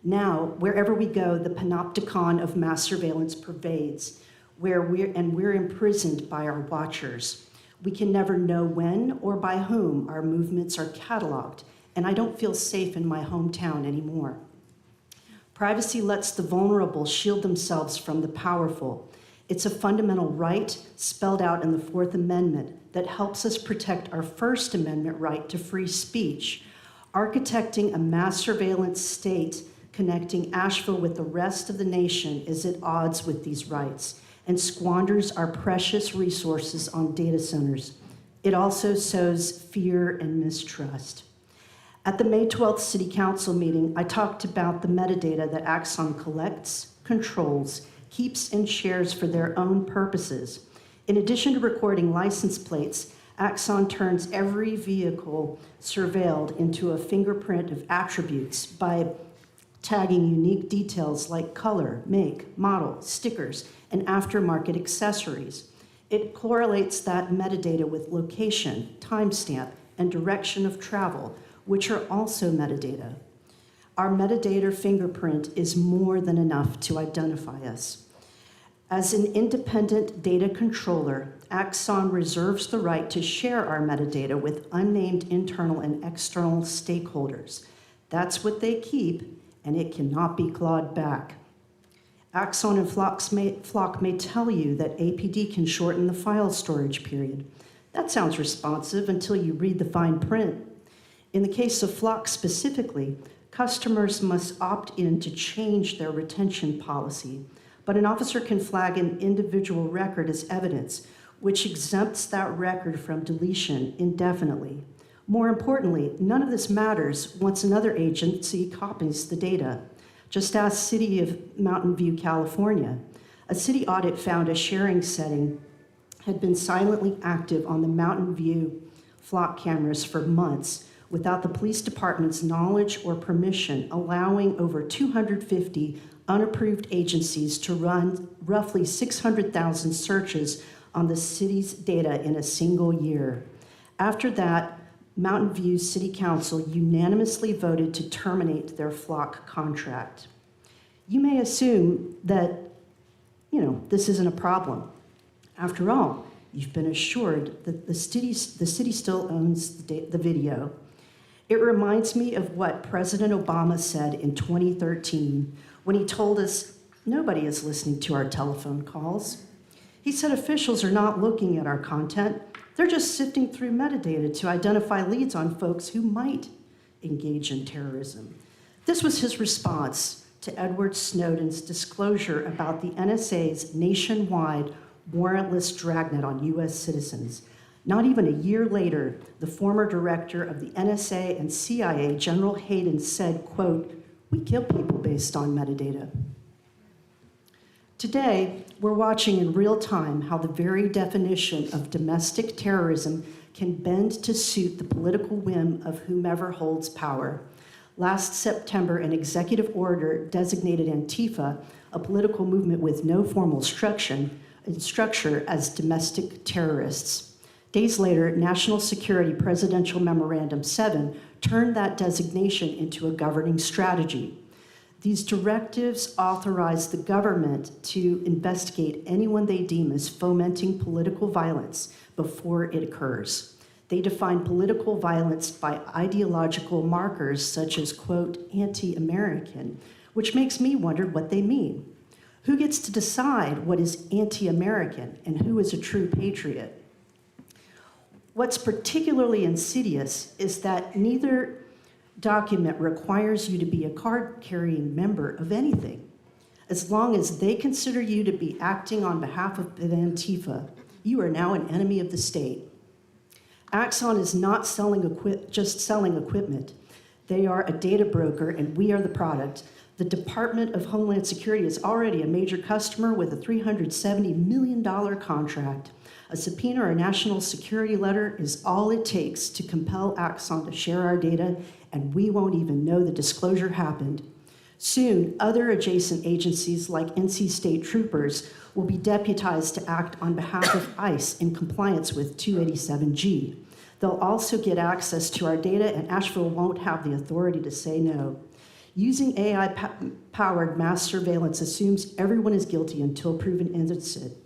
Now, wherever we go, the panopticon of mass surveillance pervades, we're imprisoned by our watchers. We can never know when or by whom our movements are cataloged, and I don't feel safe in my hometown anymore. Privacy lets the vulnerable shield themselves from the powerful. It's a fundamental right spelled out in the Fourth Amendment that helps us protect our First Amendment right to free speech. Architecting a mass surveillance state connecting Asheville with the rest of the nation is at odds with these rights and squanders our precious resources on data centers. It also sows fear and mistrust. At the May 12th City Council meeting, I talked about the metadata that Axon collects, controls, keeps, and shares for their own purposes. In addition to recording license plates, Axon turns every vehicle surveilled into a fingerprint of attributes by tagging unique details like color, make, model, stickers, and aftermarket accessories. It correlates that metadata with location, timestamp, and direction of travel, which are also metadata. Our metadata fingerprint is more than enough to identify us. As an independent data controller, Axon reserves the right to share our metadata with unnamed internal and external stakeholders. That's what they keep, and it cannot be clawed back. Axon and Flock may tell you that APD can shorten the file storage period. That sounds responsive until you read the fine print. In the case of Flock specifically, customers must opt in to change their retention policy, but an officer can flag an individual record as evidence, which exempts that record from deletion indefinitely. More importantly, none of this matters once another agency copies the data. Just ask City of Mountain View, California. A city audit found a sharing setting had been silently active on the Mountain View Flock cameras for months without the police department's knowledge or permission, allowing over 250 unapproved agencies to run roughly 600,000 searches on the city's data in a single year. After that, Mountain View City Council unanimously voted to terminate their Flock contract. You may assume that, this isn't a problem. After all, you've been assured that the city still owns the video. It reminds me of what President Obama said in 2013 when he told us nobody is listening to our telephone calls. He said officials are not looking at our content. They're just sifting through metadata to identify leads on folks who might engage in terrorism. This was his response to Edward Snowden's disclosure about the NSA's nationwide warrantless dragnet on U.S. citizens. Not even a year later, the former director of the NSA and CIA, General Hayden, said, quote, "We kill people based on metadata." Today, we're watching in real time how the very definition of domestic terrorism can bend to suit the political whim of whomever holds power. Last September, an executive order designated Antifa, a political movement with no formal structure, as domestic terrorists. Days later, National Security Presidential Memorandum 7 turned that designation into a governing strategy. These directives authorize the government to investigate anyone they deem as fomenting political violence before it occurs. They define political violence by ideological markers such as, quote, anti-American, which makes me wonder what they mean. Who gets to decide what is anti-American and who is a true patriot? What's particularly insidious is that neither document requires you to be a card-carrying member of anything. As long as they consider you to be acting on behalf of Antifa, you are now an enemy of the state. Axon is not just selling equipment. They are a data broker, and we are the product. The Department of Homeland Security is already a major customer with a $370 million contract. A subpoena or a national security letter is all it takes to compel Axon to share our data, and we won't even know the disclosure happened. Soon, other adjacent agencies like NC State Troopers will be deputized to act on behalf of ICE in compliance with 287G. They'll also get access to our data, and Asheville won't have the authority to say no. Using AI-powered mass surveillance assumes everyone is guilty until proven innocent.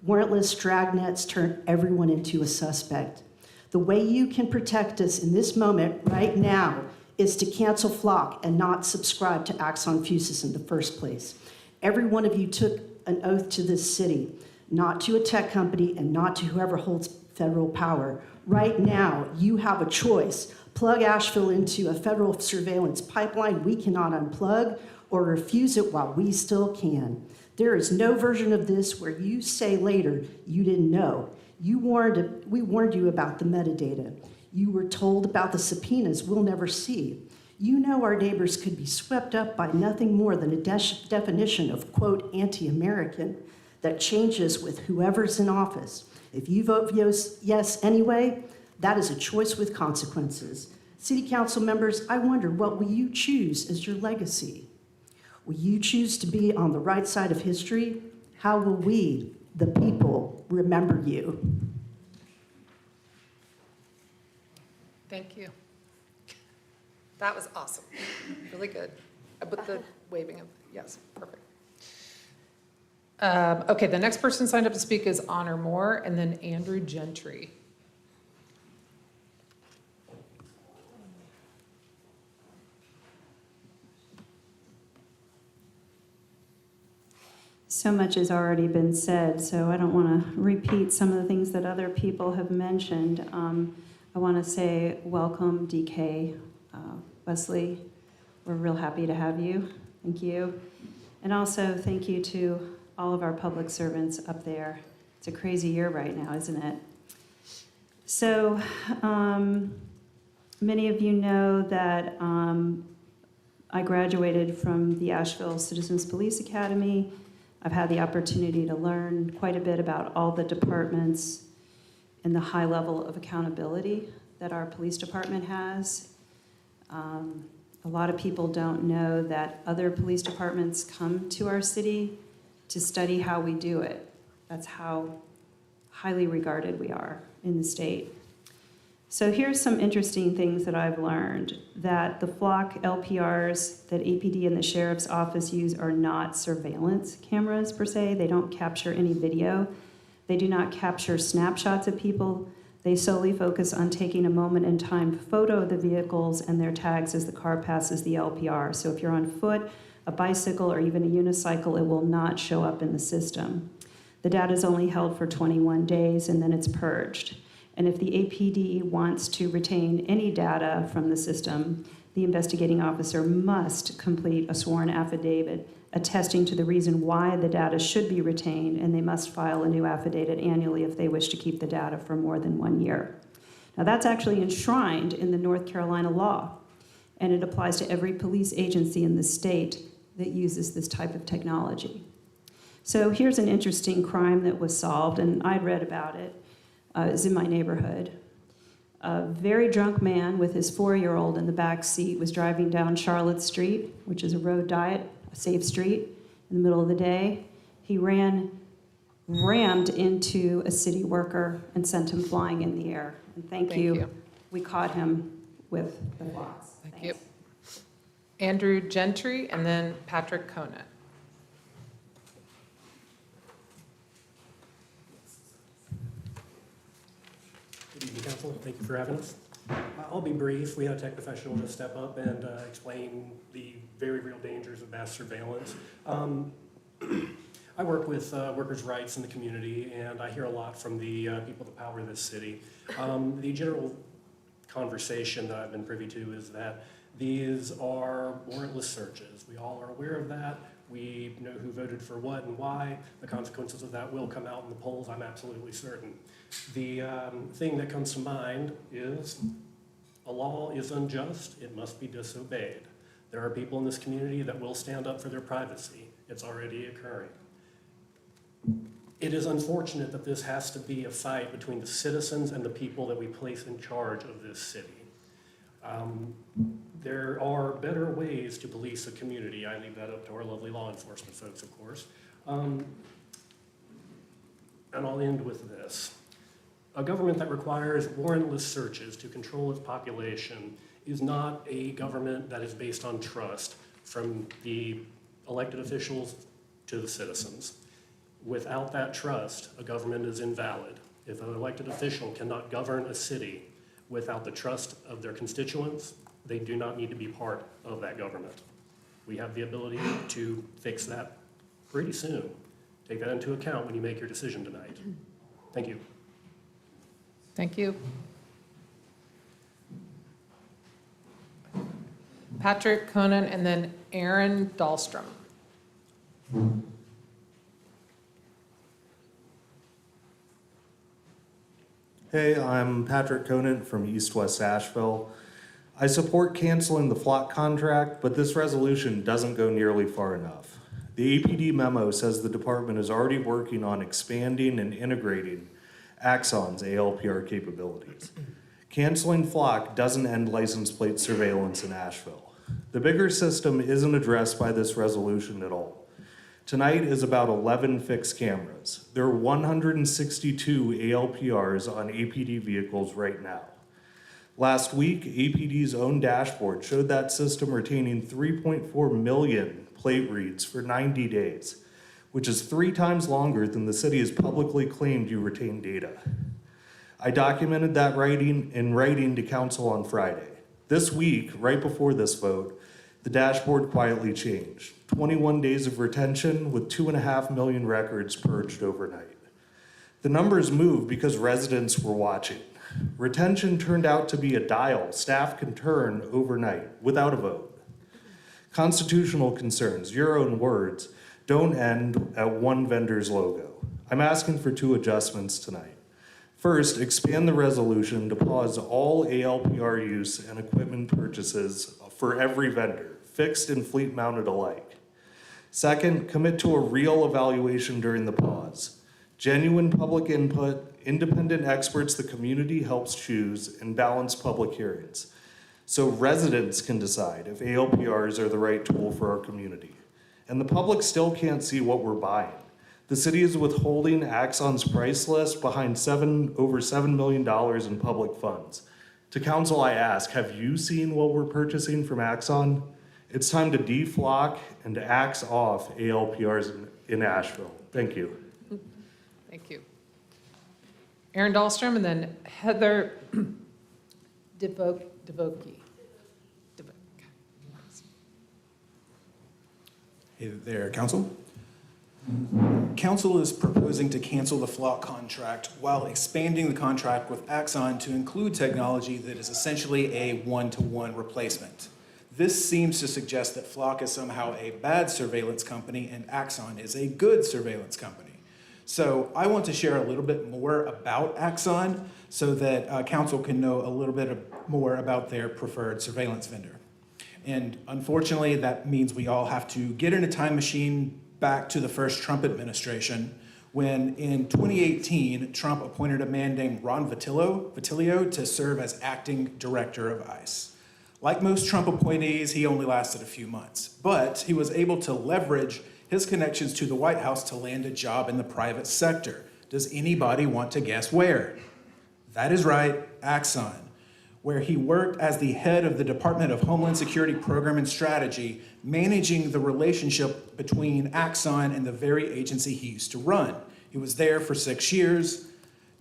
Warrantless dragnets turn everyone into a suspect. The way you can protect us in this moment right now is to cancel Flock and not subscribe to Axon Fusus in the first place. Every one of you took an oath to this city, not to a tech company and not to whoever holds federal power. Right now, you have a choice. Plug Asheville into a federal surveillance pipeline we cannot unplug, or refuse it while we still can. There is no version of this where you say later you didn't know. We warned you about the metadata. You were told about the subpoenas we'll never see. You know our neighbors could be swept up by nothing more than a definition of, quote, anti-American. that changes with whoever's in office. If you vote yes anyway, that is a choice with consequences. City council members, I wonder, what will you choose as your legacy? Will you choose to be on the right side of history? How will we, the people, remember you? Thank you. That was awesome. Really good. But the waving of, yes, perfect. Okay, the next person signed up to speak is Honor Moore, and then Andrew Gentry. So much has already been said, so I don't want to repeat some of the things that other people have mentioned. I want to say welcome, DK, Wesley. We're real happy to have you. Thank you. And also thank you to all of our public servants up there. It's a crazy year right now, isn't it? So many of you know that I graduated from the Asheville Citizens Police Academy. I've had the opportunity to learn quite a bit about all the departments and the high level of accountability that our police department has. A lot of people don't know that other police departments come to our city to study how we do it. That's how highly regarded we are in the state. So here's some interesting things that I've learned, that the flock LPRs that APD and the Sheriff's Office use are not surveillance cameras per se. They don't capture any video. They do not capture snapshots of people. They solely focus on taking a moment in time photo of the vehicles and their tags as the car passes the LPR. So if you're on foot, a bicycle, or even a unicycle, it will not show up in the system. The data is only held for 21 days and then it's purged. And if the APD wants to retain any data from the system, the investigating officer must complete a sworn affidavit attesting to the reason why the data should be retained, and they must file a new affidavit annually if they wish to keep the data for more than 1 year. Now that's actually enshrined in the North Carolina law, and it applies to every police agency in the state that uses this type of technology. So here's an interesting crime that was solved, and I'd read about it. It's in my neighborhood. A very drunk man with his 4-year-old in the back seat was driving down Charlotte Street, which is a road diet, a safe street, in the middle of the day. He rammed into a city worker and sent him flying in the air. And thank you. We caught him with the flocks. Thank you. Andrew Gentry, and then Patrick Conant. Good evening, Council. Thank you for having us. I'll be brief. We had a tech professional to step up and explain the very real dangers of mass surveillance. I work with workers' rights in the community, and I hear a lot from the people that power this city. The general conversation that I've been privy to is that these are warrantless searches. We all are aware of that. We know who voted for what and why. The consequences of that will come out in the polls, I'm absolutely certain. The thing that comes to mind is a law is unjust, it must be disobeyed. There are people in this community that will stand up for their privacy. It's already occurring. It is unfortunate that this has to be a fight between the citizens and the people that we place in charge of this city. There are better ways to police a community. I leave that up to our lovely law enforcement folks, of course. And I'll end with this. A government that requires warrantless searches to control its population is not a government that is based on trust from the elected officials to the citizens. Without that trust, a government is invalid. If an elected official cannot govern a city without the trust of their constituents, they do not need to be part of that government. We have the ability to fix that pretty soon. Take that into account when you make your decision tonight. Thank you. Thank you. Patrick Conant, and then Aaron Dahlstrom. Hey, I'm Patrick Conant from East West Asheville. I support canceling the flock contract, but this resolution doesn't go nearly far enough. The APD memo says the department is already working on expanding and integrating Axon's ALPR capabilities. Canceling Flock doesn't end license plate surveillance in Asheville. The bigger system isn't addressed by this resolution at all. Tonight is about 11 fixed cameras. There are 162 ALPRs on APD vehicles right now. Last week, APD's own dashboard showed that system retaining 3.4 million plate reads for 90 days, which is 3 times longer than the city has publicly claimed you retain data. I documented that in writing to council on Friday. This week, right before this vote, the dashboard quietly changed. 21 days of retention with 2.5 million records purged overnight. The numbers moved because residents were watching. Retention turned out to be a dial staff can turn overnight without a vote. Constitutional concerns, your own words, don't end at one vendor's logo. I'm asking for 2 adjustments tonight. First, expand the resolution to pause all ALPR use and equipment purchases for every vendor, fixed and fleet mounted alike. Second, commit to a real evaluation during the pause. Genuine public input, independent experts the community helps choose, and balanced public hearings. So residents can decide if ALPRs are the right tool for our community. And the public still can't see what we're buying. The city is withholding Axon's price list behind over $7 million in public funds. To council, I ask, have you seen what we're purchasing from Axon? It's time to deflock and to axe off ALPRs in Asheville. Thank you. Thank you. Aaron Dahlstrom, and then Heather DeVokie. Hey there, Council. Council is proposing to cancel the Flock contract while expanding the contract with Axon to include technology that is essentially a one-to-one replacement. This seems to suggest that Flock is somehow a bad surveillance company and Axon is a good surveillance company. So I want to share a little bit more about Axon so that Council can know a little bit more about their preferred surveillance vendor. And unfortunately, that means we all have to get in a time machine back to the first Trump administration when in 2018, Trump appointed a man named Ron Vitilio to serve as acting director of ICE. Like most Trump appointees, he only lasted a few months, but he was able to leverage his connections to the White House to land a job in the private sector. Does anybody want to guess where? That is right, Axon, where he worked as the head of the Department of Homeland Security Program and Strategy, managing the relationship between Axon and the very agency he used to run. He was there for 6 years.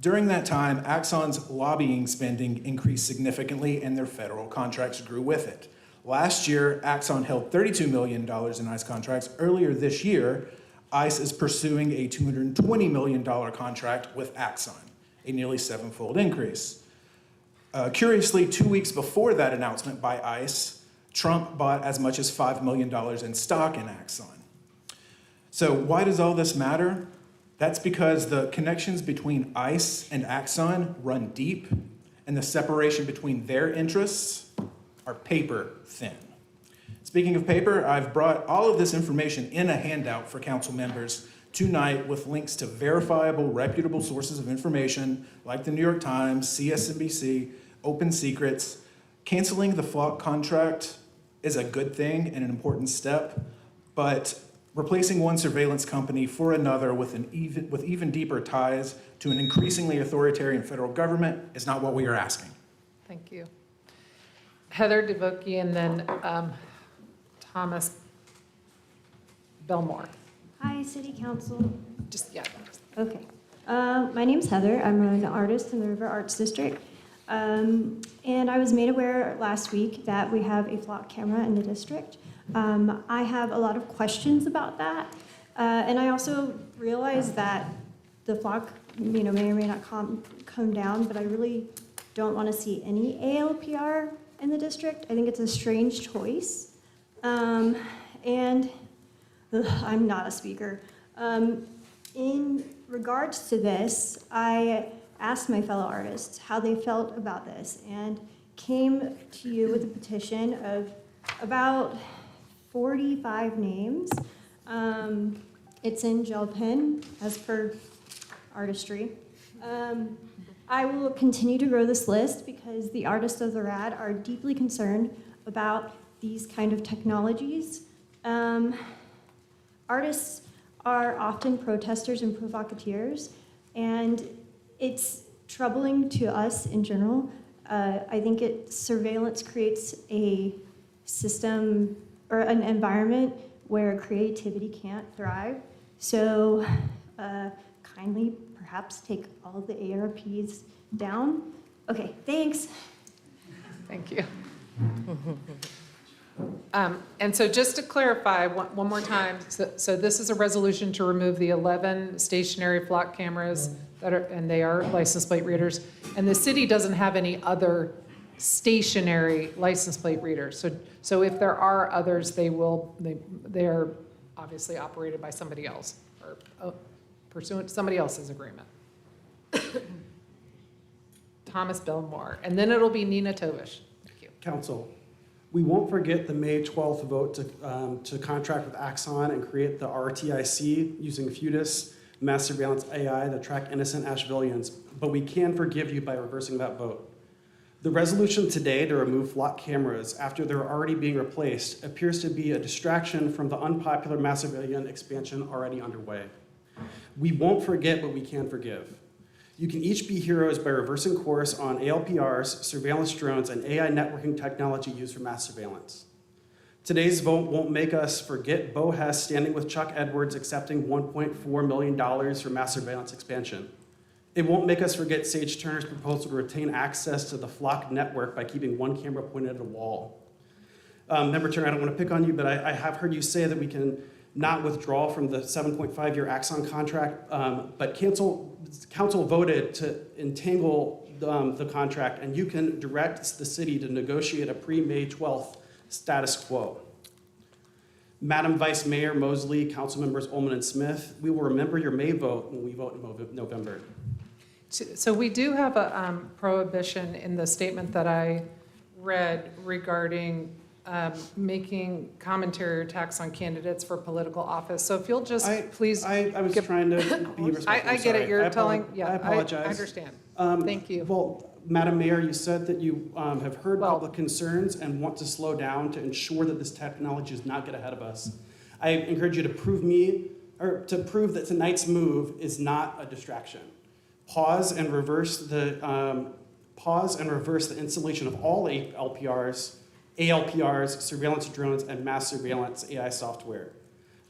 During that time, Axon's lobbying spending increased significantly and their federal contracts grew with it. Last year, Axon held $32 million in ICE contracts. Earlier this year, ICE is pursuing a $220 million contract with Axon, a nearly 7-fold increase. Curiously, 2 weeks before that announcement by ICE, Trump bought as much as $5 million in stock in Axon. So why does all this matter? That's because the connections between ICE and Axon run deep, and the separation between their interests are paper thin. Speaking of paper, I've brought all of this information in a handout for council members tonight with links to verifiable, reputable sources of information like the New York Times, CSNBC, Open Secrets. Canceling the Flock contract is a good thing and an important step, but replacing one surveillance company for another with even deeper ties to an increasingly authoritarian federal government is not what we are asking. Thank you. Heather DeVokie, and then Thomas Belmore. Hi, City Council. Just, yeah. Okay. My name's Heather. I'm an artist in the River Arts District. And I was made aware last week that we have a Flock camera in the district. I have a lot of questions about that. And I also realize that the Flock, may or may not come down, but I really don't want to see any ALPR in the district. I think it's a strange choice. And I'm not a speaker. In regards to this, I asked my fellow artists how they felt about this and came to you with a petition of about 45 names It's in gel pen, as per artistry. I will continue to grow this list because the artists of the RAD are deeply concerned about these kind of technologies. Artists are often protesters and provocateurs, and it's troubling to us in general. I think surveillance creates a system or an environment where creativity can't thrive. So kindly perhaps take all of the ARPs down. Okay, thanks. Thank you. And so just to clarify one more time, so this is a resolution to remove the 11 stationary flock cameras and they are license plate readers. And the city doesn't have any other stationary license plate readers. So if there are others, they are obviously operated by somebody else or pursuant to somebody else's agreement. Thomas Belmore, and then it'll be Nina Tovish. Thank you. Council, we won't forget the May 12th vote to contract with Axon and create the RTIC using FUDIS, mass surveillance AI, to track innocent Ashevilleans, but we can forgive you by reversing that vote. The resolution today to remove flock cameras after they're already being replaced appears to be a distraction from the unpopular mass surveillance expansion already underway. We won't forget, but we can forgive. You can each be heroes by reversing course on ALPRs, surveillance drones, and AI networking technology used for mass surveillance. Today's vote won't make us forget Bo Hess standing with Chuck Edwards accepting $1.4 million for mass surveillance expansion. It won't make us forget Sage Turner's proposal to retain access to the flock network by keeping one camera pointed at a wall. Member Turner, I don't want to pick on you, but I have heard you say that we can not withdraw from the 7.5-year Axon contract, but council voted to entangle the contract, and you can direct the city to negotiate a pre-May 12th status quo. Madam Vice Mayor Mosley, council members Ullman and Smith, we will remember your May vote when we vote in November. So we do have a prohibition in the statement that I read regarding making commentary or attacks on candidates for political office. So if you'll just please. I was trying to be respectful. I get it. You're telling. Yeah, I apologize. I understand. Thank you. Well, Madam Mayor, you said that you have heard public concerns and want to slow down to ensure that this technology does not get ahead of us. I encourage you to prove that tonight's move is not a distraction. Pause and reverse the installation of all ALPRs, surveillance drones, and mass surveillance AI software.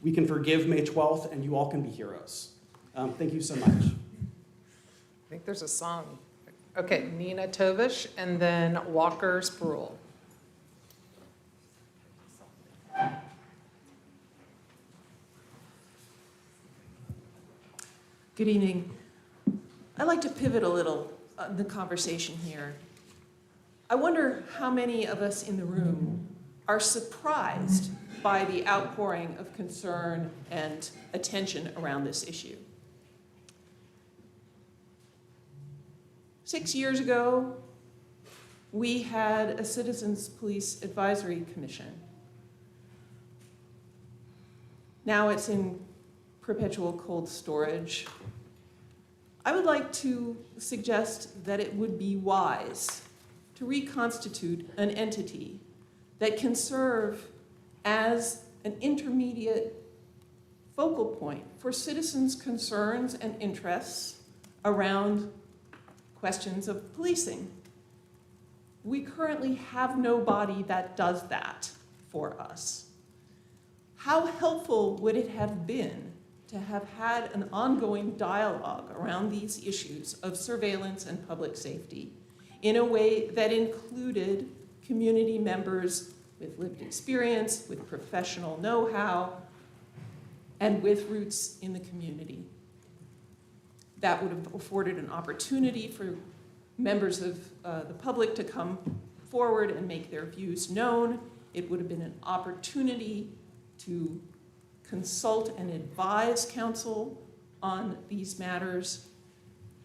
We can forgive May 12th, and you all can be heroes. Thank you so much. I think there's a song. Okay, Nina Tovish, and then Walker Spruill. Good evening. I'd like to pivot a little the conversation here. I wonder how many of us in the room are surprised by the outpouring of concern and attention around this issue. 6 years ago, we had a Citizens Police Advisory Commission. Now it's in perpetual cold storage. I would like to suggest that it would be wise to reconstitute an entity that can serve as an intermediate focal point for citizens' concerns and interests around questions of policing. We currently have nobody that does that for us. How helpful would it have been to have had an ongoing dialogue around these issues of surveillance and public safety in a way that included community members with lived experience, with professional know-how, and with roots in the community? That would have afforded an opportunity for members of the public to come forward and make their views known. It would have been an opportunity to consult and advise council on these matters.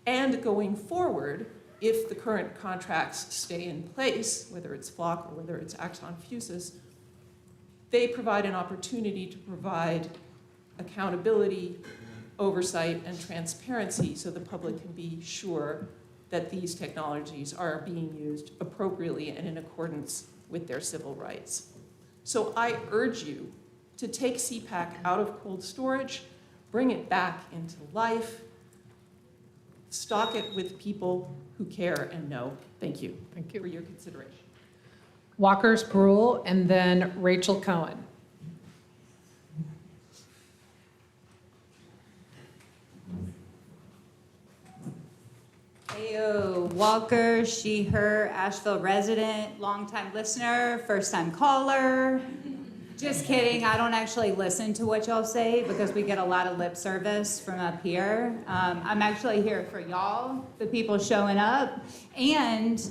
And going forward, if the current contracts stay in place, whether it's Flock or whether it's Axon Fusus, they provide an opportunity to provide accountability, oversight, and transparency so the public can be sure that these technologies are being used appropriately and in accordance with their civil rights. So I urge you to take CPAC out of cold storage, bring it back into life, stock it with people who care and know. Thank you. Thank you. For your consideration. Walker's Brule, and then Rachel Cohen. Ayo, Walker, she, her, Asheville resident, longtime listener, first time caller. Just kidding, I don't actually listen to what y'all say because we get a lot of lip service from up here. I'm actually here for y'all, the people showing up, and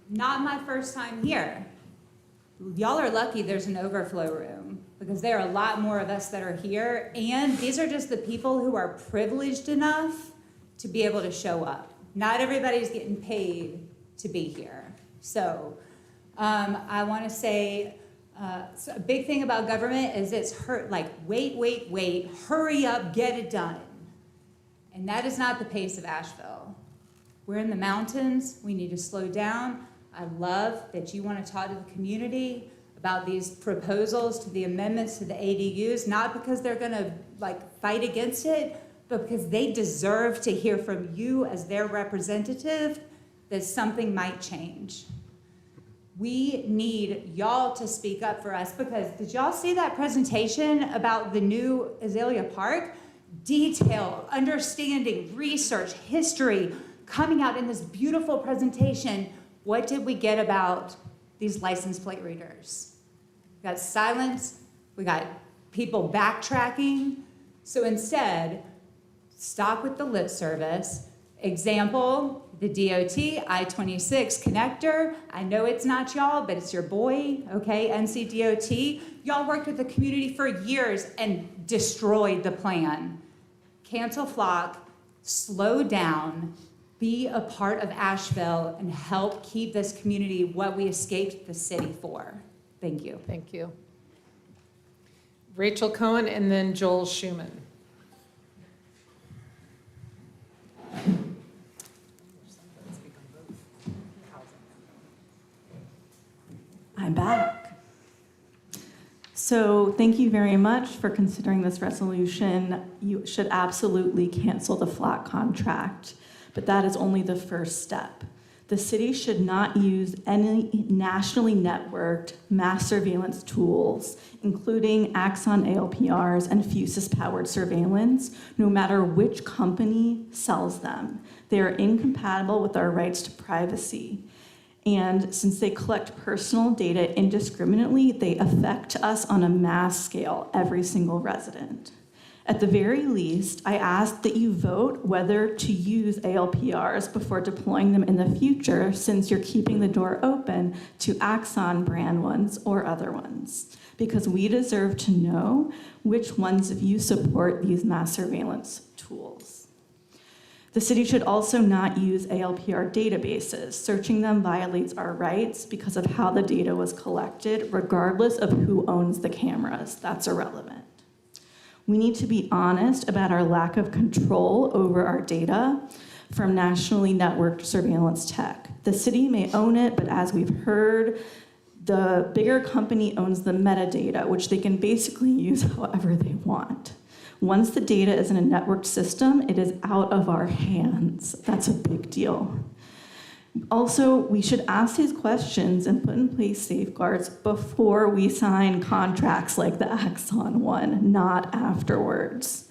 not my first time here. Y'all are lucky there's an overflow room because there are a lot more of us that are here, and these are just the people who are privileged enough to be able to show up. Not everybody's getting paid to be here. So I want to say so a big thing about government is it's wait, hurry up, get it done. And that is not the pace of Asheville. We're in the mountains. We need to slow down. I love that you want to talk to the community about these proposals to the amendments to the ADUs, not because they're going to fight against it, but because they deserve to hear from you as their representative that something might change. We need y'all to speak up for us because did y'all see that presentation about the new Azalea Park? Detail, understanding, research, history, coming out in this beautiful presentation. What did we get about these license plate readers? We got silence, we got people backtracking. So instead, stop with the lip service. Example, the DOT I-26 connector. I know it's not y'all, but it's your boy, okay, NCDOT. Y'all worked with the community for years and destroyed the plan. Cancel flock, slow down, be a part of Asheville and help keep this community what we escaped the city for. Thank you. Thank you. Rachel Cohen, and then Joel Schuman. I'm back. So thank you very much for considering this resolution. You should absolutely cancel the flat contract, but that is only the first step. The city should not use any nationally networked mass surveillance tools, including Axon ALPRs and Fusus-powered surveillance, no matter which company sells them. They are incompatible with our rights to privacy. And since they collect personal data indiscriminately, they affect us on a mass scale, every single resident. At the very least, I ask that you vote whether to use ALPRs before deploying them in the future, since you're keeping the door open to Axon brand ones or other ones, because we deserve to know which ones of you support these mass surveillance tools. The city should also not use ALPR databases. Searching them violates our rights because of how the data was collected, regardless of who owns the cameras. That's irrelevant. We need to be honest about our lack of control over our data from nationally networked surveillance tech. The city may own it, but as we've heard, the bigger company owns the metadata, which they can basically use however they want. Once the data is in a networked system, it is out of our hands. That's a big deal. Also, we should ask these questions and put in place safeguards before we sign contracts like the Axon one, not afterwards.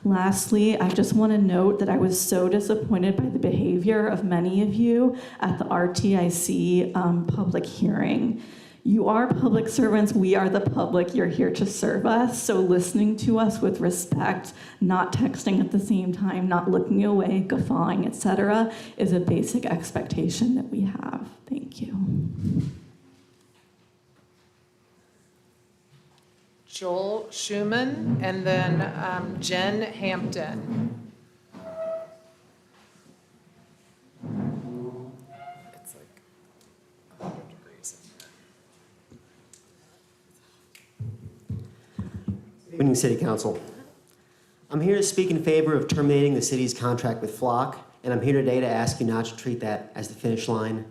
Lastly, I just want to note that I was so disappointed by the behavior of many of you at the RTIC public hearing. You are public servants, we are the public, you're here to serve us, so listening to us with respect, not texting at the same time, not looking away, guffawing, etc., is a basic expectation that we have. Thank you. Joel Schuman, and then Jen Hampton. It's like 100 degrees in here. Evening, City Council. I'm here to speak in favor of terminating the city's contract with Flock, and I'm here today to ask you not to treat that as the finish line,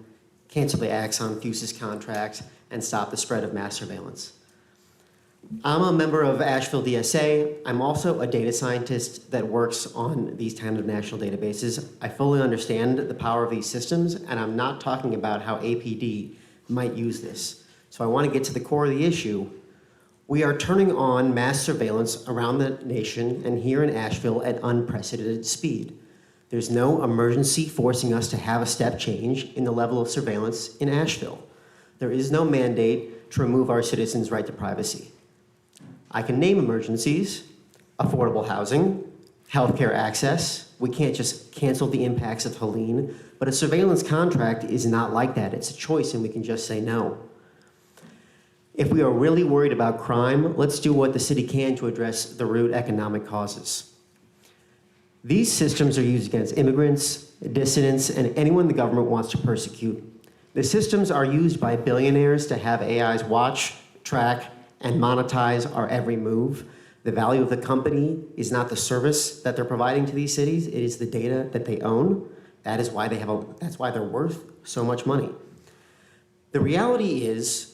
cancel the Axon Fusus contract, and stop the spread of mass surveillance. I'm a member of Asheville DSA. I'm also a data scientist that works on these kind of national databases. I fully understand the power of these systems, and I'm not talking about how APD might use this. So I want to get to the core of the issue. We are turning on mass surveillance around the nation and here in Asheville at unprecedented speed. There's no emergency forcing us to have a step change in the level of surveillance in Asheville. There is no mandate to remove our citizens' right to privacy. I can name emergencies: affordable housing, healthcare access. We can't just cancel the impacts of Helene, but a surveillance contract is not like that. It's a choice and we can just say no. If we are really worried about crime, let's do what the city can to address the root economic causes. These systems are used against immigrants, dissidents, and anyone the government wants to persecute. The systems are used by billionaires to have AIs watch, track, and monetize our every move. The value of the company is not the service that they're providing to these cities, it is the data that they own. That's why they're worth so much money. The reality is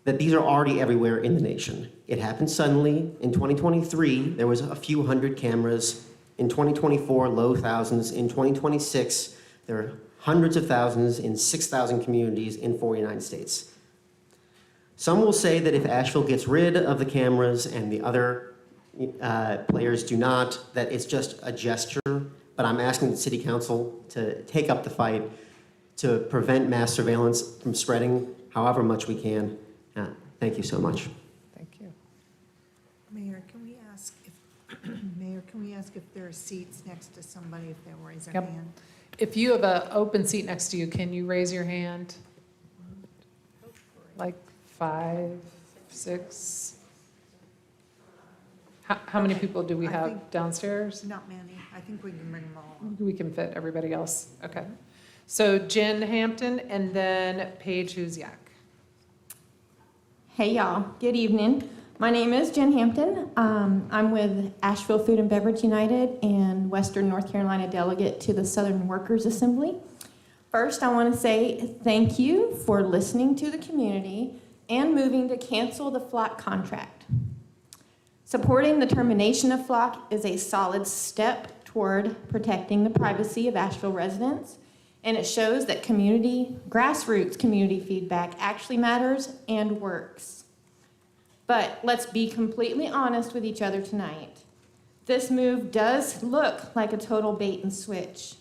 that these are already everywhere in the nation. It happened suddenly. In 2023, there was a few hundred cameras. In 2024, low thousands. In 2026, there are hundreds of thousands in 6,000 communities in 49 states. Some will say that if Asheville gets rid of the cameras and the other players do not, that it's just a gesture, but I'm asking the City Council to take up the fight to prevent mass surveillance from spreading however much we can. Thank you so much. Thank you. Mayor, can we ask if there are seats next to somebody if they raise their Yep. hand? If you have an open seat next to you, can you raise your hand? Like 5, 6? How many people do we I have think- downstairs? Not many. I think we can bring them all. We can fit everybody else. Okay. So Jen Hampton and then Paige Huziak. Hey y'all, good evening. My name is Jen Hampton. I'm with Asheville Food and Beverage United and Western North Carolina delegate to the Southern Workers Assembly. First, I want to say thank you for listening to the community and moving to cancel the Flock contract. Supporting the termination of Flock is a solid step toward protecting the privacy of Asheville residents, and it shows that grassroots community feedback actually matters and works. But let's be completely honest with each other tonight. This move does look like a total bait and switch.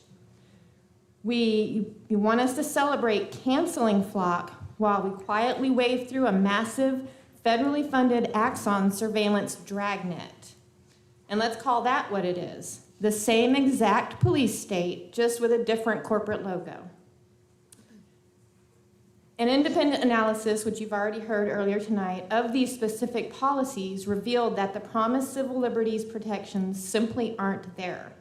You want us to celebrate canceling Flock while we quietly wave through a massive, federally funded Axon surveillance dragnet. And let's call that what it is. The same exact police state, just with a different corporate logo. An independent analysis, which you've already heard earlier tonight, of these specific policies revealed that the promised civil liberties protections simply aren't there.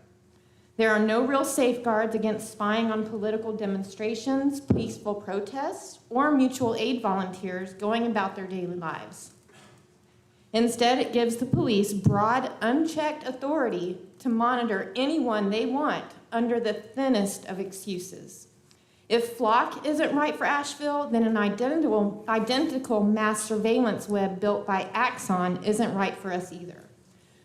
There are no real safeguards against spying on political demonstrations, peaceful protests, or mutual aid volunteers going about their daily lives. Instead, it gives the police broad, unchecked authority to monitor anyone they want under the thinnest of excuses. If Flock isn't right for Asheville, then an identical mass surveillance web built by Axon isn't right for us either.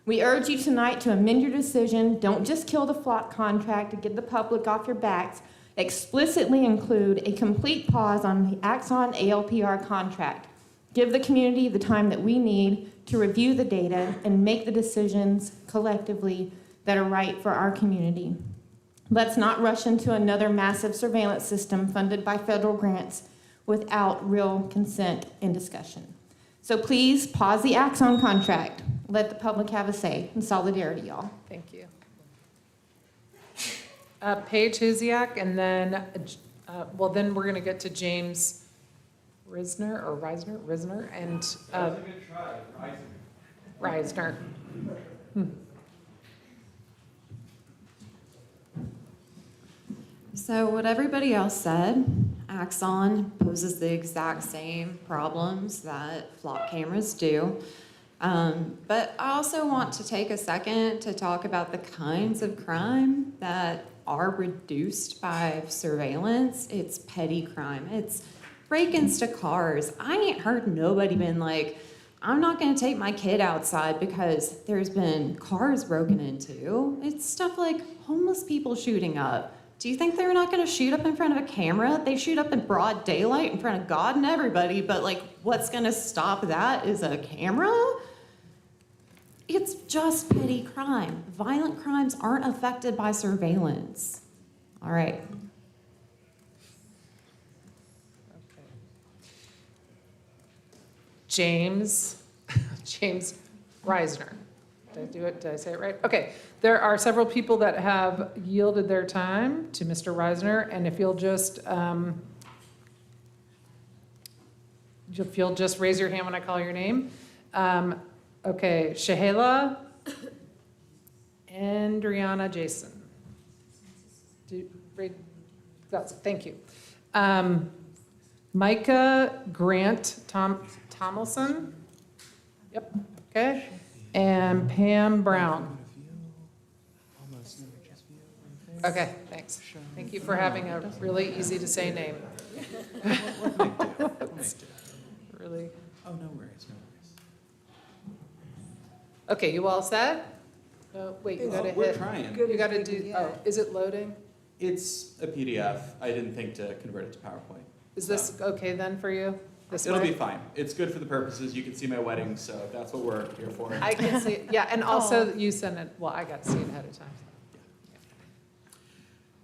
We urge you tonight to amend your decision. Don't just kill the Flock contract to get the public off your backs. Explicitly include a complete pause on the Axon ALPR contract. Give the community the time that we need to review the data and make the decisions collectively that are right for our community. Let's not rush into another massive surveillance system funded by federal grants without real consent and discussion. So please pause the Axon contract. Let the public have a say. In solidarity, y'all. Thank you. Paige Huziak, and then, then we're going to get to James Risner, and Reisner. So what everybody else said, Axon poses the exact same problems that Flock cameras do. But I also want to take a second to talk about the kinds of crime that are reduced by surveillance. It's petty crime. It's break-ins to cars. I ain't heard nobody been like, I'm not going to take my kid outside because there's been cars broken into. It's stuff like homeless people shooting up. Do you think they're not going to shoot up in front of a camera? They shoot up in broad daylight in front of God and everybody, but like, what's going to stop that is a camera? It's just petty crime. Violent crimes aren't affected by surveillance. All right. James Reisner. Did I say it right? Okay. There are several people that have yielded their time to Mr. Reisner, and if you'll just raise your hand when I call your name. Okay, Shahela and Andriana Jason. Thank you. Micah Grant Tomlinson. Yep, okay. And Pam Brown. Okay, thanks. Thank you for having a really easy to say name. Really. Oh, no worries, no worries. Okay, you all set? Oh, wait, you gotta hit. We're trying. You gotta do, oh, is it loading? It's a PDF. I didn't think to convert it to PowerPoint. Is this okay then for you? It'll be fine. It's good for the purposes. You can see my wedding, so that's what we're here for. I can see, yeah, and also you sent it, well, I got to see it ahead of time.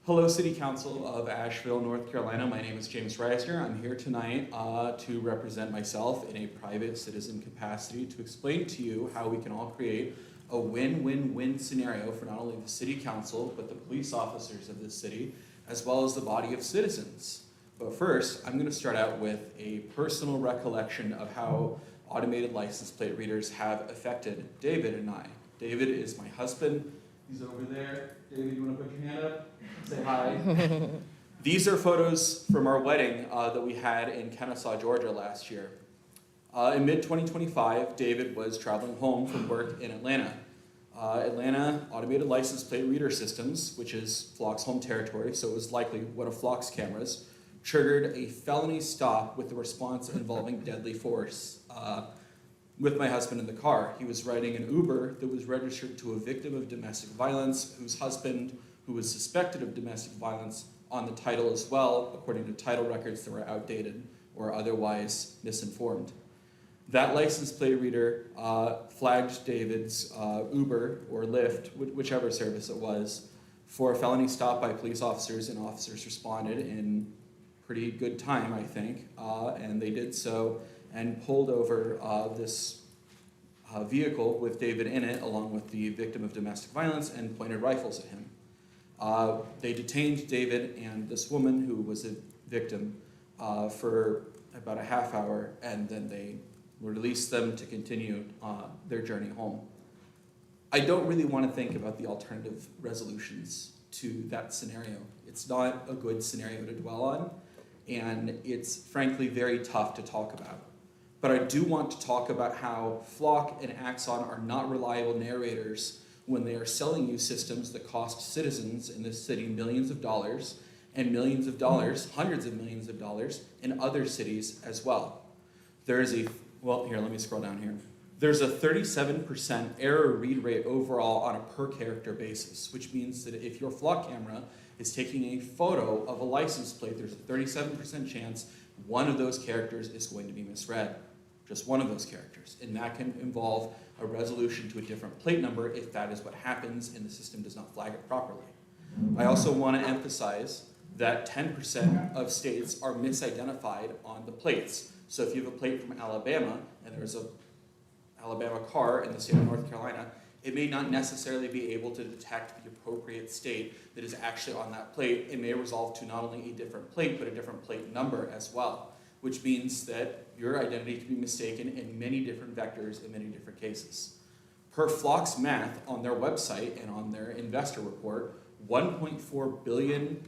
Hello, City Council of Asheville, North Carolina. My name is James Reisner. I'm here tonight to represent myself in a private citizen capacity to explain to you how we can all create a win-win-win scenario for not only the City Council, but the police officers of this city, as well as the body of citizens. But first, I'm going to start out with a personal recollection of how automated license plate readers have affected David and I. David is my husband. He's over there. David, you want to put your hand up? Say hi. These are photos from our wedding that we had in Kennesaw, Georgia last year. In mid-2025, David was traveling home from work in Atlanta. Atlanta Automated License Plate Reader Systems, which is Flock's home territory, so it was likely one of Flock's cameras, triggered a felony stop with a response involving deadly force with my husband in the car. He was riding an Uber that was registered to a victim of domestic violence whose husband, who was suspected of domestic violence, on the title as well, according to title records that were outdated or otherwise misinformed. That license plate reader flagged David's Uber or Lyft, whichever service it was, for a felony stop by police officers, and officers responded in pretty good time, I think, and they did so and pulled over this vehicle with David in it, along with the victim of domestic violence, and pointed rifles at him. They detained David and this woman who was a victim for about a half hour, and then they released them to continue their journey home. I don't really want to think about the alternative resolutions to that scenario. It's not a good scenario to dwell on, and it's frankly very tough to talk about. But I do want to talk about how Flock and Axon are not reliable narrators when they are selling you systems that cost citizens in this city millions of dollars, and millions of dollars, hundreds of millions of dollars, in other cities as well. There is a, well, here, let me scroll down here. There's a 37% error read rate overall on a per character basis, which means that if your Flock camera is taking a photo of a license plate, there's a 37% chance one of those characters is going to be misread. Just one of those characters. And that can involve a resolution to a different plate number if that is what happens and the system does not flag it properly. I also want to emphasize that 10% of states are misidentified on the plates. So if you have a plate from Alabama and there's a Alabama car in the state of North Carolina, it may not necessarily be able to detect the appropriate state that is actually on that plate. It may resolve to not only a different plate, but a different plate number as well, which means that your identity can be mistaken in many different vectors in many different cases. Per Flock's math on their website and on their investor report, 1.4 billion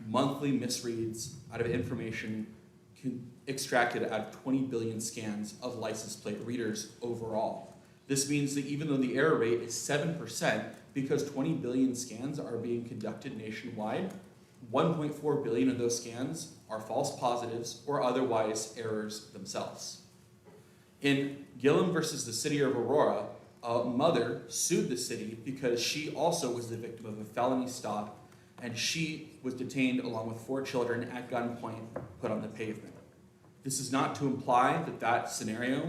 monthly misreads out of information extracted out of 20 billion scans of license plate readers overall. This means that even though the error rate is 7%, because 20 billion scans are being conducted nationwide, 1.4 billion of those scans are false positives or otherwise errors themselves. In Gillum versus the city of Aurora, a mother sued the city because she also was the victim of a felony stop, and she was detained along with 4 children at gunpoint, put on the pavement. This is not to imply that that scenario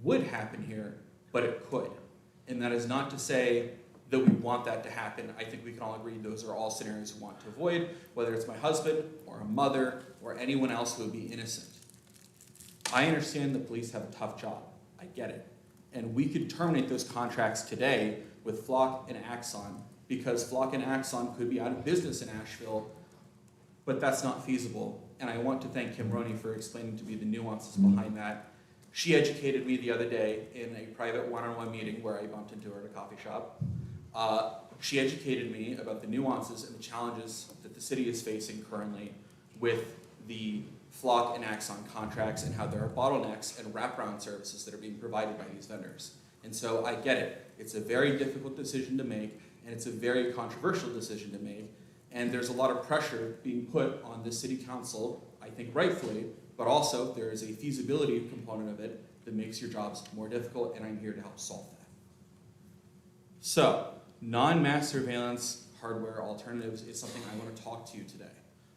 would happen here, but it could. And that is not to say that we want that to happen. I think we can all agree those are all scenarios we want to avoid, whether it's my husband or a mother or anyone else who would be innocent. I understand the police have a tough job. I get it. And we could terminate those contracts today with Flock and Axon, because Flock and Axon could be out of business in Asheville, but that's not feasible. And I want to thank Kim Roney for explaining to me the nuances behind that. She educated me the other day in a private one-on-one meeting where I bumped into her at a coffee shop. She educated me about the nuances and the challenges that the city is facing currently with the Flock and Axon contracts and how there are bottlenecks and wraparound services that are being provided by these vendors. And so I get it. It's a very difficult decision to make, and it's a very controversial decision to make. And there's a lot of pressure being put on the city council, I think rightfully, but also there is a feasibility component of it that makes your jobs more difficult, and I'm here to help solve that. So, non-mass surveillance hardware alternatives is something I want to talk to you today.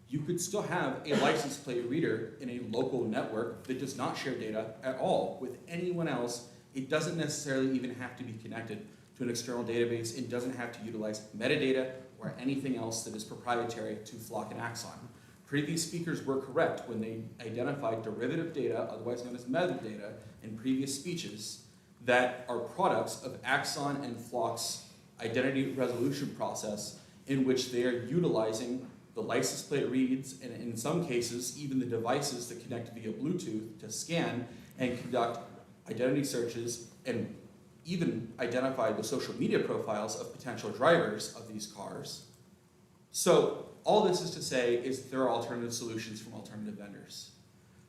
You could still have a license plate reader in a local network that does not share data at all with anyone else. It doesn't necessarily even have to be connected to an external database. It doesn't have to utilize metadata or anything else that is proprietary to Flock and Axon. Previous speakers were correct when they identified derivative data, otherwise known as metadata, in previous speeches that are products of Axon and Flock's identity resolution process, in which they are utilizing the license plate reads, and in some cases, even the devices that connect via Bluetooth to scan and conduct identity searches and even identify the social media profiles of potential drivers of these cars. So all this is to say is there are alternative solutions from alternative vendors.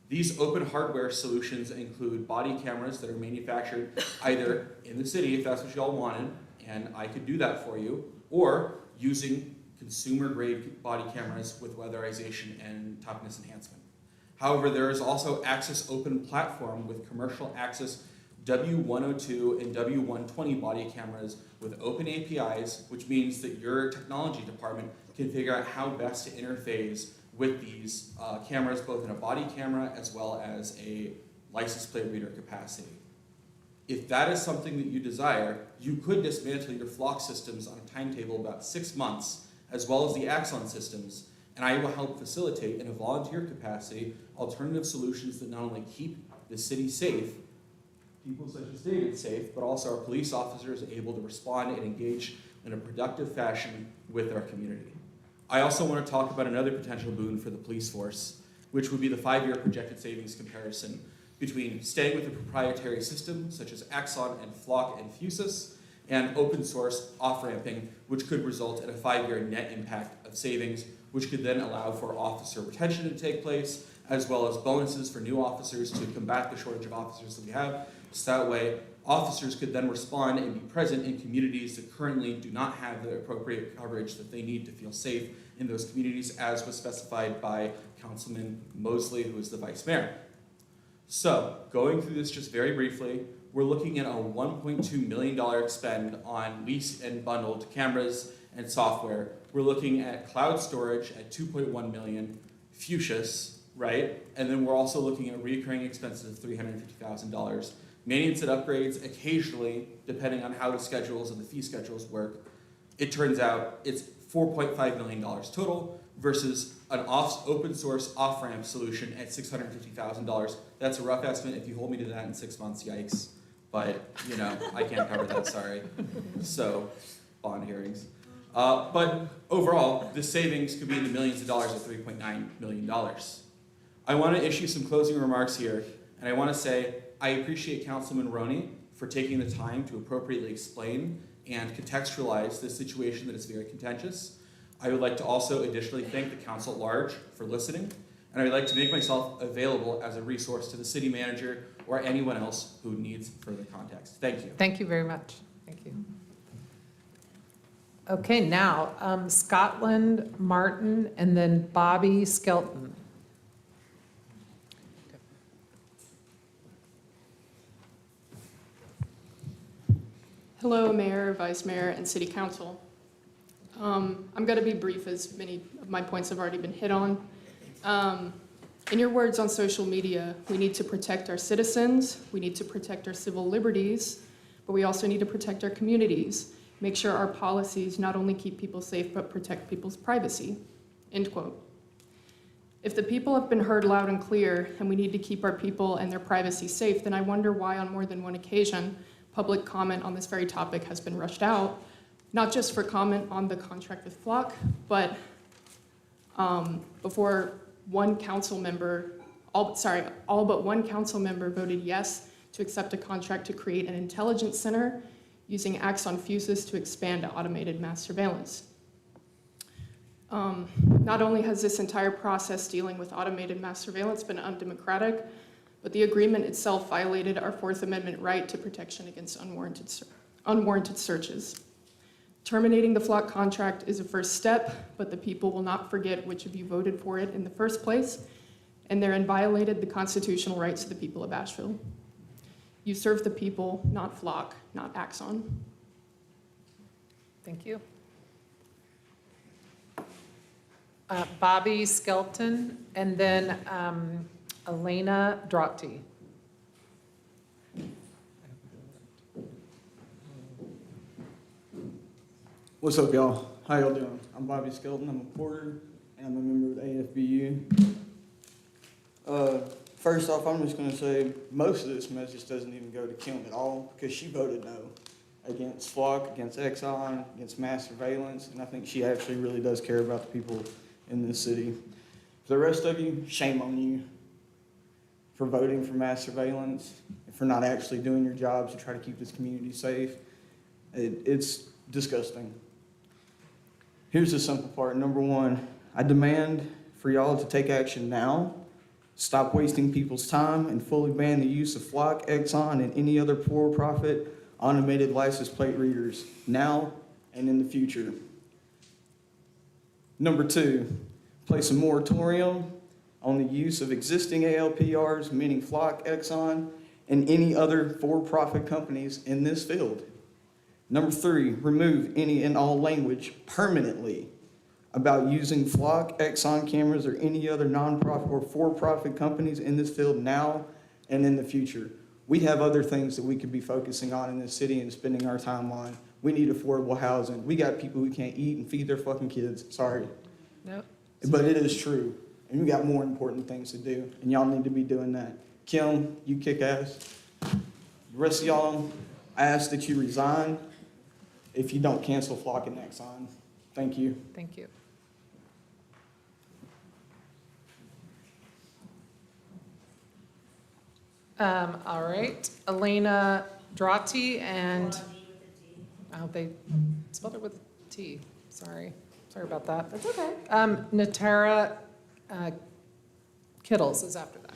These open hardware solutions include body cameras that are manufactured either in the city, if that's what y'all wanted, and I could do that for you, or using consumer-grade body cameras with weatherization and toughness enhancement. However, there is also Access Open Platform with commercial access W102 and W120 body cameras with open APIs, which means that your technology department can figure out how best to interface with these cameras, both in a body camera as well as a license plate reader capacity. If that is something that you desire, you could dismantle your Flock systems on a timetable about 6 months, as well as the Axon systems, and I will help facilitate in a volunteer capacity alternative solutions that not only keep the city safe, people such as David safe, but also our police officers able to respond and engage in a productive fashion with our community. I also want to talk about another potential boon for the police force, which would be the 5-year projected savings comparison between staying with a proprietary system such as Axon and Flock and Fusus, and open source off-ramping, which could result in a 5-year net impact of savings, which could then allow for officer retention to take place, as well as bonuses for new officers to combat the shortage of officers that we have. So that way, officers could then respond and be present in communities that currently do not have the appropriate coverage that they need to feel safe in those communities, as was specified by Councilman Mosley, who is the vice mayor. So, going through this just very briefly, we're looking at a $1.2 million expend on leased and bundled cameras and software. We're looking at cloud storage at $2.1 million, Fuchsias, right? And then we're also looking at recurring expenses of $350,000. Maintenance and upgrades, occasionally, depending on how the schedules and the fee schedules work, it turns out it's $4.5 million total versus an open source off-ramp solution at $650,000. That's a rough estimate. If you hold me to that in 6 months, yikes. But, you know, I can't cover that, sorry. So, bond hearings. But overall, the savings could be in the millions of dollars at $3.9 million. I want to issue some closing remarks here, and I want to say I appreciate Councilman Roney for taking the time to appropriately explain and contextualize this situation that is very contentious. I would like to also additionally thank the council at large for listening, and I would like to make myself available as a resource to the city manager or anyone else who needs further context. Thank you. Thank you very much. Thank you. Okay, now, Scotland Martin and then Bobby Skelton. Hello, Mayor, Vice Mayor, and City Council. I'm going to be brief, as many of my points have already been hit on. In your words on social media, we need to protect our citizens, we need to protect our civil liberties, but we also need to protect our communities, make sure our policies not only keep people safe, but protect people's privacy, end quote. If the people have been heard loud and clear, and we need to keep our people and their privacy safe, then I wonder why on more than one occasion, public comment on this very topic has been rushed out, not just for comment on the contract with Flock, but before one council member, all but one council member voted yes to accept a contract to create an intelligence center using Axon fuses to expand automated mass surveillance. Not only has this entire process dealing with automated mass surveillance been undemocratic, but the agreement itself violated our Fourth Amendment right to protection against unwarranted searches. Terminating the Flock contract is a first step, but the people will not forget which of you voted for it in the first place, and therein violated the constitutional rights of the people of Asheville. You serve the people, not Flock, not Axon. Thank you. Bobby Skelton, and then Elena Drotti. What's up, y'all? How y'all doing? I'm Bobby Skelton. I'm a porter, and I'm a member of the AFBU. First off, I'm just going to say most of this message doesn't even go to Kim at all, because she voted no against Flock, against Exxon, against mass surveillance, and I think she actually really does care about the people in this city. For the rest of you, shame on you for voting for mass surveillance and for not actually doing your jobs to try to keep this community safe. It's disgusting. Here's the simple part. Number one, I demand for y'all to take action now. Stop wasting people's time and fully ban the use of Flock, Exxon, and any other for-profit automated license plate readers now and in the future. Number two, place a moratorium on the use of existing ALPRs, meaning Flock, Exxon, and any other for-profit companies in this field. Number three, remove any and all language permanently about using Flock, Exxon cameras, or any other nonprofit or for-profit companies in this field now and in the future. We have other things that we could be focusing on in this city and spending our time on. We need affordable housing. We got people who can't eat and feed their fucking kids. Sorry. Nope. But it is true. And we got more important things to do, and y'all need to be doing that. Kim, you kick ass. The rest of y'all, I ask that you resign if you don't cancel Flock and Exxon. Thank you. Thank you. All right, Elena Drotti and, oh, they spelled it with a T. Sorry about that. That's okay. Natara Kittles is after that.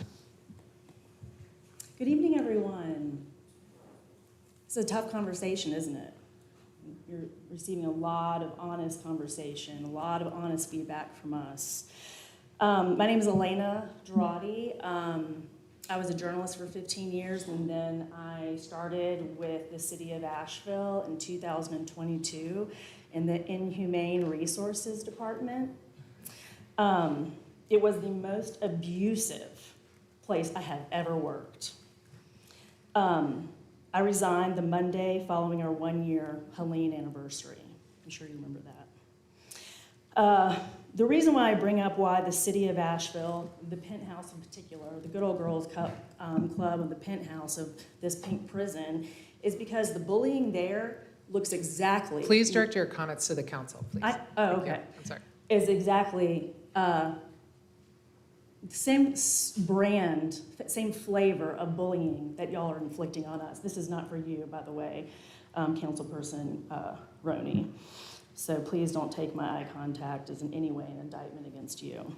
Good evening, everyone. It's a tough conversation, isn't it? You're receiving a lot of honest conversation, a lot of honest feedback from us. My name is Elena Drotti. I was a journalist for 15 years, and then I started with the city of Asheville in 2022 in the Inhumane Resources Department. It was the most abusive place I have ever worked. I resigned the Monday following our 1-year Helene anniversary. I'm sure you remember that. The reason why I bring up why the city of Asheville, the penthouse in particular, the Good Old Girls Club of the penthouse of this pink prison, is because the bullying there looks exactly... Please direct your comments to the council, please. Oh, okay. Yeah, I'm sorry. Is exactly the same brand, same flavor of bullying that y'all are inflicting on us. This is not for you, by the way, Councilperson Roney. So please don't take my eye contact as in any way an indictment against you.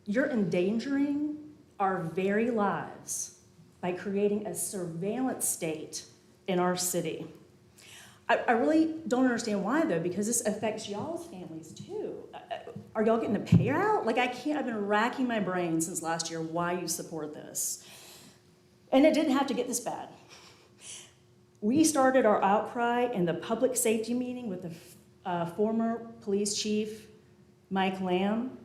You're endangering our very lives by creating a surveillance state in our city. I really don't understand why, though, because this affects y'all's families too. Are y'all getting a payout? Like, I've been racking my brain since last year why you support this. And it didn't have to get this bad. We started our outcry in the public safety meeting with the former police chief, Mike Lamb,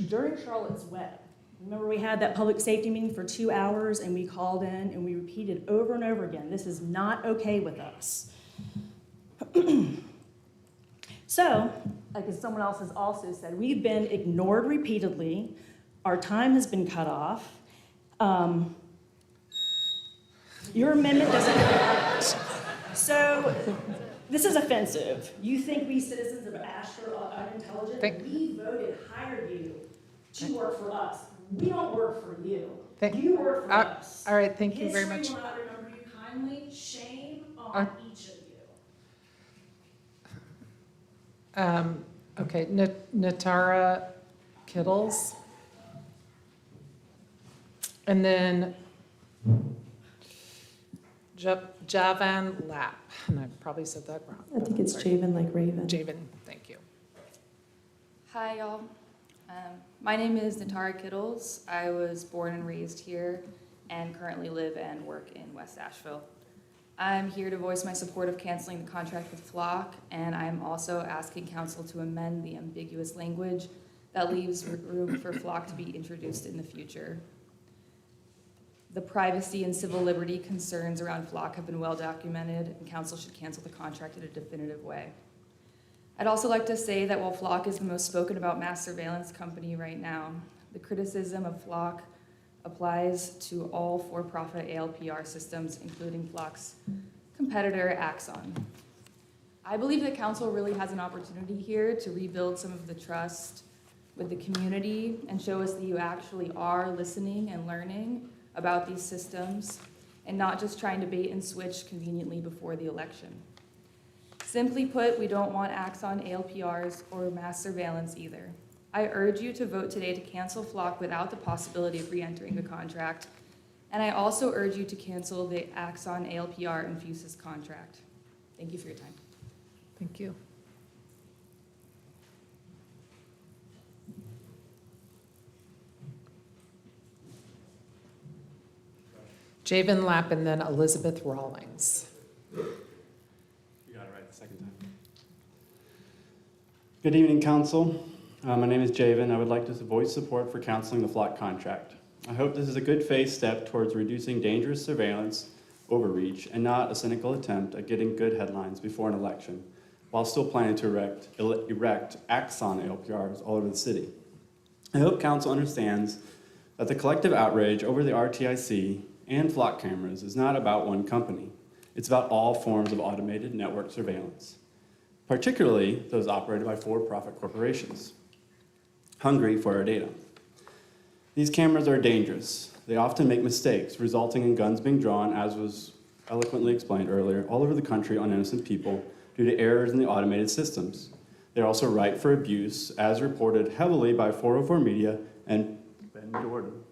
during Charlotte's Web. Remember, we had that public safety meeting for 2 hours, and we called in and we repeated over and over again, this is not okay with us. So, like as someone else has also said, we've been ignored repeatedly. Our time has been cut off. Your amendment doesn't. So, this is offensive. You think we citizens of Asheville are unintelligent? We voted, hired you to work for us. We don't work for you. You work for us. All right, thank you very much. History will not remember you kindly. Shame on each of you. Okay, Natara Kittles. And then Javan Lap, and I probably said that wrong. I think it's Javen like Raven. Javen, thank you. Hi, y'all. My name is Natara Kittles. I was born and raised here and currently live and work in West Asheville. I'm here to voice my support of canceling the contract with Flock, and I'm also asking council to amend the ambiguous language that leaves room for Flock to be introduced in the future. The privacy and civil liberty concerns around Flock have been well documented, and council should cancel the contract in a definitive way. I'd also like to say that while Flock is the most spoken about mass surveillance company right now, the criticism of Flock applies to all for-profit ALPR systems, including Flock's competitor, Axon. I believe that council really has an opportunity here to rebuild some of the trust with the community and show us that you actually are listening and learning about these systems and not just trying to bait and switch conveniently before the election. Simply put, we don't want Axon ALPRs or mass surveillance either. I urge you to vote today to cancel Flock without the possibility of re-entering the contract. And I also urge you to cancel the Axon ALPR and Fusus contract. Thank you for your time. Thank you. Javen Lapp and then Elizabeth Rawlings. You got it right the second time. Good evening, council. My name is Javen. I would like to voice support for canceling the Flock contract. I hope this is a good faith step towards reducing dangerous surveillance overreach and not a cynical attempt at getting good headlines before an election while still planning to erect Axon ALPRs all over the city. I hope council understands that the collective outrage over the RTIC and Flock cameras is not about one company. It's about all forms of automated network surveillance, particularly those operated by for-profit corporations, hungry for our data. These cameras are dangerous. They often make mistakes, resulting in guns being drawn, as was eloquently explained earlier, all over the country on innocent people due to errors in the automated systems. They're also ripe for abuse, as reported heavily by 404 Media and Ben Jordan.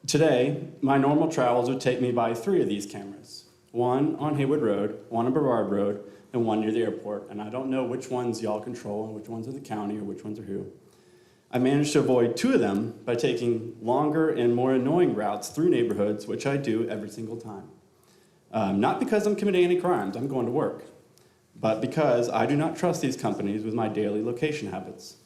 Today, my normal travels would take me by 3 of these cameras. One on Haywood Road, one on Brevard Road, and one near the airport. And I don't know which ones y'all control and which ones are the county or which ones are who. I managed to avoid 2 of them by taking longer and more annoying routes through neighborhoods, which I do every single time. Not because I'm committing any crimes, I'm going to work, but because I do not trust these companies with my daily location habits.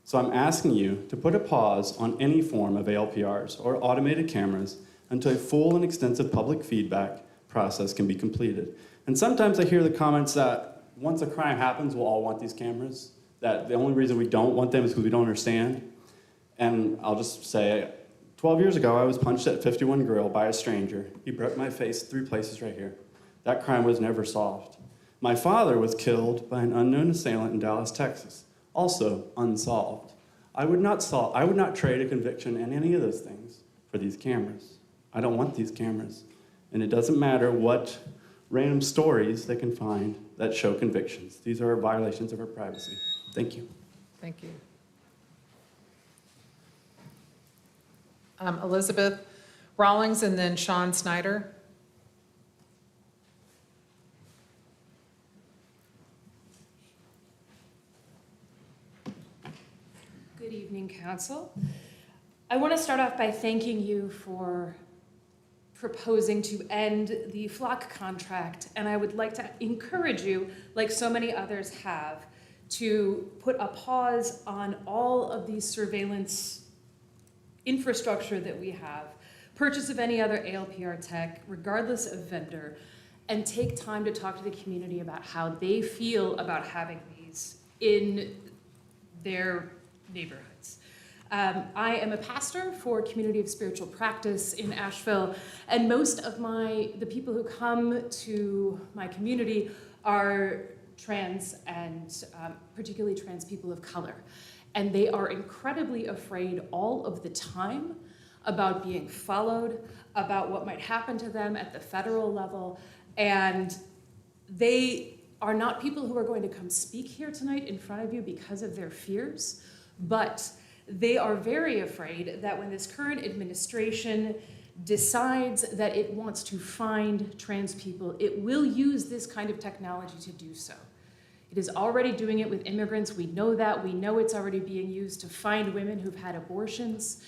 So I'm asking you to put a pause on any form of ALPRs or automated cameras until a full and extensive public feedback process can be completed. And sometimes I hear the comments that once a crime happens, we'll all want these cameras, that the only reason we don't want them is because we don't understand. And I'll just say, 12 years ago, I was punched at 51 Grill by a stranger. He broke my face 3 places right here. That crime was never solved. My father was killed by an unknown assailant in Dallas, Texas. Also unsolved. I would not trade a conviction in any of those things for these cameras. I don't want these cameras. And it doesn't matter what random stories they can find that show convictions. These are violations of our privacy. Thank you. Thank you. Elizabeth Rawlings and then Sean Snyder. Good evening, Council. I want to start off by thanking you for proposing to end the flock contract, and I would like to encourage you, like so many others have, to put a pause on all of these surveillance infrastructure that we have, purchase of any other ALPR tech, regardless of vendor, and take time to talk to the community about how they feel about having these in their neighborhoods. I am a pastor for Community of Spiritual Practice in Asheville, and most of the people who come to my community are trans and particularly trans people of color. And they are incredibly afraid all of the time about being followed, about what might happen to them at the federal level. And they are not people who are going to come speak here tonight in front of you because of their fears, but they are very afraid that when this current administration decides that it wants to find trans people, it will use this kind of technology to do so. It is already doing it with immigrants. We know that. We know it's already being used to find women who've had abortions.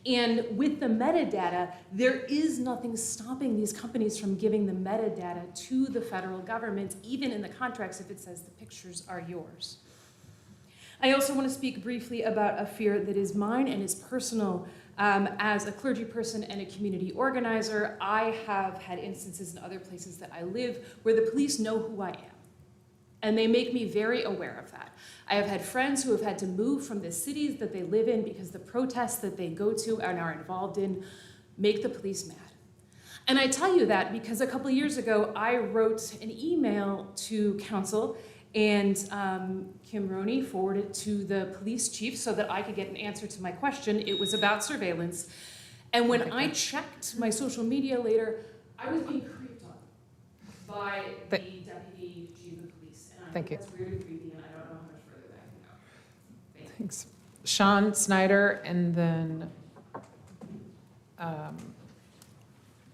And with the metadata, there is nothing stopping these companies from giving the metadata to the federal government, even in the contracts if it says the pictures are yours. I also want to speak briefly about a fear that is mine and is personal. As a clergy person and a community organizer, I have had instances in other places that I live where the police know who I am. And they make me very aware of that. I have had friends who have had to move from the cities that they live in because the protests that they go to and are involved in make the police mad. And I tell you that because a couple of years ago, I wrote an email to council, and Kim Roney forwarded it to the police chief so that I could get an answer to my question. It was about surveillance. And when I checked my social media later, I was being creeped on by the deputy chief of police. And I Thank think you. that's weird and creepy, and I don't know how much further that can go. Thank you. Thanks. Sean Snyder and then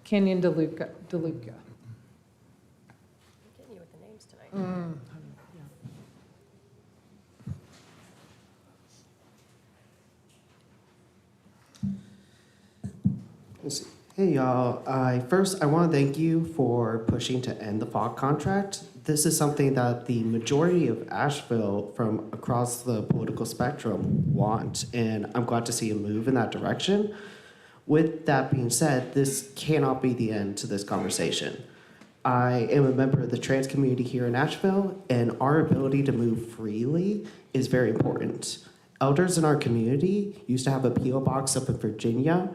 Kenyon DeLuca. I'm getting you with the names tonight. Let's see. Hey y'all, first I want to thank you for pushing to end the FOC contract. This is something that the majority of Asheville from across the political spectrum want, and I'm glad to see a move in that direction. With that being said, this cannot be the end to this conversation. I am a member of the trans community here in Asheville, and our ability to move freely is very important. Elders in our community used to have a PO box up in Virginia,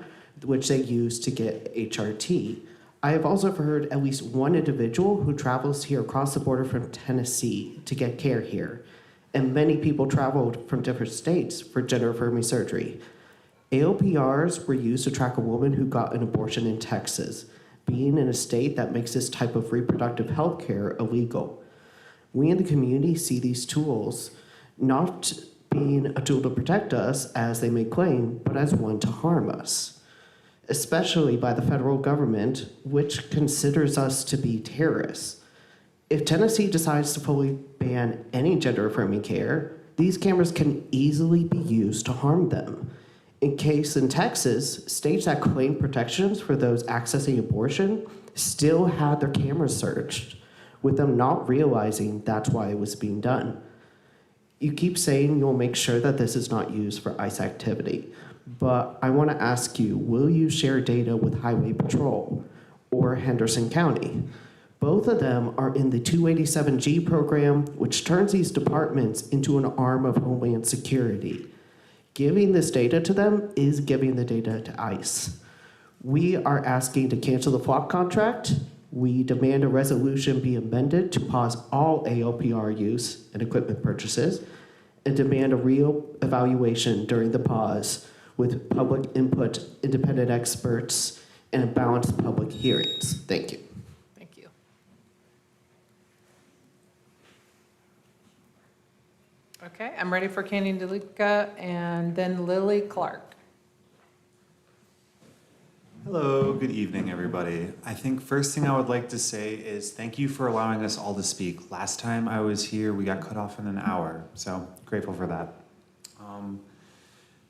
which they use to get HRT. I have also heard at least one individual who travels here across the border from Tennessee to get care here. And many people traveled from different states for gender-affirming surgery. ALPRs were used to track a woman who got an abortion in Texas, being in a state that makes this type of reproductive health care illegal. We in the community see these tools not being a tool to protect us, as they may claim, but as one to harm us, especially by the federal government, which considers us to be terrorists. If Tennessee decides to fully ban any gender-affirming care, these cameras can easily be used to harm them. In case in Texas, states that claim protections for those accessing abortion still had their cameras searched, with them not realizing that's why it was being done. You keep saying you'll make sure that this is not used for ICE activity, but I want to ask you, will you share data with Highway Patrol or Henderson County? Both of them are in the 287G program, which turns these departments into an arm of Homeland Security. Giving this data to them is giving the data to ICE. We are asking to cancel the FLOC contract. We demand a resolution be amended to pause all ALPR use and equipment purchases, and demand a real evaluation during the pause with public input, independent experts, and balanced public hearings. Thank you. Thank you. Okay, I'm ready for Canyon DeLuca and then Lily Clark. Hello, good evening, everybody. I think first thing I would like to say is thank you for allowing us all to speak. Last time I was here, we got cut off in an hour, so grateful for that.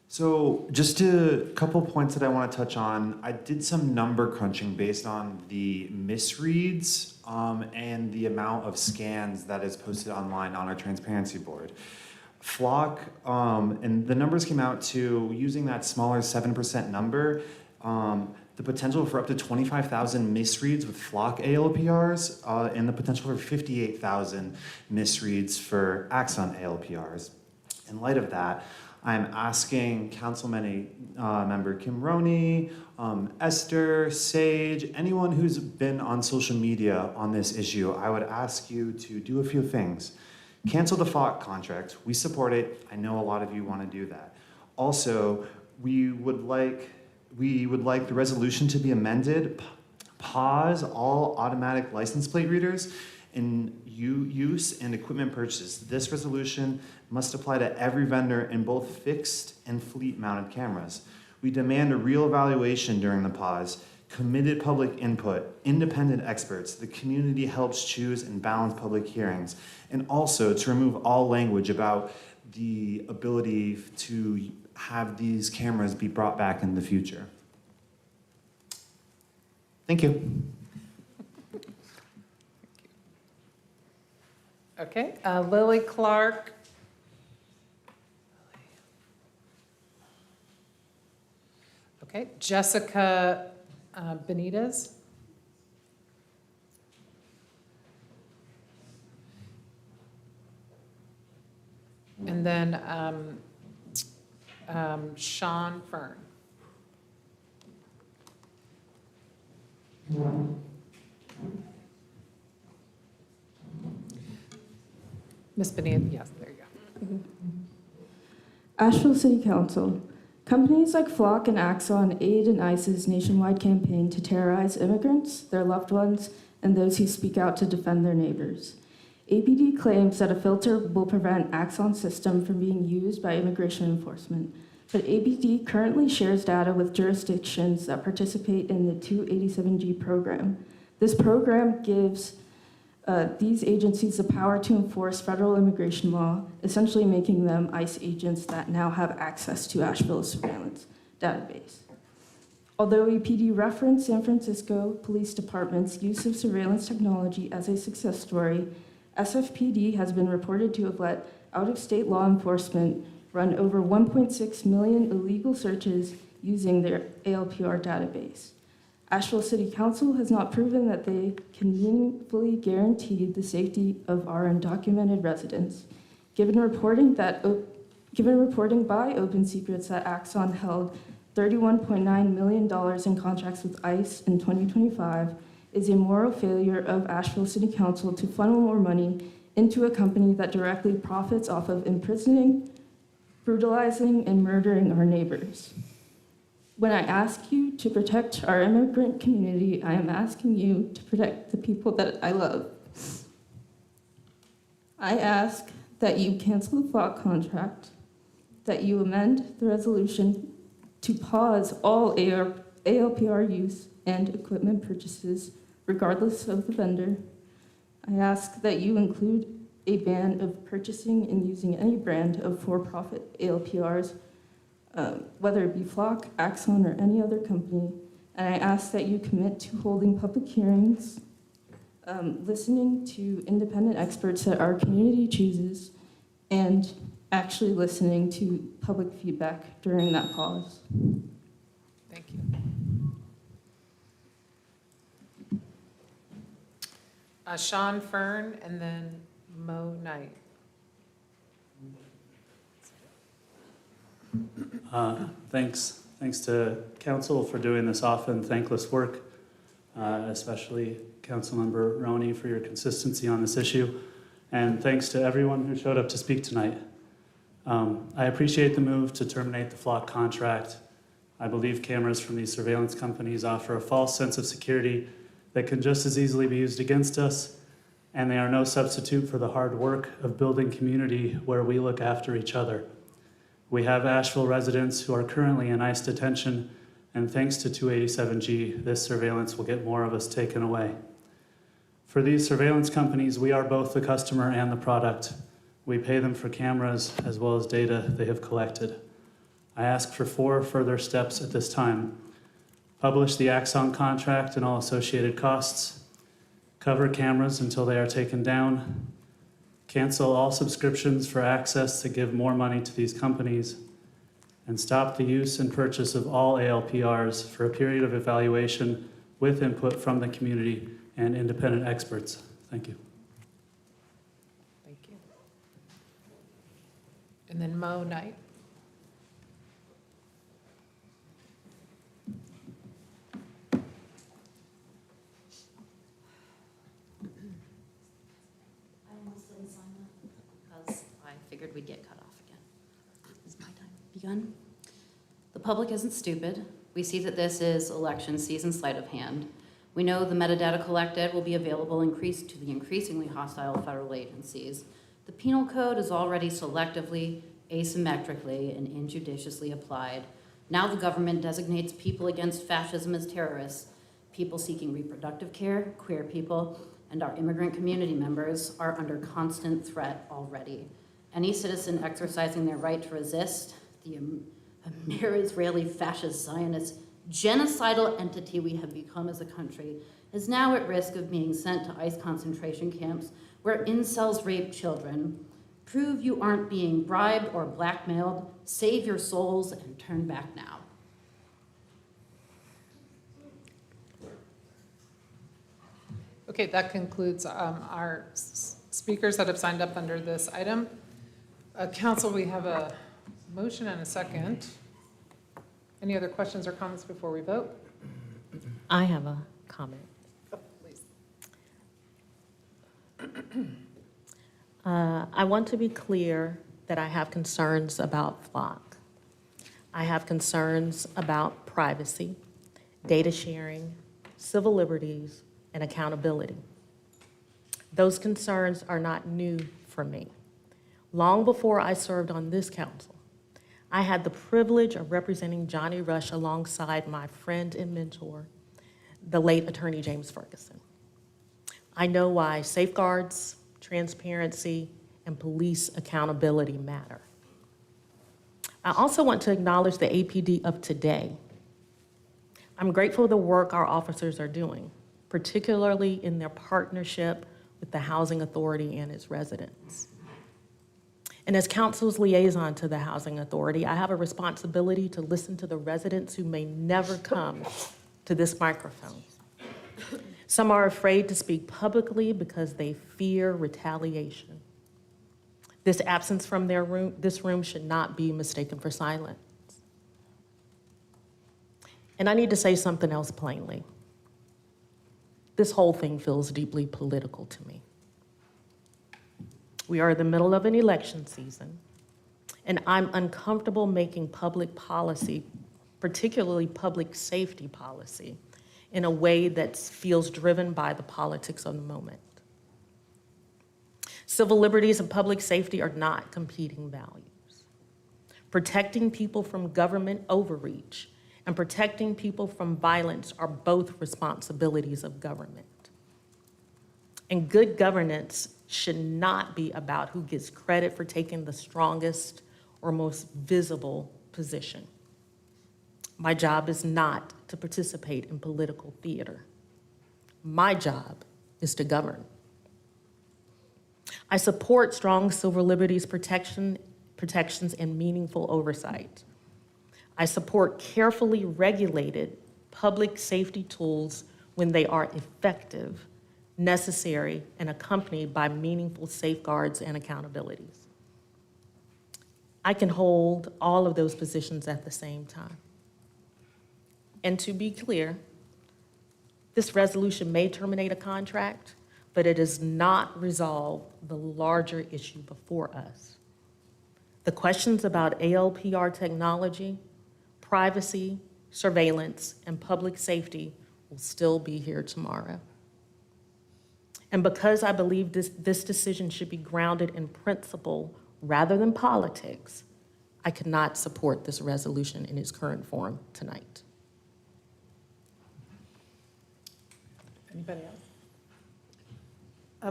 So just a couple points that I want to touch on. I did some number crunching based on the misreads and the amount of scans that is posted online on our transparency board. Flock, and the numbers came out to, using that smaller 7% number, the potential for up to 25,000 misreads with Flock ALPRs, and the potential for 58,000 misreads for Axon ALPRs. In light of that, I'm asking member Kim Roney, Esther, Sage, anyone who's been on social media on this issue, I would ask you to do a few things. Cancel the Flock contract. We support it. I know a lot of you want to do that. Also, we would like the resolution to be amended. Pause all automatic license plate readers in use and equipment purchases. This resolution must apply to every vendor in both fixed and fleet mounted cameras. We demand a real evaluation during the pause, committed public input, independent experts. The community helps choose and balance public hearings, and also to remove all language about the ability to have these cameras be brought back in the future. Thank you. Okay, Lily Clark. Okay, Jessica Benitez. And then Sean Fern. Ms. Benitez, yes, there you go. Asheville City Council. Companies like Flock and Axon aid in ICE's nationwide campaign to terrorize immigrants, their loved ones, and those who speak out to defend their neighbors. APD claims that a filter will prevent Axon's system from being used by immigration enforcement, but APD currently shares data with jurisdictions that participate in the 287G program. This program gives these agencies the power to enforce federal immigration law, essentially making them ICE agents that now have access to Asheville's surveillance database. Although APD referenced San Francisco Police Department's use of surveillance technology as a success story, SFPD has been reported to have let out-of-state law enforcement run over 1.6 million illegal searches using their ALPR database. Asheville City Council has not proven that they can meaningfully guarantee the safety of our undocumented residents. Given reporting by Open Secrets that Axon held $31.9 million in contracts with ICE in 2025, is a moral failure of Asheville City Council to funnel more money into a company that directly profits off of imprisoning, brutalizing, and murdering our neighbors. When I ask you to protect our immigrant community, I am asking you to protect the people that I love. I ask that you cancel the Flock contract, that you amend the resolution to pause all ALPR use and equipment purchases, regardless of the vendor. I ask that you include a ban of purchasing and using any brand of for-profit ALPRs, whether it be Flock, Axon, or any other company. And I ask that you commit to holding public hearings, listening to independent experts that our community chooses, and actually listening to public feedback during that pause. Thank you. Sean Fern and then Mo Knight. Thanks to council for doing this often thankless work, especially Councilmember Roney for your consistency on this issue. And thanks to everyone who showed up to speak tonight. I appreciate the move to terminate the Flock contract. I believe cameras from these surveillance companies offer a false sense of security that can just as easily be used against us. and they are no substitute for the hard work of building community where we look after each other. We have Asheville residents who are currently in ICE detention, and thanks to 287G, this surveillance will get more of us taken away. For these surveillance companies, we are both the customer and the product. We pay them for cameras as well as data they have collected. I ask for 4 further steps at this time. Publish the Axon contract and all associated costs. Cover cameras until they are taken down. Cancel all subscriptions for access to give more money to these companies. And stop the use and purchase of all ALPRs for a period of evaluation with input from the community and independent experts. Thank you. Thank you. And then Mo Knight. Because I figured we'd get cut off again. Is my time begun? The public isn't stupid. We see that this is election season sleight of hand. We know the metadata collected will be available increased to the increasingly hostile federal agencies. The penal code is already selectively, asymmetrically, and injudiciously applied. Now the government designates people against fascism as terrorists. People seeking reproductive care, queer people, and our immigrant community members are under constant threat already. Any citizen exercising their right to resist the Israeli fascist Zionist genocidal entity we have become as a country is now at risk of being sent to ICE concentration camps where incels rape children. Prove you aren't being bribed or blackmailed. Save your souls and turn back now. Okay, that concludes our speakers that have signed up under this item. Council, we have a motion and a second. Any other questions or comments before we vote? I have a comment. Oh, please. I want to be clear that I have concerns about Flock. I have concerns about privacy, data sharing, civil liberties, and accountability. Those concerns are not new for me. Long before I served on this council, I had the privilege of representing Johnny Rush alongside my friend and mentor, the late Attorney James Ferguson. I know why safeguards, transparency, and police accountability matter. I also want to acknowledge the APD of today. I'm grateful for the work our officers are doing, particularly in their partnership with the Housing Authority and its residents. And as council's liaison to the Housing Authority, I have a responsibility to listen to the residents who may never come to this microphone. Some are afraid to speak publicly because they fear retaliation. This absence from this room should not be mistaken for silence. And I need to say something else plainly. This whole thing feels deeply political to me. We are in the middle of an election season, and I'm uncomfortable making public policy, particularly public safety policy, in a way that feels driven by the politics of the moment. Civil liberties and public safety are not competing values. Protecting people from government overreach and protecting people from violence are both responsibilities of government. And good governance should not be about who gets credit for taking the strongest or most visible position. My job is not to participate in political theater. My job is to govern. I support strong civil liberties protections and meaningful oversight. I support carefully regulated public safety tools when they are effective, necessary, and accompanied by meaningful safeguards and accountabilities. I can hold all of those positions at the same time. And to be clear, this resolution may terminate a contract, but it does not resolve the larger issue before us. The questions about ALPR technology, privacy, surveillance, and public safety will still be here tomorrow. And because I believe this decision should be grounded in principle rather than politics, I cannot support this resolution in its current form tonight. Anybody else? I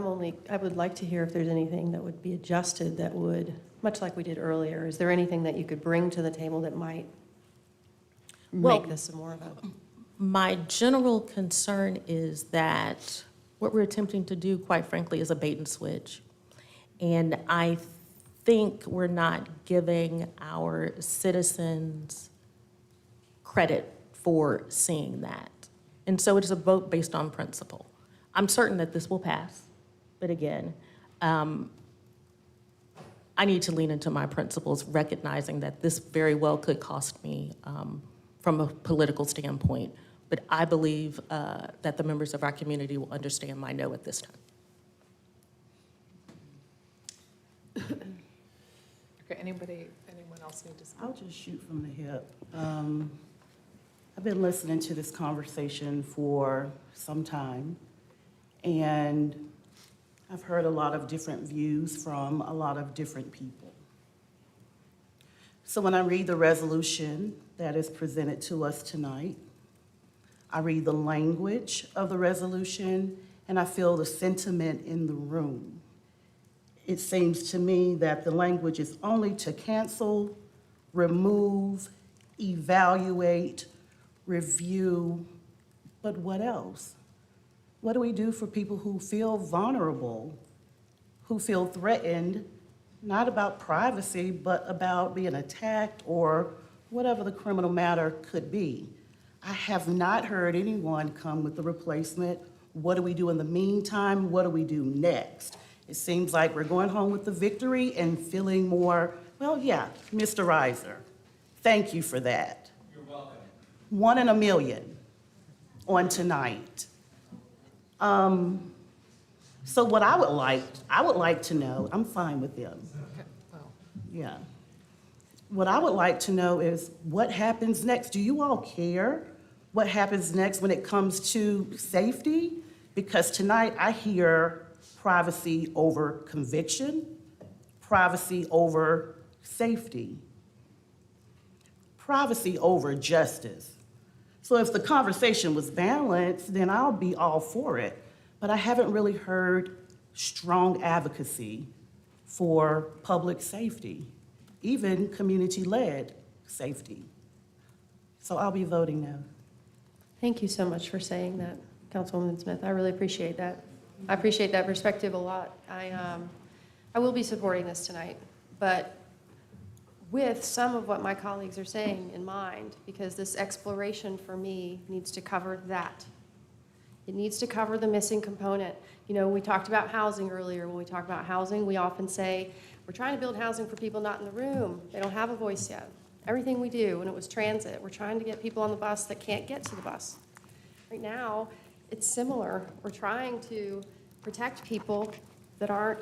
would like to hear if there's anything that would be adjusted that would, much like we did earlier, is there anything that you could bring to the table that might make this more of a? My general concern is that what we're attempting to do, quite frankly, is a bait and switch. And I think we're not giving our citizens credit for seeing that. And so it is a vote based on principle. I'm certain that this will pass, but again, I need to lean into my principles, recognizing that this very well could cost me from a political standpoint. But I believe that the members of our community will understand my no at this time. Okay, anyone else need to speak? I'll just shoot from the hip. I've been listening to this conversation for some time, and I've heard a lot of different views from a lot of different people. So when I read the resolution that is presented to us tonight, I read the language of the resolution, and I feel the sentiment in the room. It seems to me that the language is only to cancel, remove, evaluate, review, but what else? What do we do for people who feel vulnerable, who feel threatened, not about privacy, but about being attacked or whatever the criminal matter could be? I have not heard anyone come with the replacement. What do we do in the meantime? What do we do next? It seems like we're going home with the victory and feeling more, well, yeah, Mr. Reiser, thank you for that. You're welcome. 1 in a million on tonight. So what I would like to know, I'm fine with them. Yeah. What I would like to know is what happens next. Do you all care what happens next when it comes to safety? Because tonight I hear privacy over conviction, privacy over safety, privacy over justice. So if the conversation was balanced, then I'll be all for it. But I haven't really heard strong advocacy for public safety, even community-led safety. So I'll be voting no. Thank you so much for saying that, Councilwoman Smith. I really appreciate that. I appreciate that perspective a lot. I will be supporting this tonight, but with some of what my colleagues are saying in mind, because this exploration for me needs to cover that. It needs to cover the missing component. You know, we talked about housing earlier. When we talk about housing, we often say, we're trying to build housing for people not in the room. They don't have a voice yet. Everything we do, when it was transit, we're trying to get people on the bus that can't get to the bus. Right now, it's similar. We're trying to protect people that are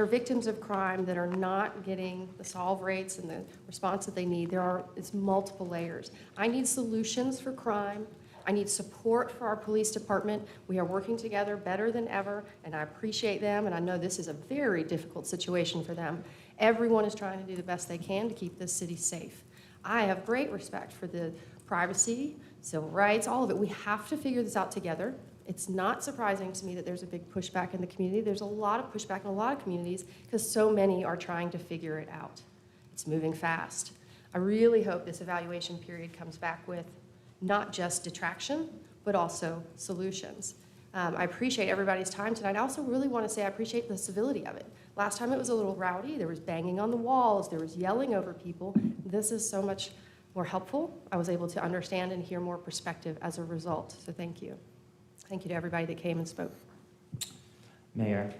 victims of crime, that are not getting the solve rates and the response that they need. It's multiple layers. I need solutions for crime. I need support for our police department. We are working together better than ever, and I appreciate them, and I know this is a very difficult situation for them. Everyone is trying to do the best they can to keep this city safe. I have great respect for the privacy, civil rights, all of it. We have to figure this out together. It's not surprising to me that there's a big pushback in the community. There's a lot of pushback in a lot of communities because so many are trying to figure it out. It's moving fast. I really hope this evaluation period comes back with not just detraction, but also solutions. I appreciate everybody's time tonight. I also really want to say I appreciate the civility of it. Last time it was a little rowdy. There was banging on the walls. There was yelling over people. This is so much more helpful. I was able to understand and hear more perspective as a result. So thank you. Thank you to everybody that came and spoke. Mayor,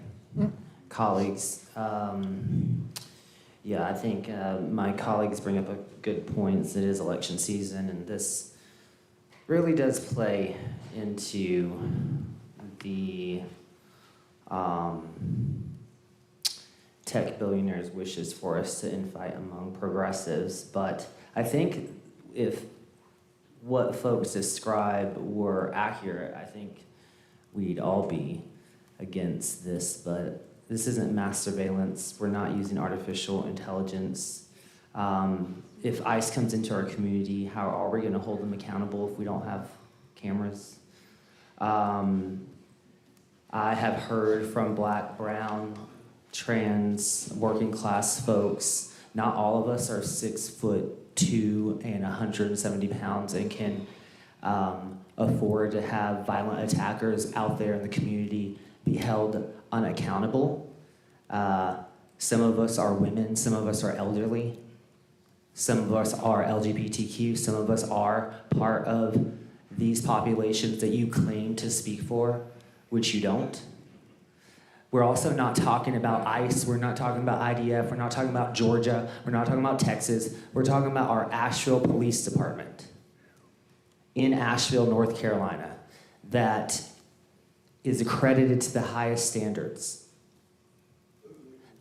colleagues, yeah, I think my colleagues bring up a good point. It is election season, and this really does play into the tech billionaires' wishes for us to infight among progressives. But I think if what folks describe were accurate, I think we'd all be against this, but this isn't mass surveillance. We're not using artificial intelligence. If ICE comes into our community, how are we going to hold them accountable if we don't have cameras? I have heard from Black, brown, trans, working class folks. Not all of us are 6'2" and 170 pounds and can afford to have violent attackers out there in the community be held unaccountable. Some of us are women, some of us are elderly, some of us are LGBTQ, some of us are part of these populations that you claim to speak for, which you don't. We're also not talking about ICE, we're not talking about IDF, we're not talking about Georgia, we're not talking about Texas, we're talking about our Asheville Police Department in Asheville, North Carolina, that is accredited to the highest standards.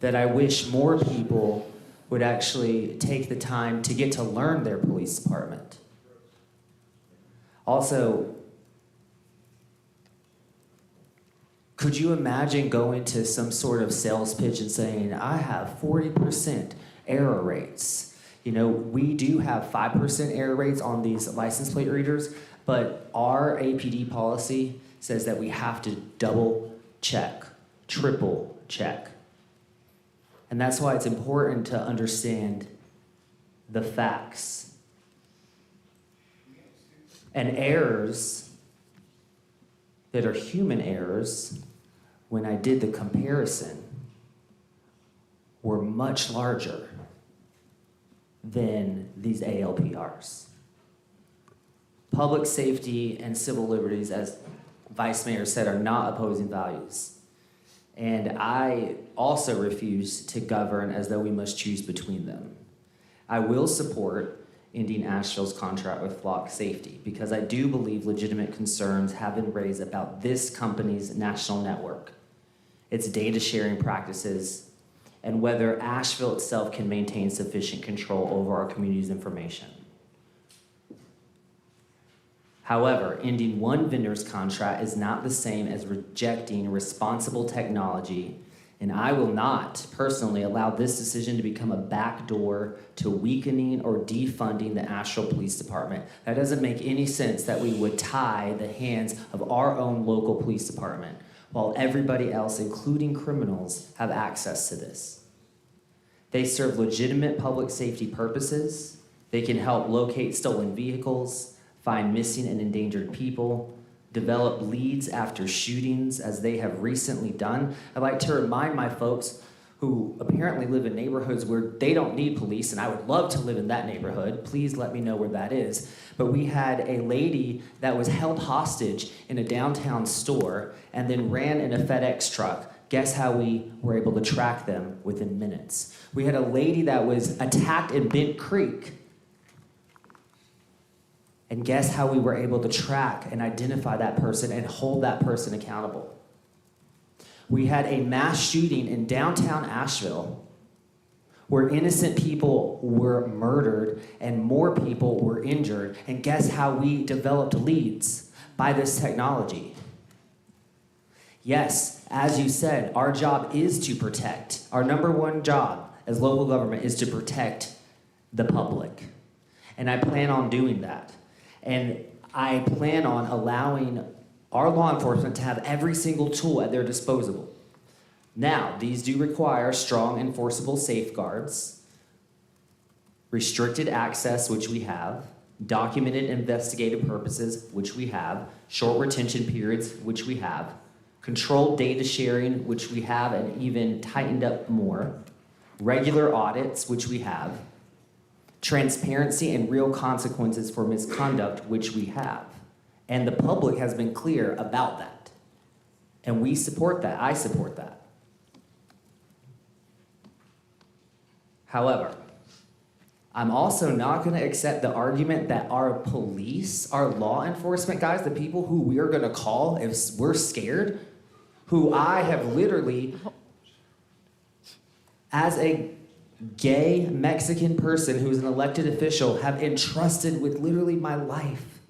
That I wish more people would actually take the time to get to learn their police department. Also, could you imagine going to some sort of sales pitch and saying, I have 40% error rates? You know, we do have 5% error rates on these license plate readers, but our APD policy says that we have to double check, triple check. And that's why it's important to understand the facts. And errors that are human errors, when I did the comparison, were much larger than these ALPRs. Public safety and civil liberties, as Vice Mayor said, are not opposing values. And I also refuse to govern as though we must choose between them. I will support ending Asheville's contract with Flock Safety because I do believe legitimate concerns have been raised about this company's national network, its data sharing practices, and whether Asheville itself can maintain sufficient control over our community's information. However, ending one vendor's contract is not the same as rejecting responsible technology, and I will not personally allow this decision to become a backdoor to weakening or defunding the Asheville Police Department. That doesn't make any sense that we would tie the hands of our own local police department while everybody else, including criminals, have access to this. They serve legitimate public safety purposes. They can help locate stolen vehicles, find missing and endangered people, develop leads after shootings, as they have recently done. I'd like to remind my folks who apparently live in neighborhoods where they don't need police, and I would love to live in that neighborhood. Please let me know where that is. But we had a lady that was held hostage in a downtown store and then ran in a FedEx truck. Guess how we were able to track them within minutes? We had a lady that was attacked in Bent Creek. And guess how we were able to track and identify that person and hold that person accountable? We had a mass shooting in downtown Asheville where innocent people were murdered and more people were injured. And guess how we developed leads? By this technology. Yes, as you said, our job is to protect. Our number one job as local government is to protect the public. And I plan on doing that. And I plan on allowing our law enforcement to have every single tool at their disposal. Now, these do require strong enforceable safeguards, restricted access, which we have, documented investigative purposes, which we have, short retention periods, which we have, controlled data sharing, which we have and even tightened up more, regular audits, which we have, transparency and real consequences for misconduct, which we have. And the public has been clear about that. And we support that. I support that. However, I'm also not going to accept the argument that our police, our law enforcement guys, the people who we are going to call if we're scared, who I have literally, as a gay Mexican person who's an elected official, have entrusted with literally my life.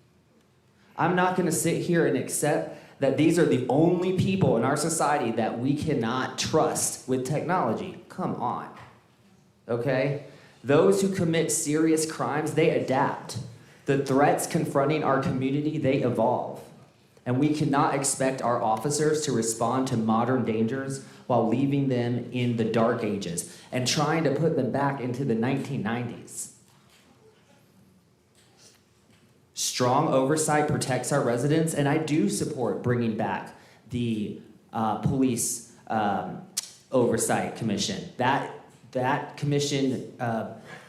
I'm not going to sit here and accept that these are the only people in our society that we cannot trust with technology. Come on, okay? Those who commit serious crimes, they adapt. The threats confronting our community, they evolve. And we cannot expect our officers to respond to modern dangers while leaving them in the dark ages and trying to put them back into the 1990s. Strong oversight protects our residents, and I do support bringing back the police oversight commission. That commission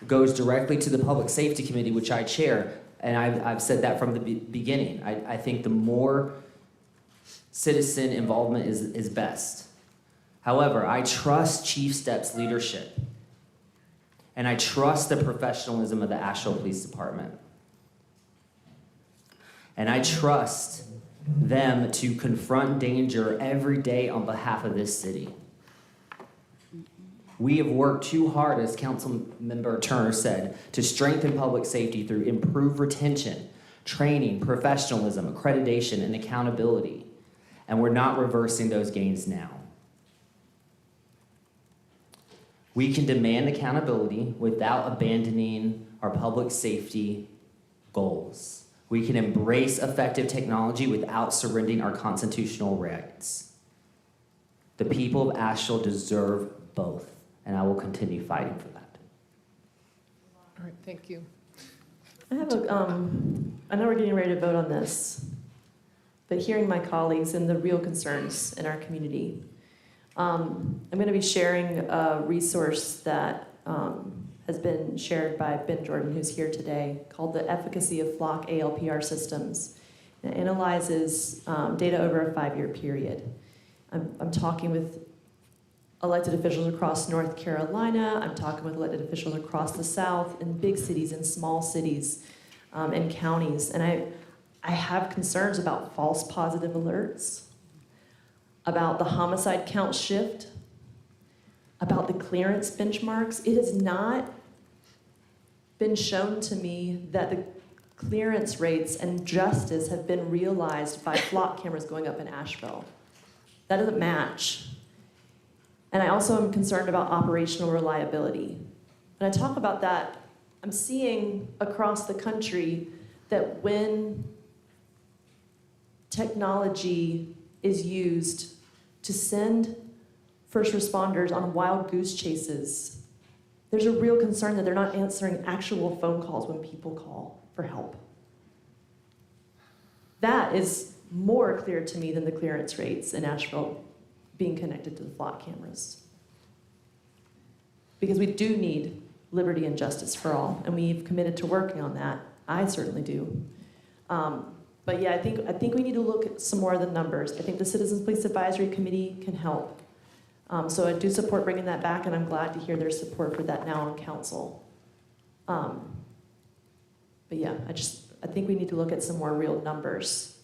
goes directly to the Public Safety Committee, which I chair, and I've said that from the beginning. I think the more citizen involvement is best. However, I trust Chief Stepp's leadership, and I trust the professionalism of the Asheville Police Department. And I trust them to confront danger every day on behalf of this city. We have worked too hard, as Councilmember Turner said, to strengthen public safety through improved retention, training, professionalism, accreditation, and accountability. And we're not reversing those gains now. We can demand accountability without abandoning our public safety goals. We can embrace effective technology without surrendering our constitutional rights. The people of Asheville deserve both, and I will continue fighting for that. All right, thank you. I have I know we're getting ready to vote on this, but hearing my colleagues and the real concerns in our community, I'm going to be sharing a resource that has been shared by Ben Jordan, who's here today, called The Efficacy of Flock ALPR Systems. It analyzes data over a 5-year period. I'm talking with elected officials across North Carolina. I'm talking with elected officials across the South, in big cities, in small cities, and counties. And I have concerns about false positive alerts, about the homicide count shift, about the clearance benchmarks. It has not been shown to me that the clearance rates and justice have been realized by flock cameras going up in Asheville. That doesn't match. And I also am concerned about operational reliability. When I talk about that, I'm seeing across the country that when technology is used to send first responders on wild goose chases, there's a real concern that they're not answering actual phone calls when people call for help. That is more clear to me than the clearance rates in Asheville being connected to the flock cameras. Because we do need liberty and justice for all, and we've committed to working on that. I certainly do. But yeah, I think we need to look at some more of the numbers. I think the Citizens Police Advisory Committee can help. So I do support bringing that back, and I'm glad to hear there's support for that now on council. But yeah, I think we need to look at some more real numbers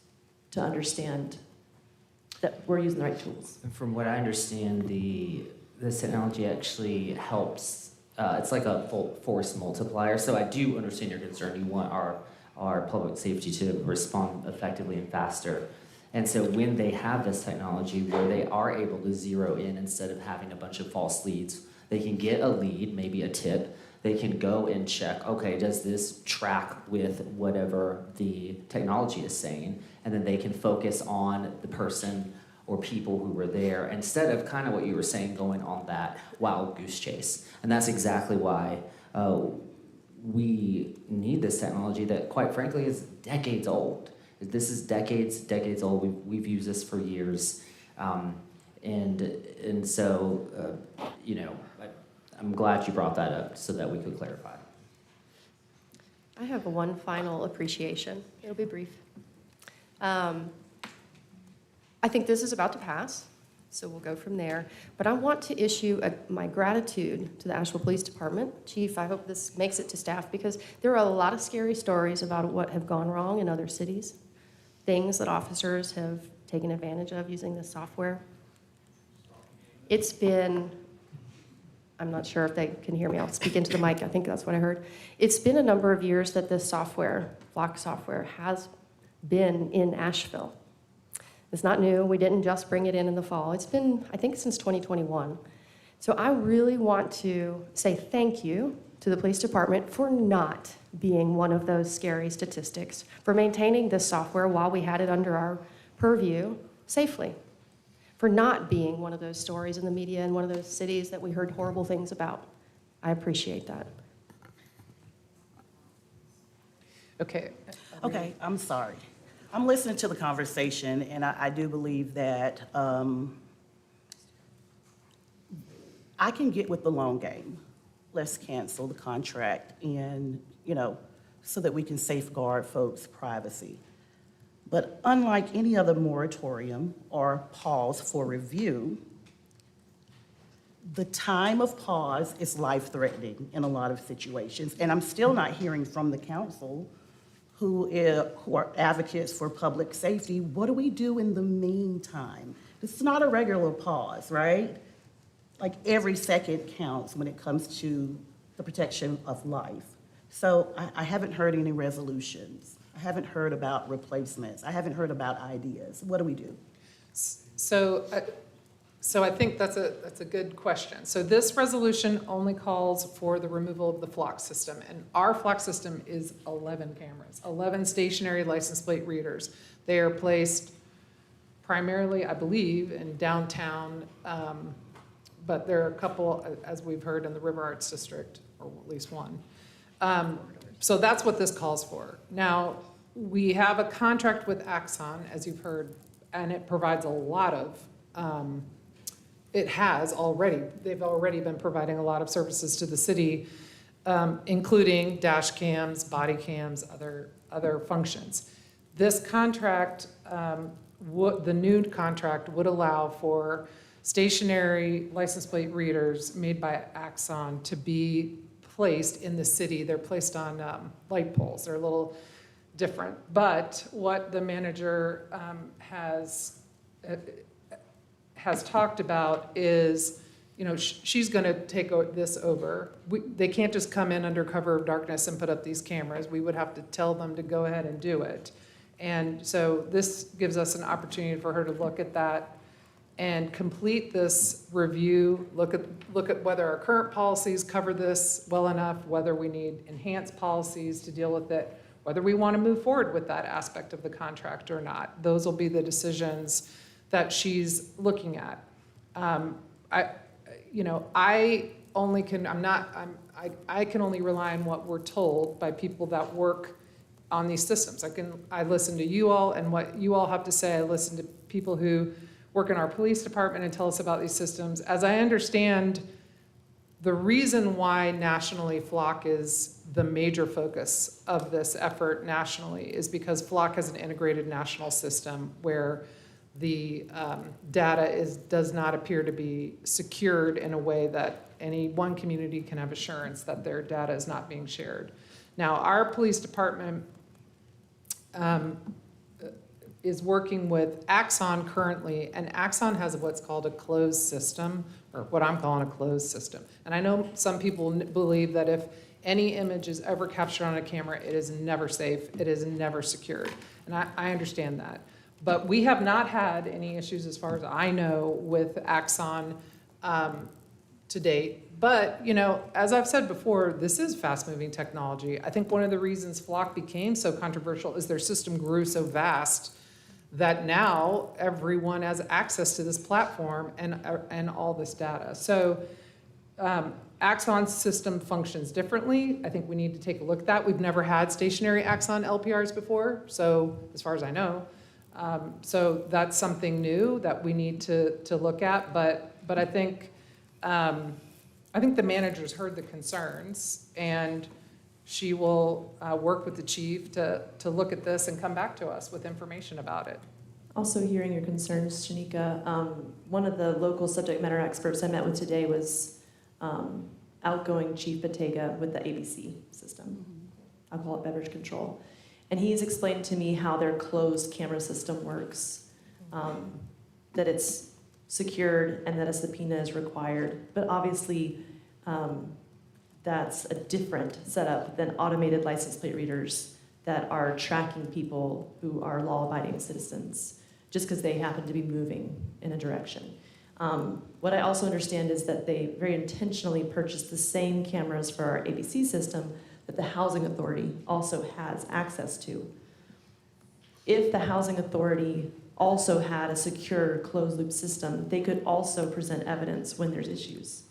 to understand that we're using the right tools. And from what I understand, this technology actually helps. It's like a full force multiplier. So I do understand your concern. You want our public safety to respond effectively and faster. And so when they have this technology where they are able to zero in instead of having a bunch of false leads, they can get a lead, maybe a tip. They can go and check, okay, does this track with whatever the technology is saying? And then they can focus on the person or people who were there instead of kind of what you were saying, going on that wild goose chase. And that's exactly why we need this technology that, quite frankly, is decades old. This is decades old. We've used this for years. And so, I'm glad you brought that up so that we could clarify. I have one final appreciation. It'll be brief. I think this is about to pass, so we'll go from there. But I want to issue my gratitude to the Asheville Police Department. Chief, I hope this makes it to staff, because there are a lot of scary stories about what have gone wrong in other cities, things that officers have taken advantage of using this software. It's been, I'm not sure if they can hear me, I'll speak into the mic, I think that's what I heard. It's been a number of years that this software, Flock software, has been in Asheville. It's not new. We didn't just bring it in the fall. It's been, I think, since 2021. So I really want to say thank you to the police department for not being one of those scary statistics, for maintaining this software while we had it under our purview safely, for not being one of those stories in the media in one of those cities that we heard horrible things about. I appreciate that. Okay. Okay, I'm sorry. I'm listening to the conversation, and I do believe that I can get with the long game. Let's cancel the contract and, so that we can safeguard folks' privacy. But unlike any other moratorium or pause for review, the time of pause is life-threatening in a lot of situations. And I'm still not hearing from the council who are advocates for public safety. What do we do in the meantime? It's not a regular pause, right? Like every second counts when it comes to the protection of life. So I haven't heard any resolutions. I haven't heard about replacements. I haven't heard about ideas. What do we do? So I think that's a good question. So this resolution only calls for the removal of the flock system, and our flock system is 11 cameras, 11 stationary license plate readers. They are placed primarily, I believe, in downtown, but there are a couple, as we've heard, in the River Arts District, or at least one. So that's what this calls for. Now, we have a contract with Axon, as you've heard, and it provides a lot of, they've already been providing a lot of services to the city, including dash cams, body cams, other functions. This contract, the new contract would allow for stationary license plate readers made by Axon to be placed in the city. They're placed on light poles. They're a little different. But what the manager has talked about is, she's going to take this over. They can't just come in under cover of darkness and put up these cameras. We would have to tell them to go ahead and do it. And so this gives us an opportunity for her to look at that and complete this review, look at whether our current policies cover this well enough, whether we need enhanced policies to deal with it, whether we want to move forward with that aspect of the contract or not. Those will be the decisions that she's looking at. I can only rely on what we're told by people that work on these systems. I listen to you all and what you all have to say. I listen to people who work in our police department and tell us about these systems. As I understand, the reason why nationally Flock is the major focus of this effort nationally is because Flock has an integrated national system where the data does not appear to be secured in a way that any one community can have assurance that their data is not being shared. Now, our police department is working with Axon currently, and Axon has what's called a closed system, or what I'm calling a closed system. And I know some people believe that if any image is ever captured on a camera, it is never safe, it is never secured. And I understand that. But we have not had any issues, as far as I know, with Axon to date. But, as I've said before, this is fast-moving technology. I think one of the reasons Flock became so controversial is their system grew so vast that now everyone has access to this platform and all this data. So Axon's system functions differently. I think we need to take a look at that. We've never had stationary Axon LPRs before, so as far as I know. So that's something new that we need to look at. But I think the manager's heard the concerns, and she will work with the chief to look at this and come back to us with information about it. Also hearing your concerns, Shanika, one of the local subject matter experts I met with today was outgoing Chief Batega with the ABC system. I'll call it beverage control. And he's explained to me how their closed camera system works, that it's secured and that a subpoena is required. But obviously, that's a different setup than automated license plate readers that are tracking people who are law-abiding citizens. just because they happen to be moving in a direction. What I also understand is that they very intentionally purchased the same cameras for our ABC system that the Housing Authority also has access to. If the Housing Authority also had a secure closed-loop system, they could also present evidence when there's issues.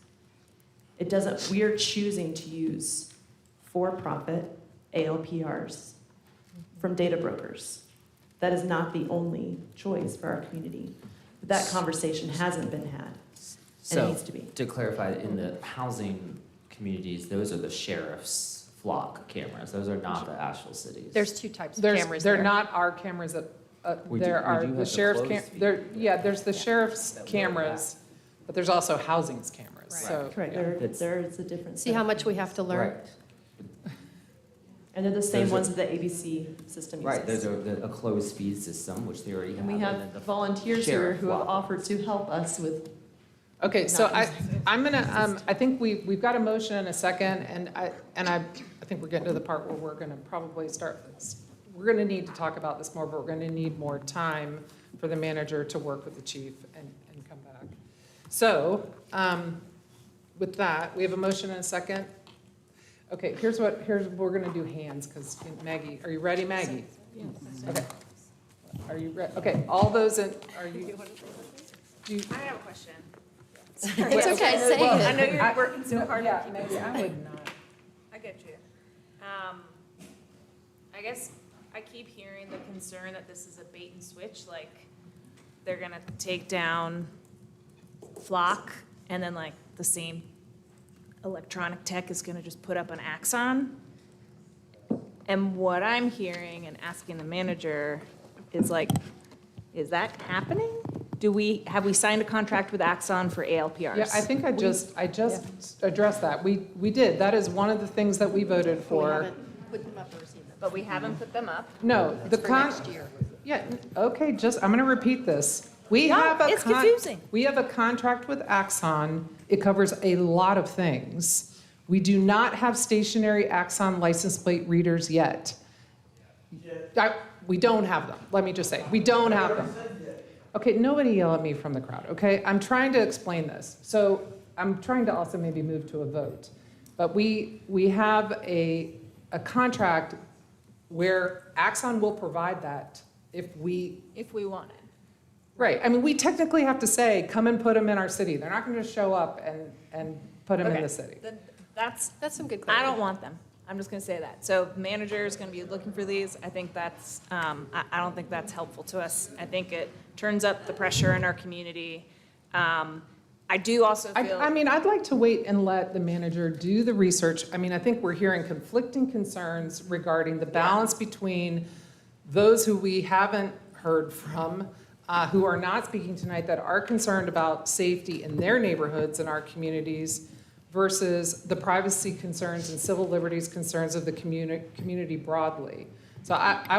It doesn't, we're choosing to use for-profit ALPRs from data brokers. That is not the only choice for our community. But that conversation hasn't been had, and So, it needs to be. to clarify, in the housing communities, those are the sheriff's flock cameras. Those are not the Asheville cities. There's two types of There's, cameras they're there. not our cameras that, We do- there we are do the have the sheriff's closed feed. there's the sheriff's cameras, but there's also housing's cameras, so. Correct, yeah. there is a difference. See how much we have to learn? Right. And they're the same Those are- ones that the ABC system uses. Right, those are a closed feed system, which they already have. And we have then the volunteers here who have flock. offered to help us with. Okay, so not I'm gonna, I think we've got a motion and a second, and I think we're getting to the part where we're gonna probably start this. We're gonna need to talk about this more, but we're gonna need more time for the manager to work with the chief and come back. So, with that, we have a motion and a second. Okay, here's we're gonna do hands, because Maggie, are you ready, Maggie? Okay. Are you ready? Okay, all those in, are you? I have a question. It's okay, say it. I know you're working so hard to keep Maybe I would not. I get you. I guess I keep hearing the concern that this is a bait and switch, like they're gonna take down Flock and then like the same electronic tech is gonna just put up an Axon. And what I'm hearing and asking the manager is like, is that happening? Have we signed a contract with Axon for ALPRs? Yeah, I think I just addressed that. We did. That is one of the things that we voted We for. haven't put them up or received them. But we haven't put them up. No, the That's for next year. Yeah, okay, I'm gonna repeat this. We No, have a it's confusing. We have a contract with Axon. It covers a lot of things. We do not have stationary Axon license plate readers yet. We don't have them. Let me just say, we don't have them. Okay, nobody yell at me from the crowd, okay? I'm trying to explain this. So I'm trying to also maybe move to a vote. But we have a contract where Axon will provide that if we want it. Right, I mean, we technically have to say, come and put them in our city. They're not gonna just show up and put them in Okay. the city. Then that's some good I clarity. don't want them. I'm just gonna say that. So manager is gonna be looking for these. I think that's, I don't think that's helpful to us. I think it turns up the pressure in our community. I do also feel. I mean, I'd like to wait and let the manager do the research. I mean, I think we're hearing conflicting concerns regarding the balance between those who we haven't heard from, who are not speaking tonight, that are concerned about safety in their neighborhoods and our communities, versus the privacy concerns and civil liberties concerns of the community broadly. So I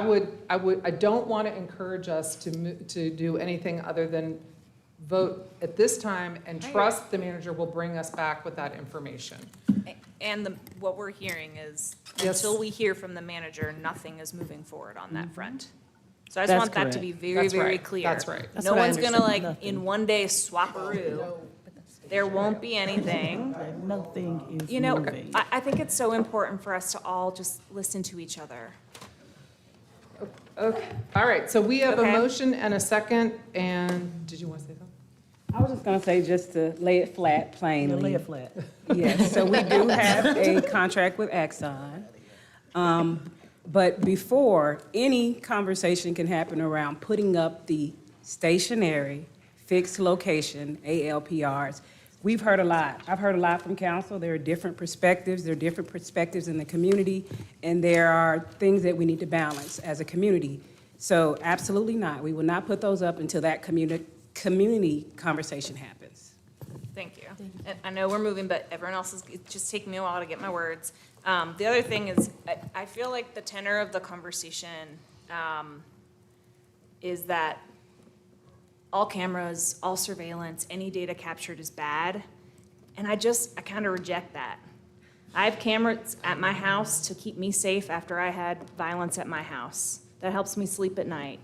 don't want to encourage us to do anything other than vote at this time and trust the manager will bring us back with that information. And what we're hearing is, Yes. until we hear from the manager, nothing is moving forward on that front. So I just That's want that to be correct. very, That's very right. clear. That's right. That's No what I one's gonna understood. like, in one day, swap-a-roo. There won't be anything. Nothing is You know, moving. I think it's so important for us to all just listen to each other. Okay, all right, so we have a Okay. motion and a second, and did you want to say something? I was just going to say, just to lay it flat plainly. Lay it flat. Yes, so we do have a contract with Axon. But before, any conversation can happen around putting up the stationary, fixed location, ALPRs. We've heard a lot. I've heard a lot from council. There are different perspectives. There are different perspectives in the community, and there are things that we need to balance as a community. So absolutely not. We will not put those up until that community conversation happens. Thank you. And I know we're moving, but everyone else is, it's just taking me a while to get my words. The other thing is, I feel like the tenor of the conversation is that all cameras, all surveillance, any data captured is bad. And I kind of reject that. I have cameras at my house to keep me safe after I had violence at my house. That helps me sleep at night.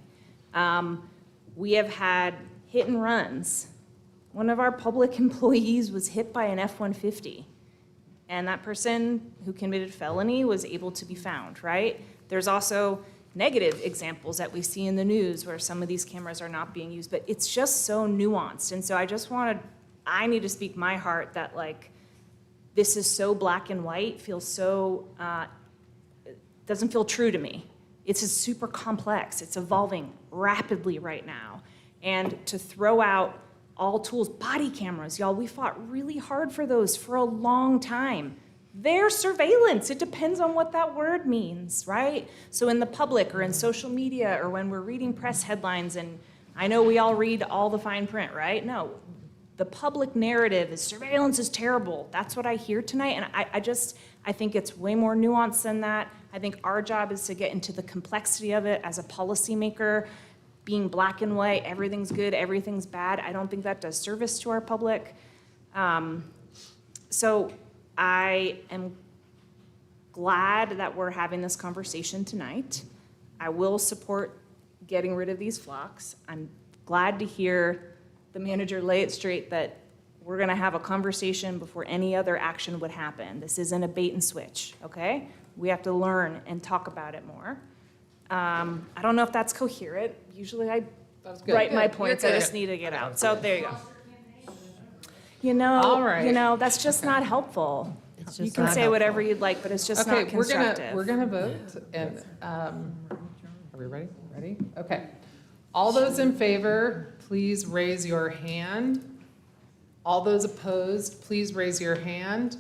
We have had hit and runs. One of our public employees was hit by an F-150, and that person who committed felony was able to be found, right? There's also negative examples that we see in the news where some of these cameras are not being used, but it's just so nuanced. And so I need to speak my heart that like, this is so black and white, feels so, doesn't feel true to me. It's just super complex. It's evolving rapidly right now. And to throw out all tools, body cameras, y'all, we fought really hard for those for a long time. They're surveillance. It depends on what that word means, right? So in the public or in social media or when we're reading press headlines, and I know we all read all the fine print, right? No, the public narrative is surveillance is terrible. That's what I hear tonight. And I think it's way more nuanced than that. I think our job is to get into the complexity of it as a policymaker. Being black and white, everything's good, everything's bad, I don't think that does service to our public. So I am glad that we're having this conversation tonight. I will support getting rid of these flocks. I'm glad to hear the manager lay it straight that we're gonna have a conversation before any other action would happen. This isn't a bait and switch, okay? We have to learn and talk about it more. I don't know if that's coherent. Usually I write my points, I just need to get out. So there you go. All right. That's just not helpful. You can say whatever you'd like, but it's just not constructive. We're gonna vote, and, are we ready? Ready? Okay. All those in favor, please raise your hand. All those opposed, please raise your hand.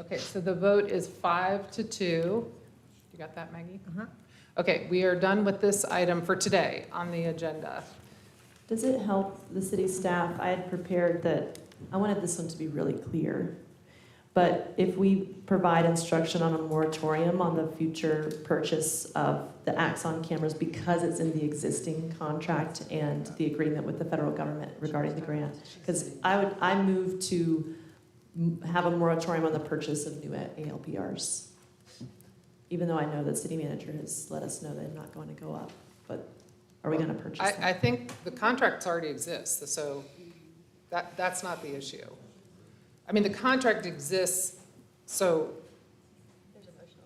Okay, so the vote is 5-2. You got that, Maggie? Okay, we are done with this item for today on the agenda. Does it help the city staff? I had prepared that, I wanted this one to be really clear. But if we provide instruction on a moratorium on the future purchase of the Axon cameras because it's in the existing contract and the agreement with the federal government regarding the grant, because I move to have a moratorium on the purchase of new ALPRs. Even though I know the city manager has let us know they're not going to go up, but are we going to purchase them? I think the contracts already exist, so that's not the issue. I mean, the contract exists, so. There's a motion.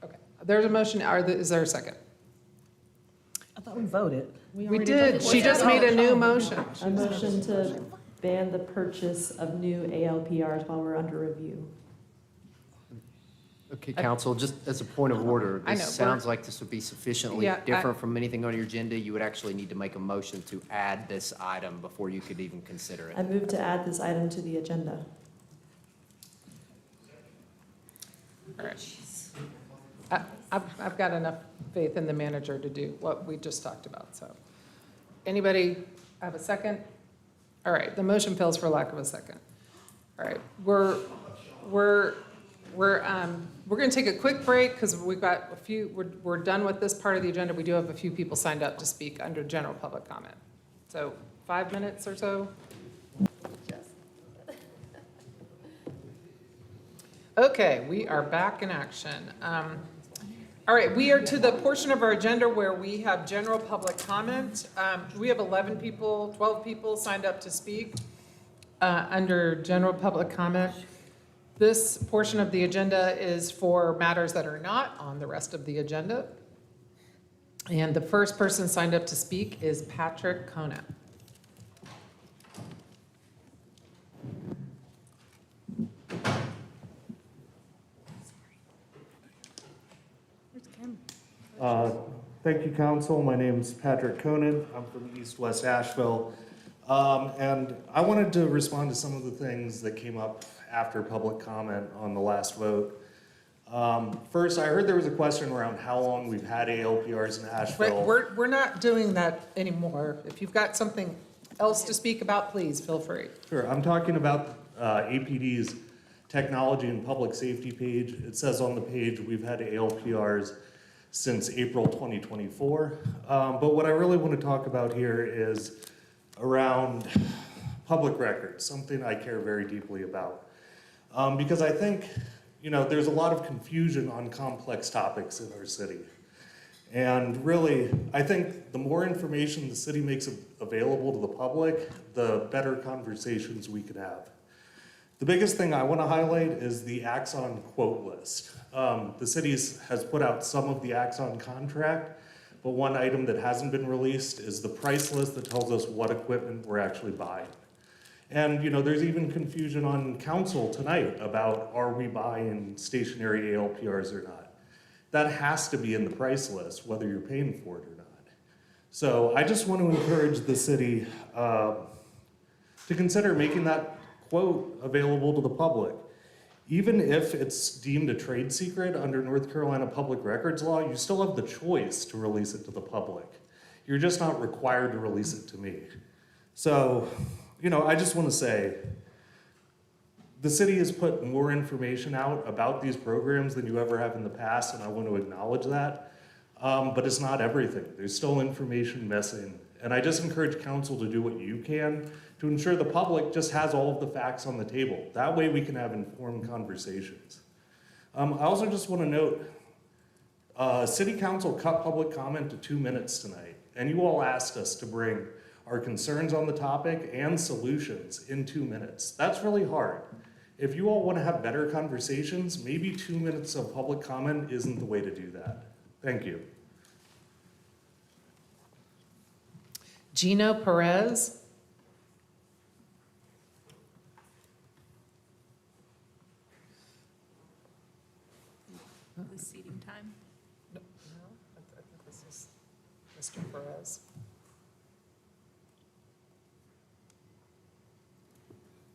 Okay, there's a motion. Is there a second? I thought we voted. We did. She just made a new motion. A motion to ban the purchase of new ALPRs while we're under review. Okay, council, just as a point of order, I know, this sounds like this would be sufficiently different from anything on your agenda. You would actually need to make a motion to add this item before you could even consider it. I move to add this item to the agenda. All right. I've got enough faith in the manager to do what we just talked about, so. Anybody have a second? All right, the motion fails for lack of a second. All right, we're going to take a quick break because we've got a few, we're done with this part of the agenda. We do have a few people signed up to speak under general public comment. So 5 minutes or so. Okay, we are back in action. All right, we are to the portion of our agenda where we have general public comment. We have 12 people signed up to speak under general public comment. This portion of the agenda is for matters that are not on the rest of the agenda. And the first person signed up to speak is Patrick Conant. Thank you, council. My name is Patrick Conant. I'm from East West Asheville. And I wanted to respond to some of the things that came up after public comment on the last vote. First, I heard there was a question around how long we've had ALPRs in Asheville. We're not doing that anymore. If you've got something else to speak about, please feel free. Sure, I'm talking about APD's technology and public safety page. It says on the page we've had ALPRs since April 2024. But what I really want to talk about here is around public records, something I care very deeply about. Because I think, there's a lot of confusion on complex topics in our city. And really, I think the more information the city makes available to the public, the better conversations we could have. The biggest thing I want to highlight is the Axon quote list. The city has put out some of the Axon contract, but one item that hasn't been released is the price list that tells us what equipment we're actually buying. And, you know, there's even confusion on council tonight about are we buying stationary ALPRs or not. That has to be in the price list, whether you're paying for it or not. So I just want to encourage the city to consider making that quote available to the public. Even if it's deemed a trade secret under North Carolina public records law, you still have the choice to release it to the public. You're just not required to release it to me. So, you know, I just want to say, the city has put more information out about these programs than you ever have in the past, and I want to acknowledge that. But it's not everything. There's still information missing. And I just encourage council to do what you can to ensure the public just has all of the facts on the table. That way we can have informed conversations. I also just want to note, City Council cut public comment to 2 minutes tonight, and you all asked us to bring our concerns on the topic and solutions in 2 minutes. That's really hard. If you all want to have better conversations, maybe 2 minutes of public comment isn't the way to do that. Thank you. Gino Perez. The seating time. No, I think this is Mr. Perez.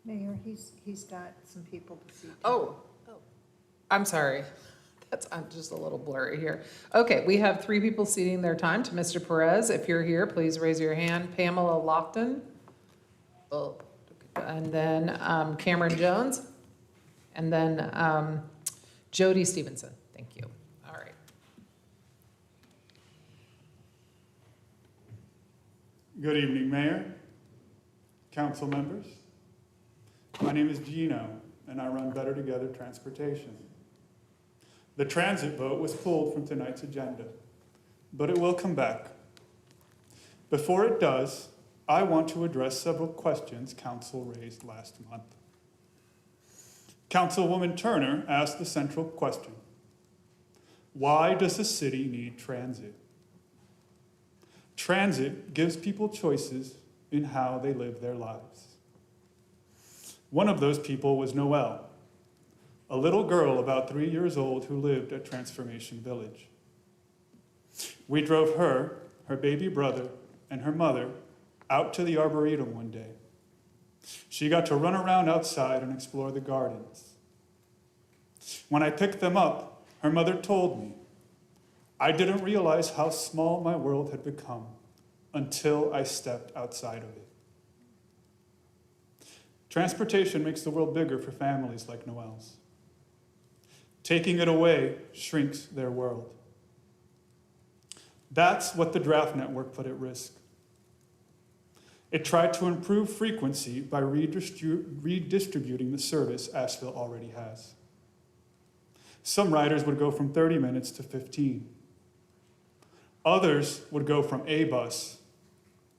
Mayor, he's got some people to see. Oh, I'm sorry. I'm just a little blurry here. Okay, we have 3 people ceding their time to Mr. Perez. If you're here, please raise your hand. Pamela Lockton. Oh, and then Cameron Jones. And then Jody Stevenson. Thank you. All right. Good evening, Mayor, council members. My name is Gino, and I run Better Together Transportation. The transit vote was pulled from tonight's agenda, but it will come back. Before it does, I want to address several questions council raised last month. Councilwoman Turner asked the central question: why does the city need transit? Transit gives people choices in how they live their lives. One of those people was Noelle, a little girl about 3 years old who lived at Transformation Village. We drove her, her baby brother, and her mother out to the Arboretum one day. She got to run around outside and explore the gardens. When I picked them up, her mother told me, I didn't realize how small my world had become until I stepped outside of it. Transportation makes the world bigger for families like Noelle's. Taking it away shrinks their world. That's what the draft network put at risk. It tried to improve frequency by redistributing the service Asheville already has. Some riders would go from 30 minutes to 15. Others would go from a bus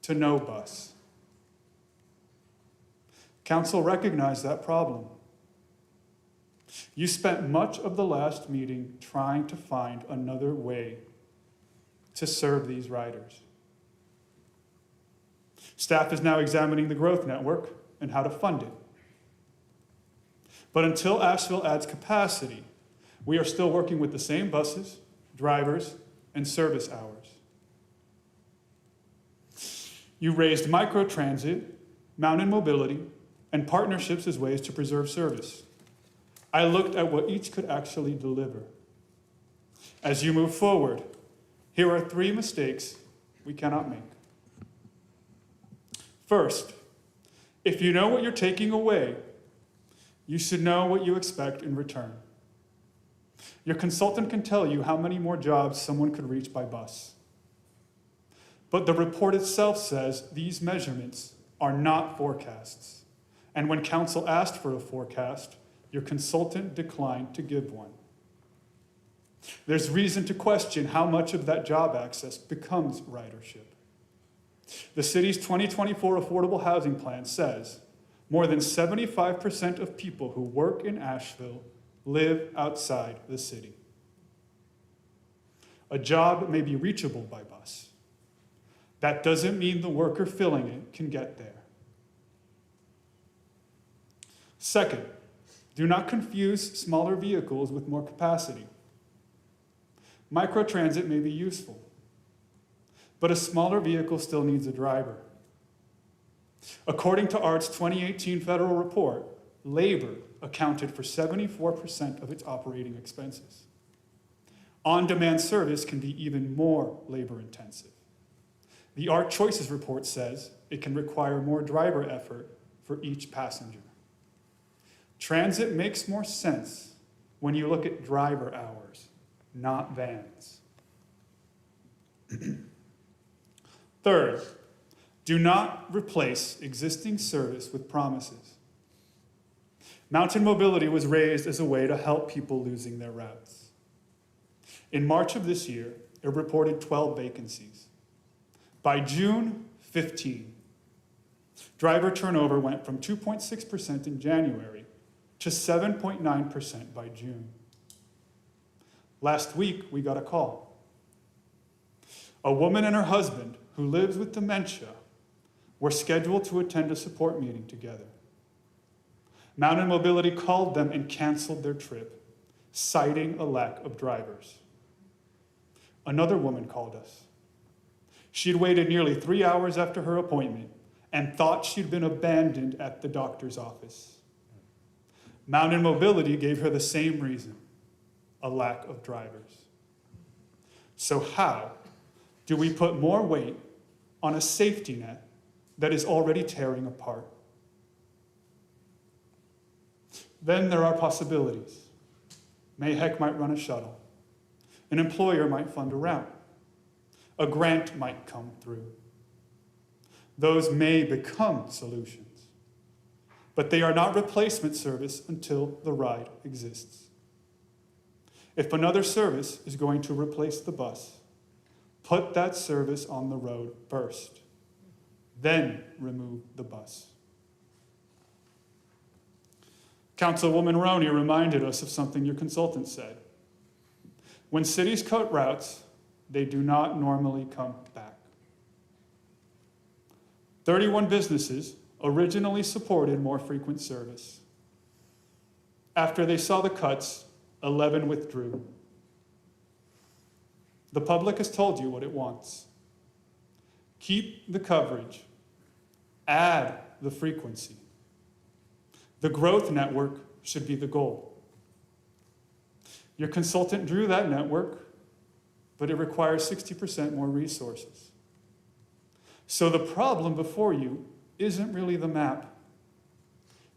to no bus. Council recognized that problem. You spent much of the last meeting trying to find another way to serve these riders. Staff is now examining the growth network and how to fund it. But until Asheville adds capacity, we are still working with the same buses, drivers, and service hours. You raised microtransit, mountain mobility, and partnerships as ways to preserve service. I looked at what each could actually deliver. As you move forward, here are 3 mistakes we cannot make. First, if you know what you're taking away, you should know what you expect in return. Your consultant can tell you how many more jobs someone could reach by bus. But the report itself says these measurements are not forecasts. And when council asked for a forecast, your consultant declined to give one. There's reason to question how much of that job access becomes ridership. The city's 2024 Affordable Housing Plan says more than 75% of people who work in Asheville live outside the city. A job may be reachable by bus. That doesn't mean the worker filling it can get there. Second, do not confuse smaller vehicles with more capacity. Microtransit may be useful, but a smaller vehicle still needs a driver. According to ART's 2018 federal report, labor accounted for 74% of its operating expenses. On-demand service can be even more labor-intensive. The ART Choices report says it can require more driver effort for each passenger. Transit makes more sense when you look at driver hours, not vans. Third, do not replace existing service with promises. Mountain mobility was raised as a way to help people losing their routes. In March of this year, it reported 12 vacancies. By June, 15. Driver turnover went from 2.6% in January to 7.9% by June. Last week, we got a call. A woman and her husband, who lives with dementia, were scheduled to attend a support meeting together. Mountain Mobility called them and canceled their trip, citing a lack of drivers. Another woman called us. She'd waited nearly 3 hours after her appointment and thought she'd been abandoned at the doctor's office. Mountain Mobility gave her the same reason, a lack of drivers. So how do we put more weight on a safety net that is already tearing apart? Then there are possibilities. Mayheck might run a shuttle. An employer might fund a route. A grant might come through. Those may become solutions, but they are not replacement service until the ride exists. If another service is going to replace the bus, put that service on the road first, then remove the bus. Councilwoman Roney reminded us of something your consultant said. When cities cut routes, they do not normally come back. 31 businesses originally supported more frequent service. After they saw the cuts, 11 withdrew. The public has told you what it wants. Keep the coverage. Add the frequency. The growth network should be the goal. Your consultant drew that network, but it requires 60% more resources. So the problem before you isn't really the map.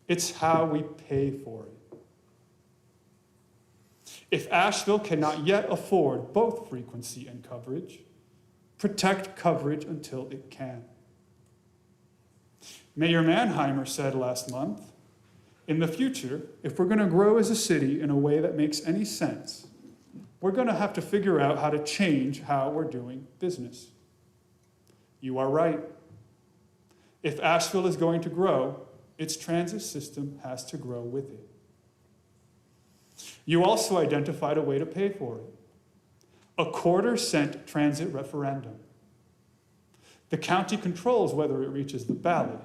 It's how we pay for it. If Asheville cannot yet afford both frequency and coverage, protect coverage until it can. Mayor Mannheimer said last month, in the future, if we're going to grow as a city in a way that makes any sense, we're going to have to figure out how to change how we're doing business. You are right. If Asheville is going to grow, its transit system has to grow with it. You also identified a way to pay for it. A quarter-cent transit referendum. The county controls whether it reaches the ballot,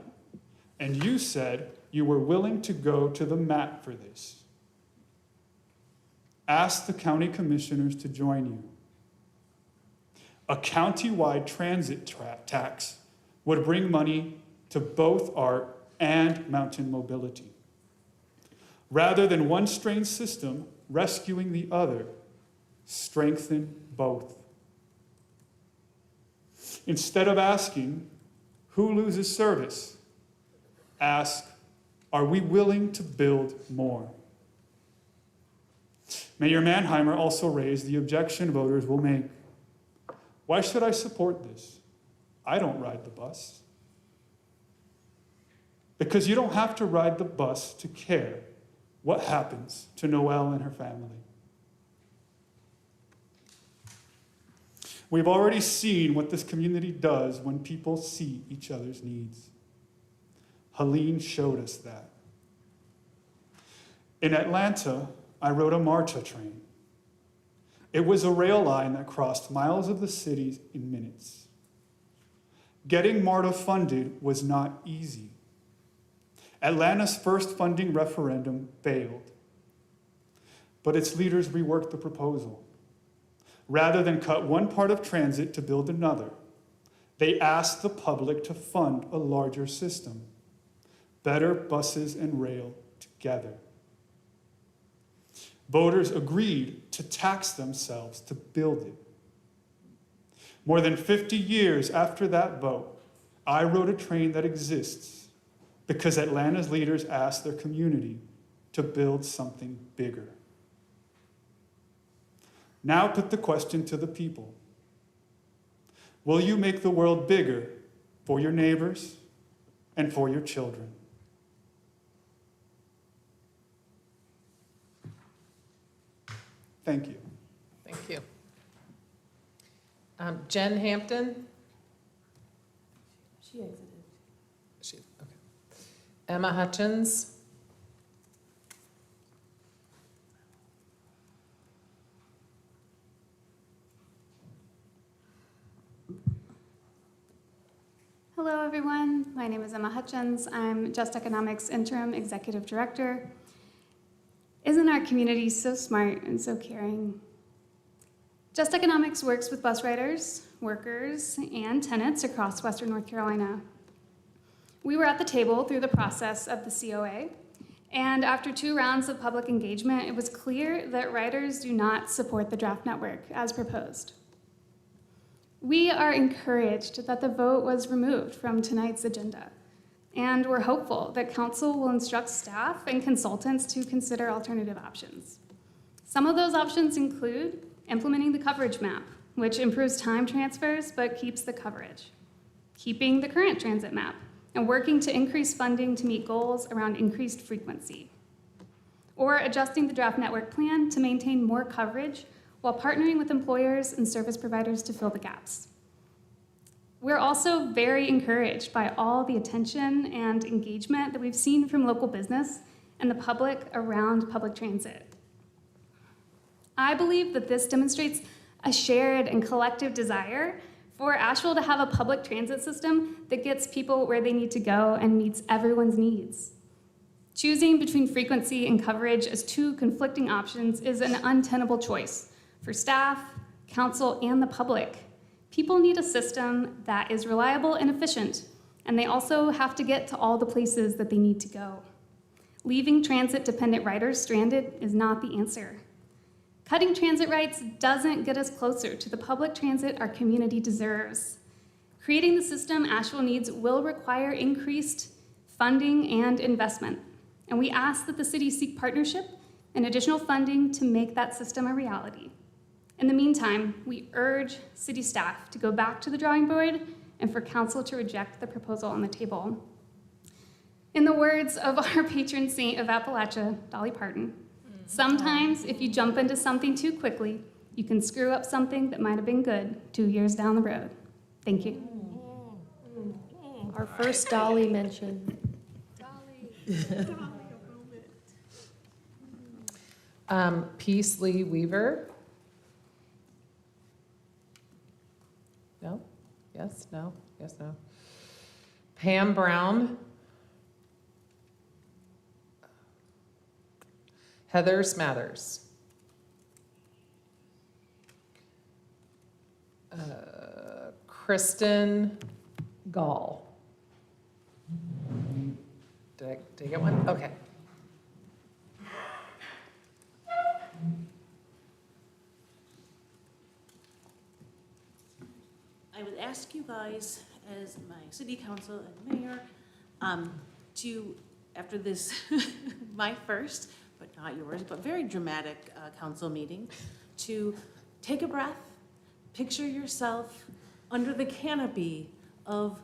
and you said you were willing to go to the mat for this. Ask the county commissioners to join you. A county-wide transit tax would bring money to both ART and mountain mobility. Rather than one strained system rescuing the other, strengthen both. Instead of asking, who loses service? Ask, are we willing to build more? Mayor Mannheimer also raised the objection voters will make. Why should I support this? I don't ride the bus. Because you don't have to ride the bus to care what happens to Noelle and her family. We've already seen what this community does when people see each other's needs. Helene showed us that. In Atlanta, I rode a MARTA train. It was a rail line that crossed miles of the city in minutes. Getting MARTA funded was not easy. Atlanta's first funding referendum failed, but its leaders reworked the proposal. Rather than cut one part of transit to build another, they asked the public to fund a larger system, better buses and rail together. Voters agreed to tax themselves to build it. More than 50 years after that vote, I rode a train that exists because Atlanta's leaders asked their community to build something bigger. Now put the question to the people. Will you make the world bigger for your neighbors and for your children? Thank you. Thank you. Jen Hampton? She exited. Okay. Emma Hutchins? Hello, everyone. My name is Emma Hutchins. I'm Just Economics Interim Executive Director. Isn't our community so smart and so caring? Just Economics works with bus riders, workers, and tenants across Western North Carolina. We were at the table through the process of the COA, and after 2 rounds of public engagement, it was clear that riders do not support the draft network as proposed. We are encouraged that the vote was removed from tonight's agenda, and we're hopeful that Council will instruct staff and consultants to consider alternative options. Some of those options include implementing the coverage map, which improves time transfers but keeps the coverage, keeping the current transit map, and working to increase funding to meet goals around increased frequency, or adjusting the draft network plan to maintain more coverage while partnering with employers and service providers to fill the gaps. We're also very encouraged by all the attention and engagement that we've seen from local business and the public around public transit. I believe that this demonstrates a shared and collective desire for Asheville to have a public transit system that gets people where they need to go and meets everyone's needs. Choosing between frequency and coverage as 2 conflicting options is an untenable choice for staff, council, and the public. People need a system that is reliable and efficient, and they also have to get to all the places that they need to go. Leaving transit-dependent riders stranded is not the answer. Cutting transit rights doesn't get us closer to the public transit our community deserves. Creating the system Asheville needs will require increased funding and investment, and we ask that the city seek partnership and additional funding to make that system a reality. In the meantime, we urge city staff to go back to the drawing board and for council to reject the proposal on the table. In the words of our patron saint of Appalachia, Dolly Parton, sometimes if you jump into something too quickly, you can screw up something that might have been good 2 years down the road. Thank you. Our first Dolly mention. Peace Lee Weaver? No? Yes, no? Yes, no? Pam Brown? Heather Smathers? Kristen Gall? Did I get one? Okay. I would ask you guys, as my city council and mayor, to, after this, my first, but not yours, but very dramatic council meeting, to take a breath, picture yourself under the canopy of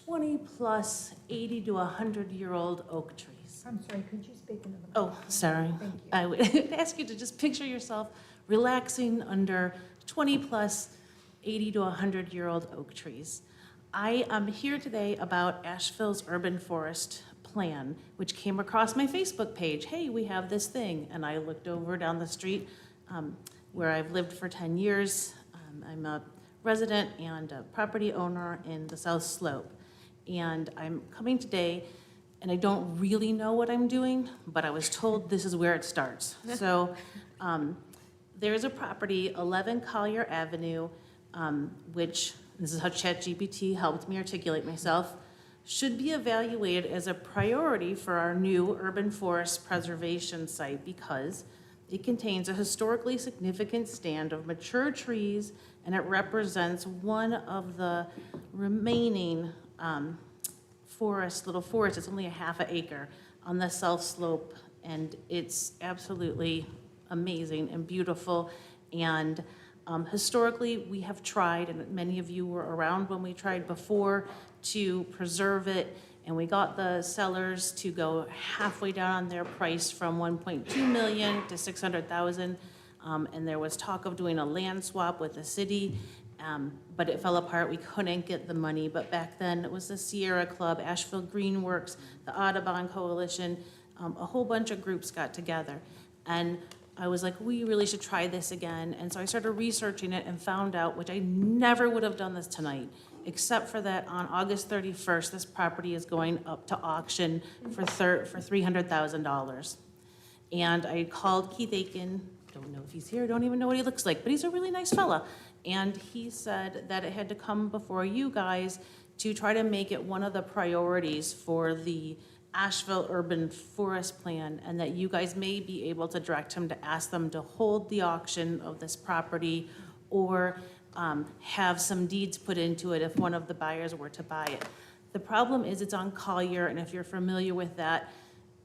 20-plus 80 to 100-year-old oak trees. I'm sorry, could you speak into the Oh, sorry. Thank you. I would ask you to just picture yourself relaxing under 20-plus 80 to 100-year-old oak trees. I am here today about Asheville's urban forest plan, which came across my Facebook page. Hey, we have this thing. And I looked over down the street where I've lived for 10 years. I'm a resident and a property owner in the South Slope. And I'm coming today, and I don't really know what I'm doing, but I was told this is where it starts. So there's a property, 11 Collier Avenue, which, this is how ChatGPT helped me articulate myself, should be evaluated as a priority for our new urban forest preservation site because it contains a historically significant stand of mature trees, and it represents one of the remaining little forest. It's only a half an acre on the South Slope, and it's absolutely amazing and beautiful. And historically, we have tried, and many of you were around when we tried before, to preserve it, and we got the sellers to go halfway down on their price from 1.2 million to 600,000, and there was talk of doing a land swap with the city, but it fell apart. We couldn't get the money, but back then it was the Sierra Club, Asheville Greenworks, the Audubon Coalition, a whole bunch of groups got together, and I was like, we really should try this again. And so I started researching it and found out, which I never would have done this tonight, except for that on August 31st, this property is going up to auction for $300,000. And I called Keith Aiken, don't know if he's here, don't even know what he looks like, but he's a really nice fella. And he said that it had to come before you guys to try to make it one of the priorities for the Asheville Urban Forest Plan, and that you guys may be able to direct him to ask them to hold the auction of this property or have some deeds put into it if one of the buyers were to buy it. The problem is it's on Collier, and if you're familiar with that,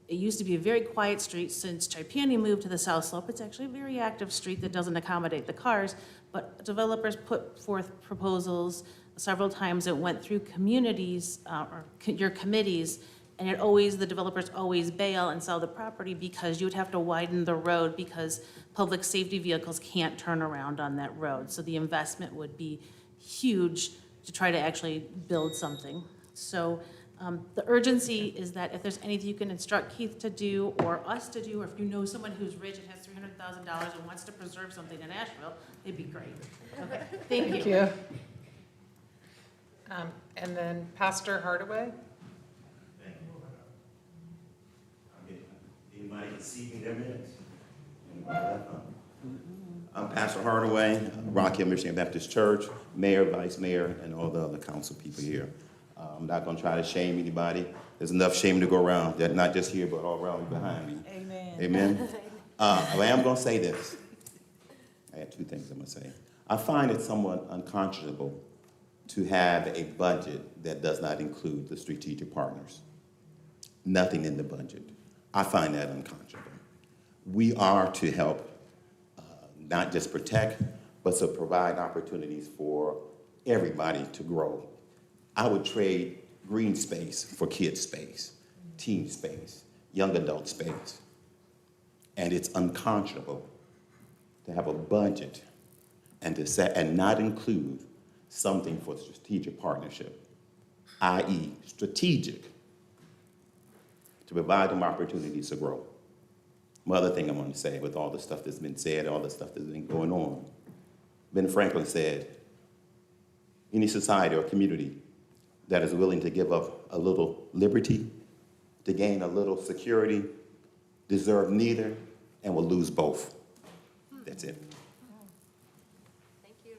it used to be a very quiet street. Since Chipani moved to the South Slope, it's actually a very active street that doesn't accommodate the cars, but developers put forth proposals several times. It went through communities, your committees, and the developers always bail and sell the property because you would have to widen the road because public safety vehicles can't turn around on that road. So the investment would be huge to try to actually build something. So the urgency is that if there's anything you can instruct Keith to do or us to do, or if you know someone who's rich and has $300,000 and wants to preserve something in Asheville, it'd be great. Okay, thank you. And then Pastor Hardaway. Anybody can see me their minutes? I'm Pastor Hardaway, Rock Hill Michigan Baptist Church, Mayor, Vice Mayor, and all the other council people here. I'm not gonna try to shame anybody. There's enough shame to go around, not just here, but all around behind me. Amen. Amen. I am gonna say this. I have two things I'm gonna say. I find it somewhat unconscionable to have a budget that does not include the strategic partners. Nothing in the budget. I find that unconscionable. We are to help not just protect, but to provide opportunities for everybody to grow. I would trade green space for kid space, teen space, young adult space. And it's unconscionable to have a budget and to set and not include something for strategic partnership, i.e. strategic, to provide them opportunities to grow. One other thing I'm going to say with all the stuff that's been said, all the stuff that's been going on, Ben Franklin said, any society or community that is willing to give up a little liberty to gain a little security deserve neither and will lose both. That's it. Thank you.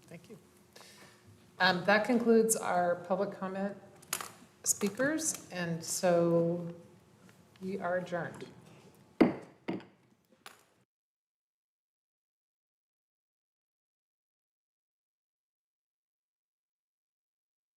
Thank you. That concludes our public comment speakers, and so we are adjourned.